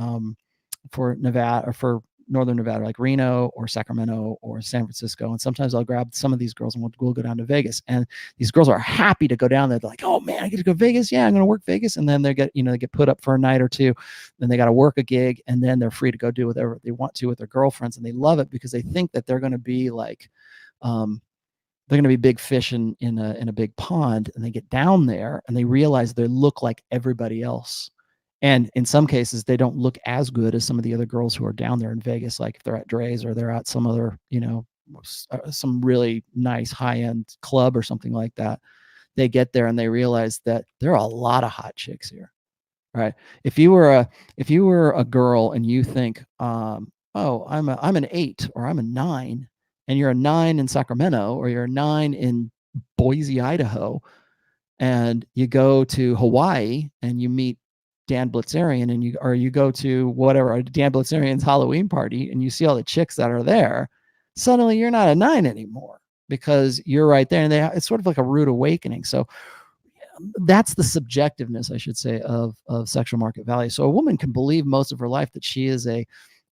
Nevada, or for Northern Nevada, like Reno or Sacramento or San Francisco. And sometimes I'll grab some of these girls and we'll go down to Vegas. And these girls are happy to go down there. They're like, oh man, I get to go to Vegas. Yeah, I'm going to work Vegas. And then they get put up for a night or two. Then they got to work a gig, and then they're free to go do whatever they want to with their girlfriends. And they love it because they think that they're going to be like, they're going to be big fish in a big pond. And they get down there and they realize they look like everybody else. And in some cases, they don't look as good as some of the other girls who are down there in Vegas, like if they're at Dre's or they're at some other, some really nice high-end club or something like that. They get there and they realize that there are a lot of hot chicks here, right? If you were a girl and you think, oh, I'm an 8 or I'm a 9, and you're a 9 in Sacramento, or you're a 9 in Boise, Idaho, and you go to Hawaii and you meet Dan Blitzerian, and you go to whatever, Dan Blitzerian's Halloween party, and you see all the chicks that are there, suddenly you're not a 9 anymore because you're right there. And it's sort of like a rude awakening. So that's the subjectiveness, I should say, of sexual market value. So a woman can believe most of her life that she is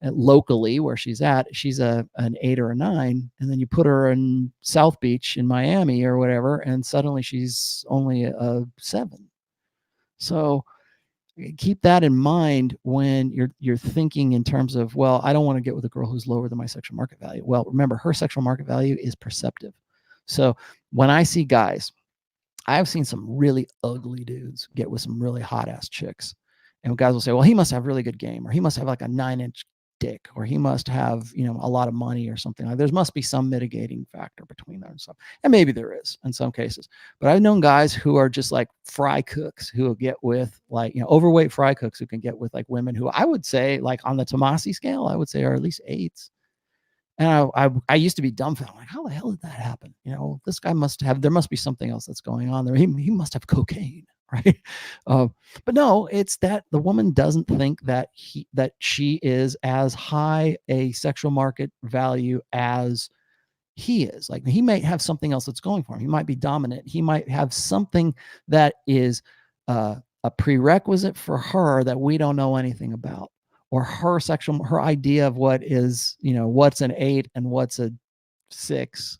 locally where she's an 8 or a 9, and then you put her in South Beach in Miami or whatever, and suddenly she's only a 7. So keep that in mind when you're thinking in terms of, well, I don't want to get with a girl who's lower than my sexual market value. Well, remember, her sexual market value is perceptive. So when I see guys, I've seen some really ugly dudes get with some really hot ass chicks, And guys will say, well, he must have really good game, or he must have like a 9-inch dick, or he must have, you know, a lot of money or something. Like there must be some mitigating factor between there and stuff. And maybe there is in some cases. But I've known guys who are just like fry cooks who will get with like, you know, overweight fry cooks who can get with like women who I would say like on the Tomasi scale, I would say are at least 8s. And I used to be dumbfounded, like, how the hell did that happen? You know, this guy must have, there must be something else that's going on there. He must have cocaine, right? But no, it's that the woman doesn't think that she is as high a sexual market value as he is. Like he might have something else that's going for him. He might be dominant. He might have something that is a prerequisite for her that we don't know anything about, or her idea of what is, you know, what's an 8 and what's a 6,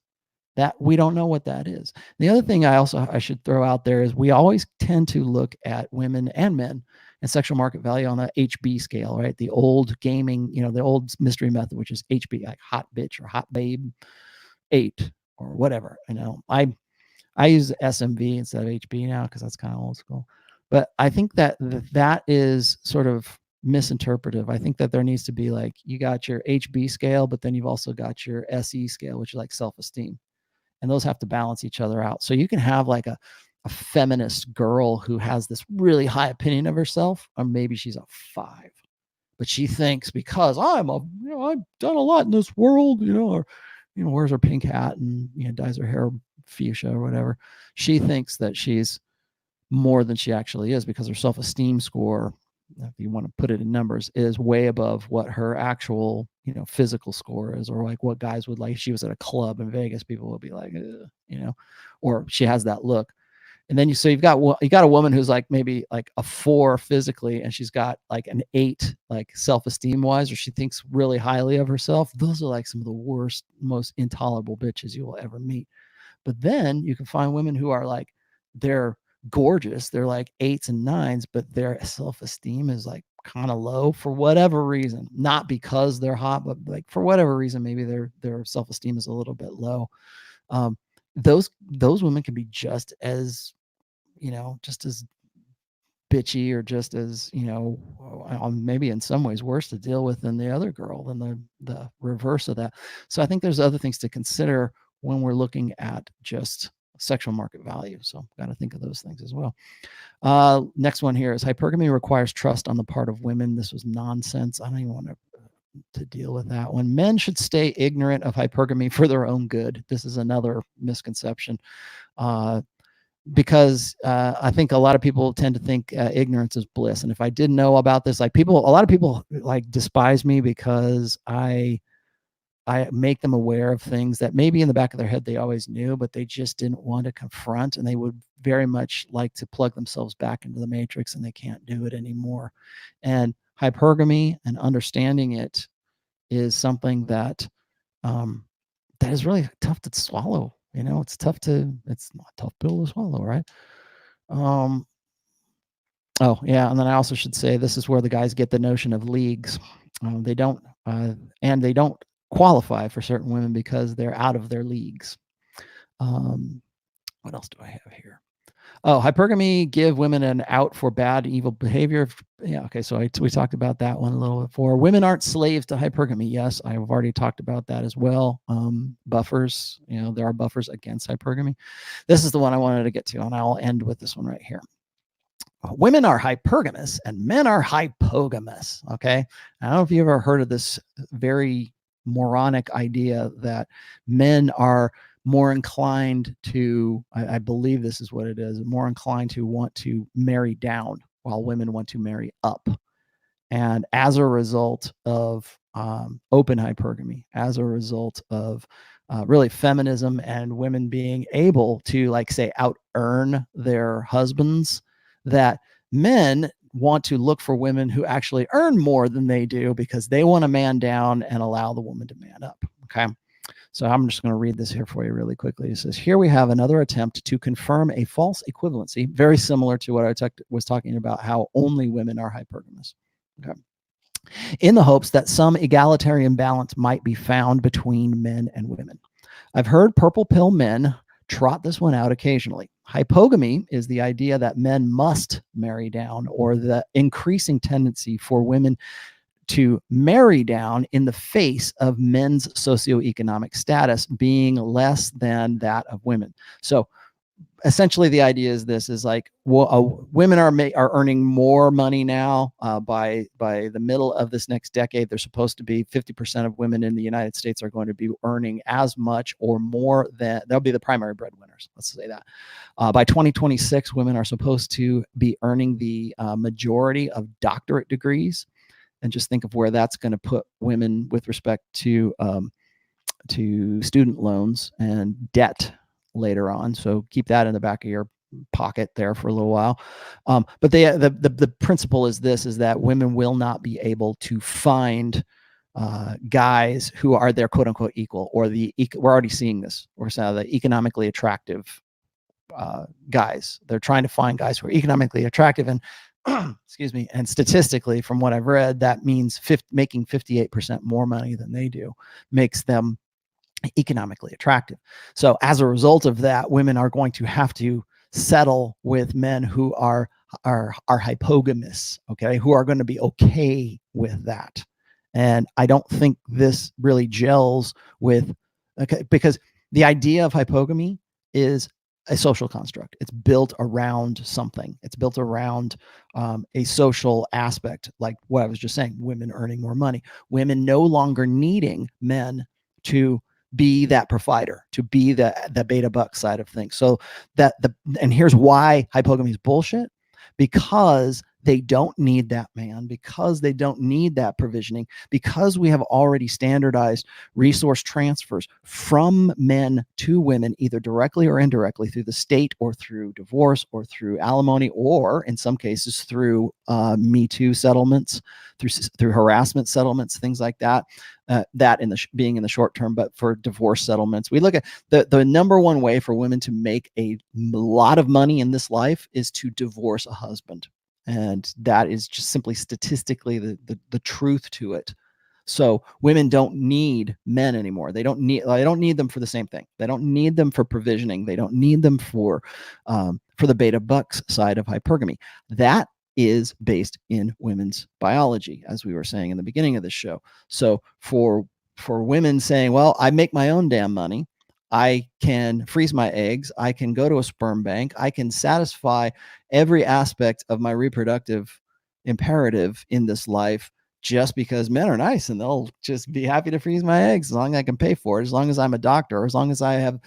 that we don't know what that is. The other thing I should throw out there is we always tend to look at women and men and sexual market value on the HB scale, right? The old gaming, you know, the old mystery method, which is HB, like hot bitch or hot babe 8 or whatever. You know, I use SMV instead of HB now because that's kind of old school. But I think that that is sort of misinterpretive. I think that there needs to be like, you got your HB scale, but then you've also got your SE scale, which is like self-esteem. And those have to balance each other out. So you can have like a feminist girl who has this really high opinion of herself, or maybe she's a 5. But she thinks because I've done a lot in this world, you know, or, you know, wears her pink hat and, you know, dyes her hair fuchsia or whatever. She thinks that she's more than she actually is because her self-esteem score, if you want to put it in numbers, is way above what her actual, you know, physical score is, or like what guys would like. If she was at a club in Vegas, people would be like, you know, or she has that look. And then you've got a woman who's like maybe like a 4 physically, and she's got like an 8 like self-esteem wise, or she thinks really highly of herself. Those are like some of the worst, most intolerable bitches you will ever meet. But then you can find women who are like, they're gorgeous, they're like 8s and 9s, but their self-esteem is like kind of low for whatever reason. Not because they're hot, but like for whatever reason, maybe their self-esteem is a little bit low. Those women can be just as, you know, just as bitchy, or just as, you know, maybe in some ways worse to deal with than the other girl, than the reverse of that. So I think there's other things to consider when we're looking at just sexual market value. So got to think of those things as well. Next one here is hypergamy requires trust on the part of women. This was nonsense. I don't even want to deal with that one. Men should stay ignorant of hypergamy for their own good. This is another misconception. Because I think a lot of people tend to think ignorance is bliss. And if I didn't know about this, like a lot of people like despise me because I make them aware of things that maybe in the back of their head they always knew, but they just didn't want to confront, and they would very much like to plug themselves back into the matrix, and they can't do it anymore. And hypergamy and understanding it is something that that is really tough to swallow. You know, it's not a tough pill to swallow, right? Oh yeah, and then I also should say this is where the guys get the notion of leagues. They don't qualify for certain women because they're out of their leagues. What else do I have here? Oh, hypergamy give women an out for bad, evil behavior. Yeah, okay, so we talked about that one a little before. Women aren't slaves to hypergamy. Yes, I've already talked about that as well. Buffers, you know, there are buffers against hypergamy. This is the one I wanted to get to, and I'll end with this one right here. Women are hypergamous and men are hypogamous. Okay, I don't know if you ever heard of this very moronic idea that men are more inclined to, I believe this is what it is, more inclined to want to marry down while women want to marry up. And as a result of open hypergamy, as a result of really feminism and women being able to, like, say, out earn their husbands, that men want to look for women who actually earn more than they do because they want a man down and allow the woman to man up. Okay. So I'm just going to read this here for you really quickly. It says, here we have another attempt to confirm a false equivalency, very similar to what I was talking about, how only women are hypergamous. Okay. In the hopes that some egalitarian balance might be found between men and women. I've heard purple pill men trot this one out occasionally. Hypogamy is the idea that men must marry down, or the increasing tendency for women to marry down in the face of men's socioeconomic status being less than that of women. So essentially the idea is this is like, well, women are earning more money now. By the middle of this next decade, they're supposed to be 50% of women in the United States are going to be earning as much or more than, they'll be the primary breadwinners, let's say that. By 2026, women are supposed to be earning the majority of doctorate degrees. And just think of where that's going to put women with respect to student loans and debt later on. So keep that in the back of your pocket there for a little while. But the principle is this, is that women will not be able to find guys who are their quote unquote equal, or we're already seeing this. We're saying the economically attractive guys. They're trying to find guys who are economically attractive, and excuse me, and statistically, from what I've read, that means making 58% more money than they do makes them economically attractive. So as a result of that, women are going to have to settle with men who are hypogamous, okay, who are going to be okay with that. And I don't think this really gels with, okay, because the idea of hypogamy is a social construct. It's built around something. It's built around a social aspect, like what I was just saying, women earning more money, women no longer needing men to be that provider, to be the beta buck side of things. So and here's why hypogamy is bullshit, because they don't need that man, because they don't need that provisioning, because we have already standardized resource transfers from men to women, either directly or indirectly through the state, or through divorce, or through alimony, or in some cases through Me Too settlements, through harassment settlements, things like that. That being in the short term, but for divorce settlements, we look at the number one way for women to make a lot of money in this life is to divorce a husband. And that is just simply statistically the truth to it. So women don't need men anymore. They don't need them for the same thing. They don't need them for provisioning. They don't need them for the beta bucks side of hypergamy. That is based in women's biology, as we were saying in the beginning of the show. So for women saying, well, I make my own damn money, I can freeze my eggs, I can go to a sperm bank, I can satisfy every aspect of my reproductive imperative in this life, just because men are nice and they'll just be happy to freeze my eggs as long as I can pay for it, as long as I'm a doctor, or as long as I am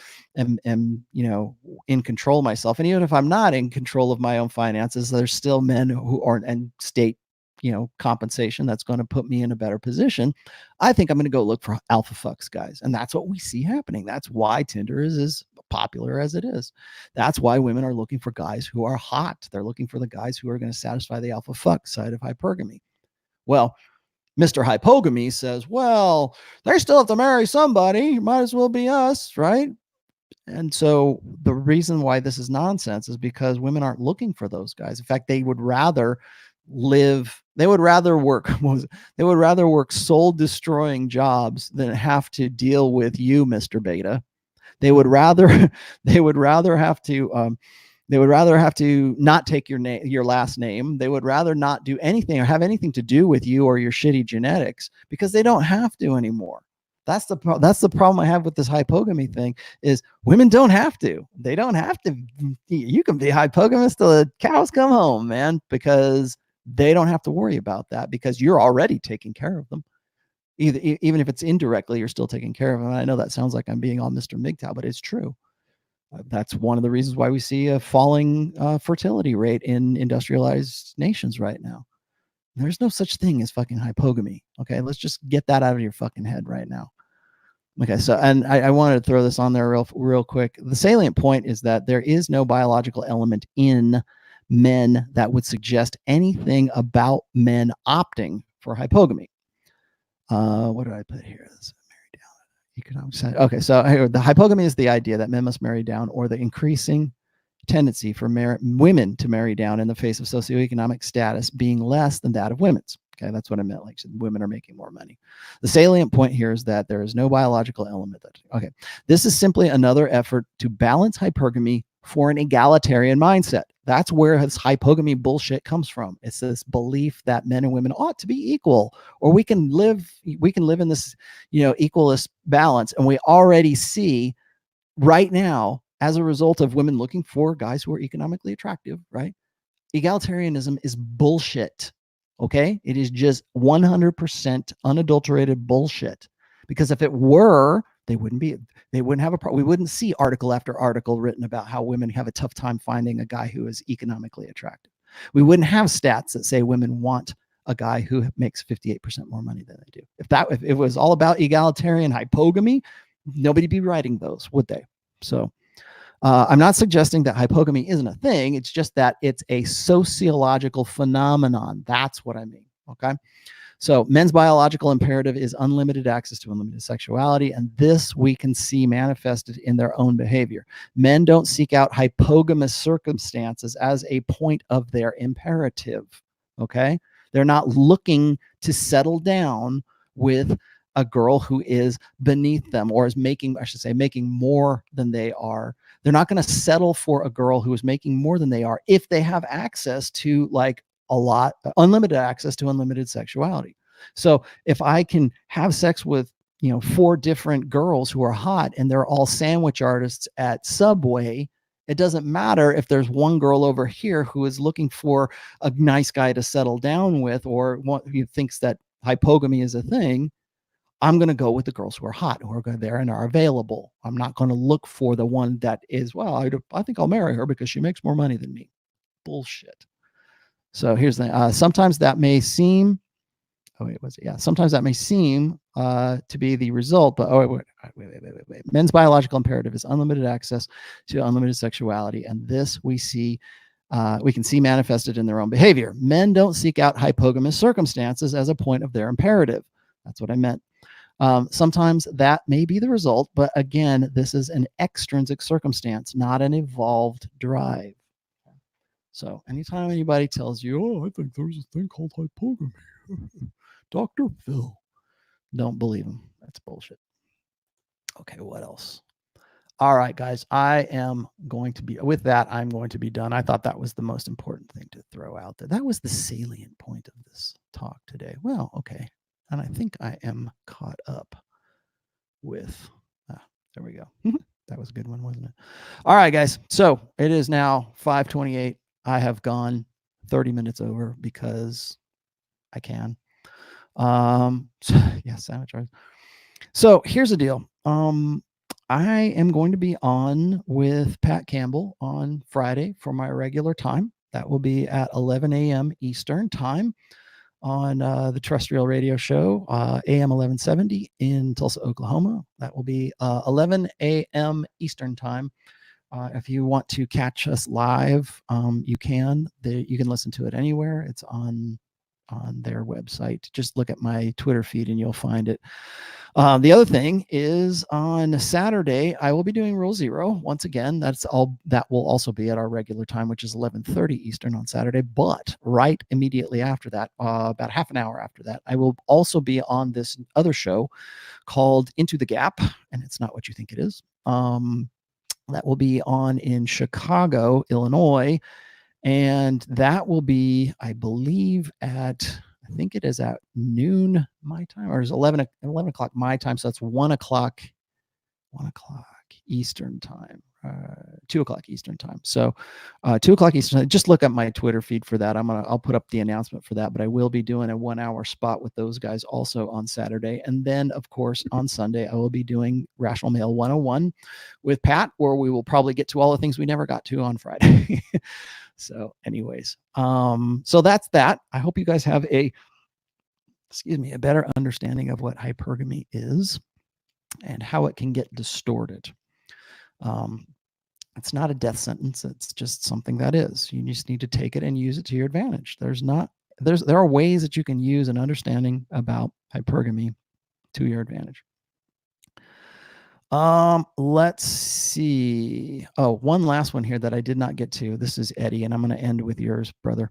in control of myself. And even if I'm not in control of my own finances, there's still men who are, and state compensation that's going to put me in a better position. I think I'm going to go look for alpha fucks guys. And that's what we see happening. That's why Tinder is as popular as it is. That's why women are looking for guys who are hot. They're looking for the guys who are going to satisfy the alpha fuck side of hypergamy. Well, Mr. Hypogamy says, well, they still have to marry somebody. Might as well be us, right? And so the reason why this is nonsense is because women aren't looking for those guys. In fact, they would rather work soul destroying jobs than have to deal with you, Mr. Beta. They would rather have to not take your last name. They would rather not do anything or have anything to do with you or your shitty genetics, because they don't have to anymore. That's the problem I have with this hypogamy thing, is women don't have to. They don't have to. You can be hypogamous till the cows come home, man, because they don't have to worry about that, because you're already taking care of them. Even if it's indirectly, you're still taking care of them. And I know that sounds like I'm being all Mr. MGTOW, but it's true. That's one of the reasons why we see a falling fertility rate in industrialized nations right now. There's no such thing as fucking hypogamy. Okay, let's just get that out of your fucking head right now. Okay, so, and I wanted to throw this on there real quick. The salient point is that there is no biological element in men that would suggest anything about men opting for hypogamy. What did I put here? Economic side. Okay, so the hypogamy is the idea that men must marry down, or the increasing tendency for women to marry down in the face of socioeconomic status being less than that of women's. Okay, that's what I meant. Like, women are making more money. The salient point here is that there is no biological element. Okay, this is simply another effort to balance hypergamy for an egalitarian mindset. That's where this hypogamy bullshit comes from. It's this belief that men and women ought to be equal, or we can live in this, equalist balance. And we already see right now, as a result of women looking for guys who are economically attractive, right? Egalitarianism is bullshit. Okay? It is just 100% unadulterated bullshit. Because if it were, they wouldn't have a problem. We wouldn't see article after article written about how women have a tough time finding a guy who is economically attractive. We wouldn't have stats that say women want a guy who makes 58% more money than they do. If it was all about egalitarian hypogamy, nobody'd be writing those, would they? So I'm not suggesting that hypogamy isn't a thing. It's just that it's a sociological phenomenon. That's what I mean. Okay. So men's biological imperative is unlimited access to unlimited sexuality. And this we can see manifested in their own behavior. Men don't seek out hypogamous circumstances as a point of their imperative. Okay. They're not looking to settle down with a girl who is beneath them or is making more than they are. They're not going to settle for a girl who is making more than they are if they have access to unlimited access to unlimited sexuality. So if I can have sex with 4 different girls who are hot and they're all sandwich artists at Subway, it doesn't matter if there's one girl over here who is looking for a nice guy to settle down with, or who thinks that hypogamy is a thing. I'm going to go with the girls who are hot, who are there and are available. I'm not going to look for the one that is, I think I'll marry her because she makes more money than me. Bullshit. So here's the sometimes that may seem sometimes that may seem to be the result, but wait. Men's biological imperative is unlimited access to unlimited sexuality, and this we can see manifested in their own behavior. Men don't seek out hypogamous circumstances as a point of their imperative. That's what I meant. Sometimes that may be the result, but again, this is an extrinsic circumstance, not an evolved drive. So anytime anybody tells you, I think there's a thing called hypogamy, Dr. Phil, don't believe him. That's bullshit. Okay, what else? All right, guys, I'm going to be done. I thought that was the most important thing to throw out there. That was the salient point of this talk today. Well, okay. And I think I am caught up with, there we go. That was a good one, wasn't it? All right, guys. So it is now 5:28. I have gone 30 minutes over because I can. Sandwich. So here's the deal. I am going to be on with Pat Campbell on Friday for my regular time. That will be at 11 a.m. Eastern time on the terrestrial radio show, AM 1170 in Tulsa, Oklahoma. That will be 11 a.m. Eastern time. If you want to catch us live, you can. You can listen to it anywhere. It's on their website. Just look at my Twitter feed and you'll find it. The other thing is on Saturday, I will be doing Rule Zero. Once again, that will also be at our regular time, which is 11:30 Eastern on Saturday. But right immediately after that, about half an hour after that, I will also be on this other show called Into the Gap, and it's not what you think it is. That will be on in Chicago, Illinois, and that will be, I believe, I think it is at noon my time, or is 11 o'clock my time. So that's 1 o'clock Eastern time, 2 o'clock Eastern time. So 2 o'clock Eastern time. Just look at my Twitter feed for that. I'll put up the announcement for that, but I will be doing a 1 hour spot with those guys also on Saturday. And then of course on Sunday, I will be doing Rational Male 101 with Pat, where we will probably get to all the things we never got to on Friday. So anyways, so that's that. I hope you guys have a better understanding of what hypergamy is and how it can get distorted. It's not a death sentence. It's just something that is. You just need to take it and use it to your advantage. There are ways that you can use an understanding about hypergamy to your advantage. Let's see. Oh, one last one here that I did not get to. This is Eddie, and I'm going to end with yours, brother.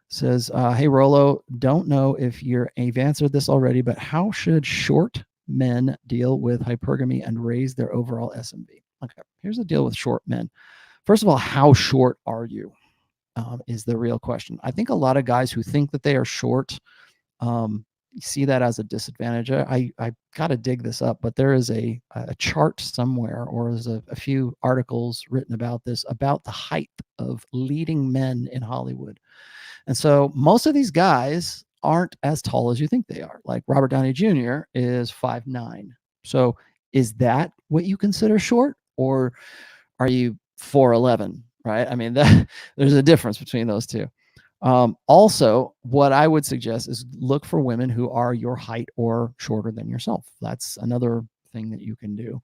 Says, hey, Rollo, don't know if you've answered this already, but how should short men deal with hypergamy and raise their overall SMV? Okay, here's the deal with short men. First of all, how short are you? Is the real question. I think a lot of guys who think that they are short see that as a disadvantage. I got to dig this up, but there is a chart somewhere, or there's a few articles written about this, about the height of leading men in Hollywood. And so most of these guys aren't as tall as you think they are. Like Robert Downey Jr. is 5'9". So is that what you consider short, or are you 4'11"? Right? I mean, there's a difference between those two. Also, what I would suggest is look for women who are your height or shorter than yourself. That's another thing that you can do.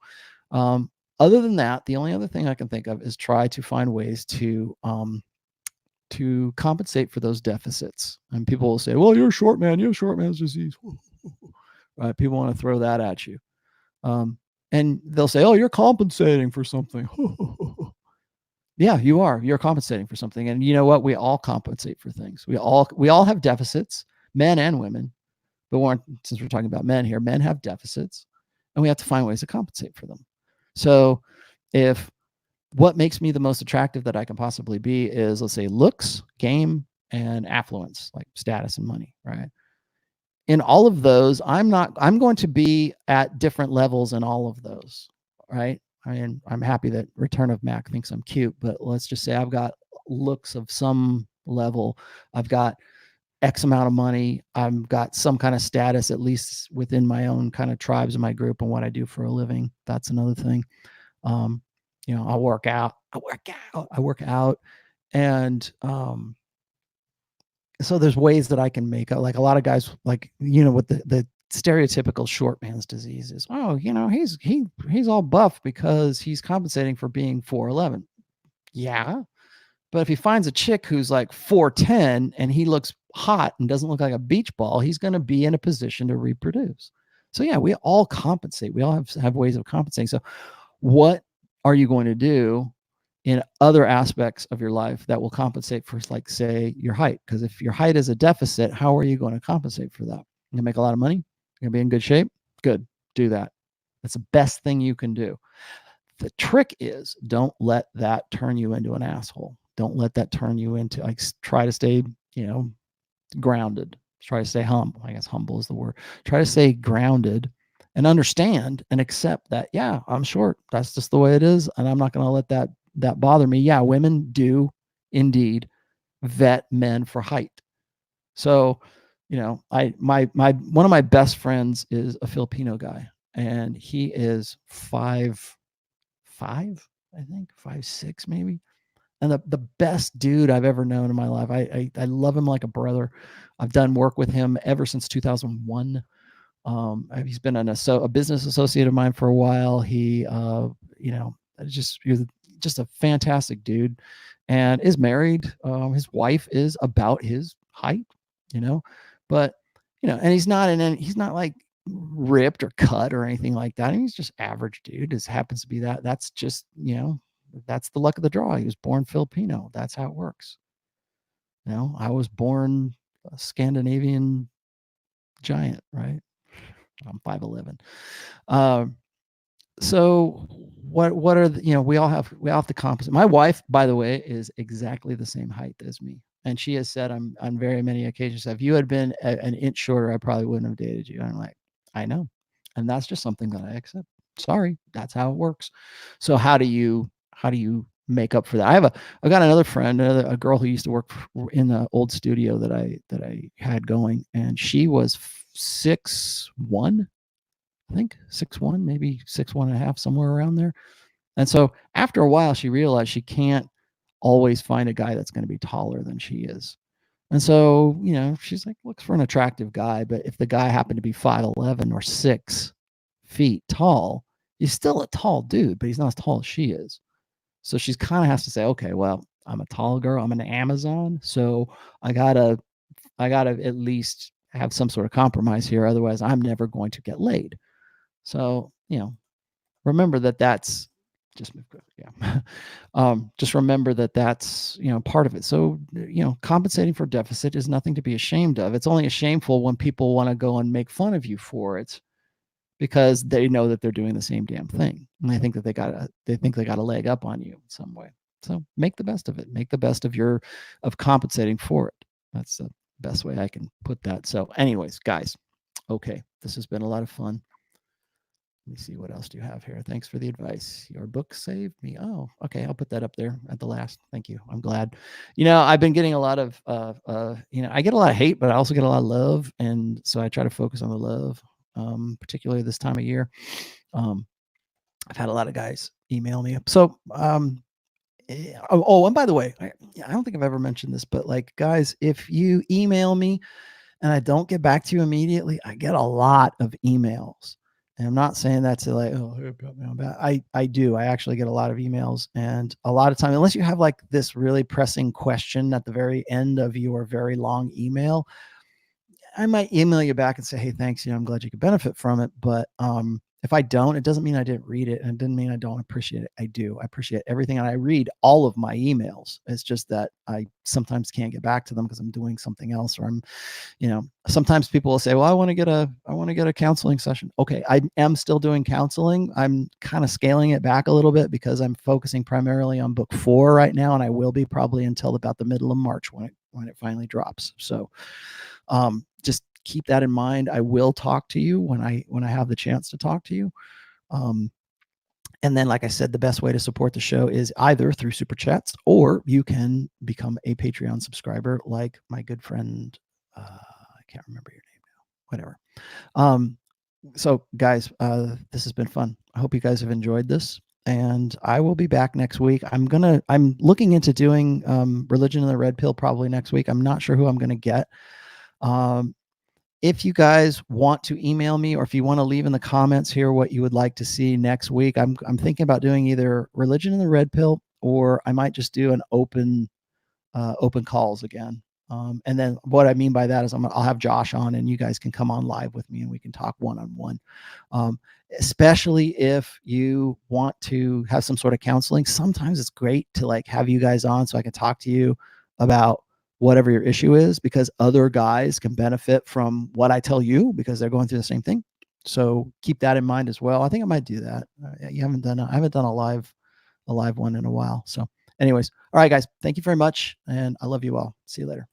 Other than that, the only other thing I can think of is try to find ways to compensate for those deficits. And people will say, well, you're a short man, you have short man's disease. Right? People want to throw that at you. And they'll say, oh, you're compensating for something. Yeah, you are. You're compensating for something. And you know what? We all compensate for things. We all have deficits, men and women. But since we're talking about men here, men have deficits, and we have to find ways to compensate for them. So if what makes me the most attractive that I can possibly be is, let's say, looks, game, and affluence, like status and money, right? In all of those, I'm going to be at different levels in all of those, right? I mean, I'm happy that Return of Mac thinks I'm cute, but let's just say I've got looks of some level. I've got X amount of money. I've got some kind of status, at least within my own kind of tribes in my group and what I do for a living. That's another thing. I work out. And so there's ways that I can make up. Like a lot of guys, like, with the stereotypical short man's disease is, oh, he's all buff because he's compensating for being 4'11". Yeah. But if he finds a chick who's like 4'10" and he looks hot and doesn't look like a beach ball, he's going to be in a position to reproduce. So yeah, we all compensate. We all have ways of compensating. So what are you going to do in other aspects of your life that will compensate for, like, say, your height? Because if your height is a deficit, how are you going to compensate for that? You're going to make a lot of money? You're going to be in good shape? Good. Do that. That's the best thing you can do. The trick is, don't let that turn you into an asshole. Don't let that turn you into, like, try to stay, grounded. Try to stay humble. I guess humble is the word. Try to stay grounded and understand and accept that, yeah, I'm short. That's just the way it is. And I'm not going to let that bother me. Yeah, women do indeed vet men for height. So, one of my best friends is a Filipino guy, and he is 5'5", I think, 5'6", maybe. And the best dude I've ever known in my life. I love him like a brother. I've done work with him ever since 2001. He's been a business associate of mine for a while. He just a fantastic dude, and is married. His wife is about his height, but and he's not like ripped or cut or anything like that. He's just average dude. Just happens to be that. That's just that's the luck of the draw. He was born Filipino. That's how it works. I was born a Scandinavian giant, right? I'm 5'11". So what are we all have to compensate. My wife, by the way, is exactly the same height as me, and she has said on very many occasions, if you had been an inch shorter, I probably wouldn't have dated you. And I'm like, I know, and that's just something that I accept. Sorry, that's how it works. So how do you make up for that? I got another friend, a girl who used to work in the old studio that I had going, and she was 6'1", I think 6'1", maybe 6'1.5", somewhere around there. And so after a while, she realized she can't always find a guy that's going to be taller than she is. And so, she's like, looks for an attractive guy. But if the guy happened to be 5'11" or 6 feet tall, he's still a tall dude, but he's not as tall as she is. So she's kind of has to say, okay, well, I'm a tall girl. I'm an Amazon. So I gotta at least have some sort of compromise here. Otherwise, I'm never going to get laid. So, remember that's just just remember that's part of it. So, compensating for deficit is nothing to be ashamed of. It's only shameful when people want to go and make fun of you for it, because they know that they're doing the same damn thing, and they think that they got a leg up on you in some way. So make the best of it. Make the best of compensating for it. That's the best way I can put that. So anyways, guys, okay, this has been a lot of fun. Let me see, what else do you have here? Thanks for the advice. Your book saved me. Oh, okay. I'll put that up there at the last. Thank you. I'm glad. I've been getting a lot of, I get a lot of hate, but I also get a lot of love. And so I try to focus on the love, particularly this time of year. I've had a lot of guys email me. So, and by the way, I don't think I've ever mentioned this, but like, guys, if you email me and I don't get back to you immediately, I get a lot of emails. And I'm not saying that to like, oh, I do. I actually get a lot of emails, and a lot of time, unless you have like this really pressing question at the very end of your very long email, I might email you back and say, hey, thanks. I'm glad you could benefit from it. But if I don't, it doesn't mean I didn't read it, and it doesn't mean I don't appreciate it. I do. I appreciate everything, and I read all of my emails. It's just that I sometimes can't get back to them because I'm doing something else, or I'm, sometimes people will say, well, I want to get a counseling session. Okay, I am still doing counseling. I'm kind of scaling it back a little bit because I'm focusing primarily on book 4 right now, and I will be probably until about the middle of March when it finally drops. So just keep that in mind. I will talk to you when I have the chance to talk to you. And then, like I said, the best way to support the show is either through super chats, or you can become a Patreon subscriber, like my good friend. I can't remember your name now. Whatever. So guys, this has been fun. I hope you guys have enjoyed this, and I will be back next week. I'm looking into doing Religion in the Red Pill probably next week. I'm not sure who I'm going to get. If you guys want to email me, or if you want to leave in the comments here what you would like to see next week, I'm thinking about doing either Religion in the Red Pill, or I might just do an open calls again. And then what I mean by that is I'll have Josh on, and you guys can come on live with me and we can talk one-on-one. Especially if you want to have some sort of counseling. Sometimes it's great to like have you guys on so I can talk to you about whatever your issue is, because other guys can benefit from what I tell you because they're going through the same thing. So keep that in mind as well. I think I might do that. I haven't done a live one in a while. So anyways, all right, guys, thank you very much, and I love you all. See you later.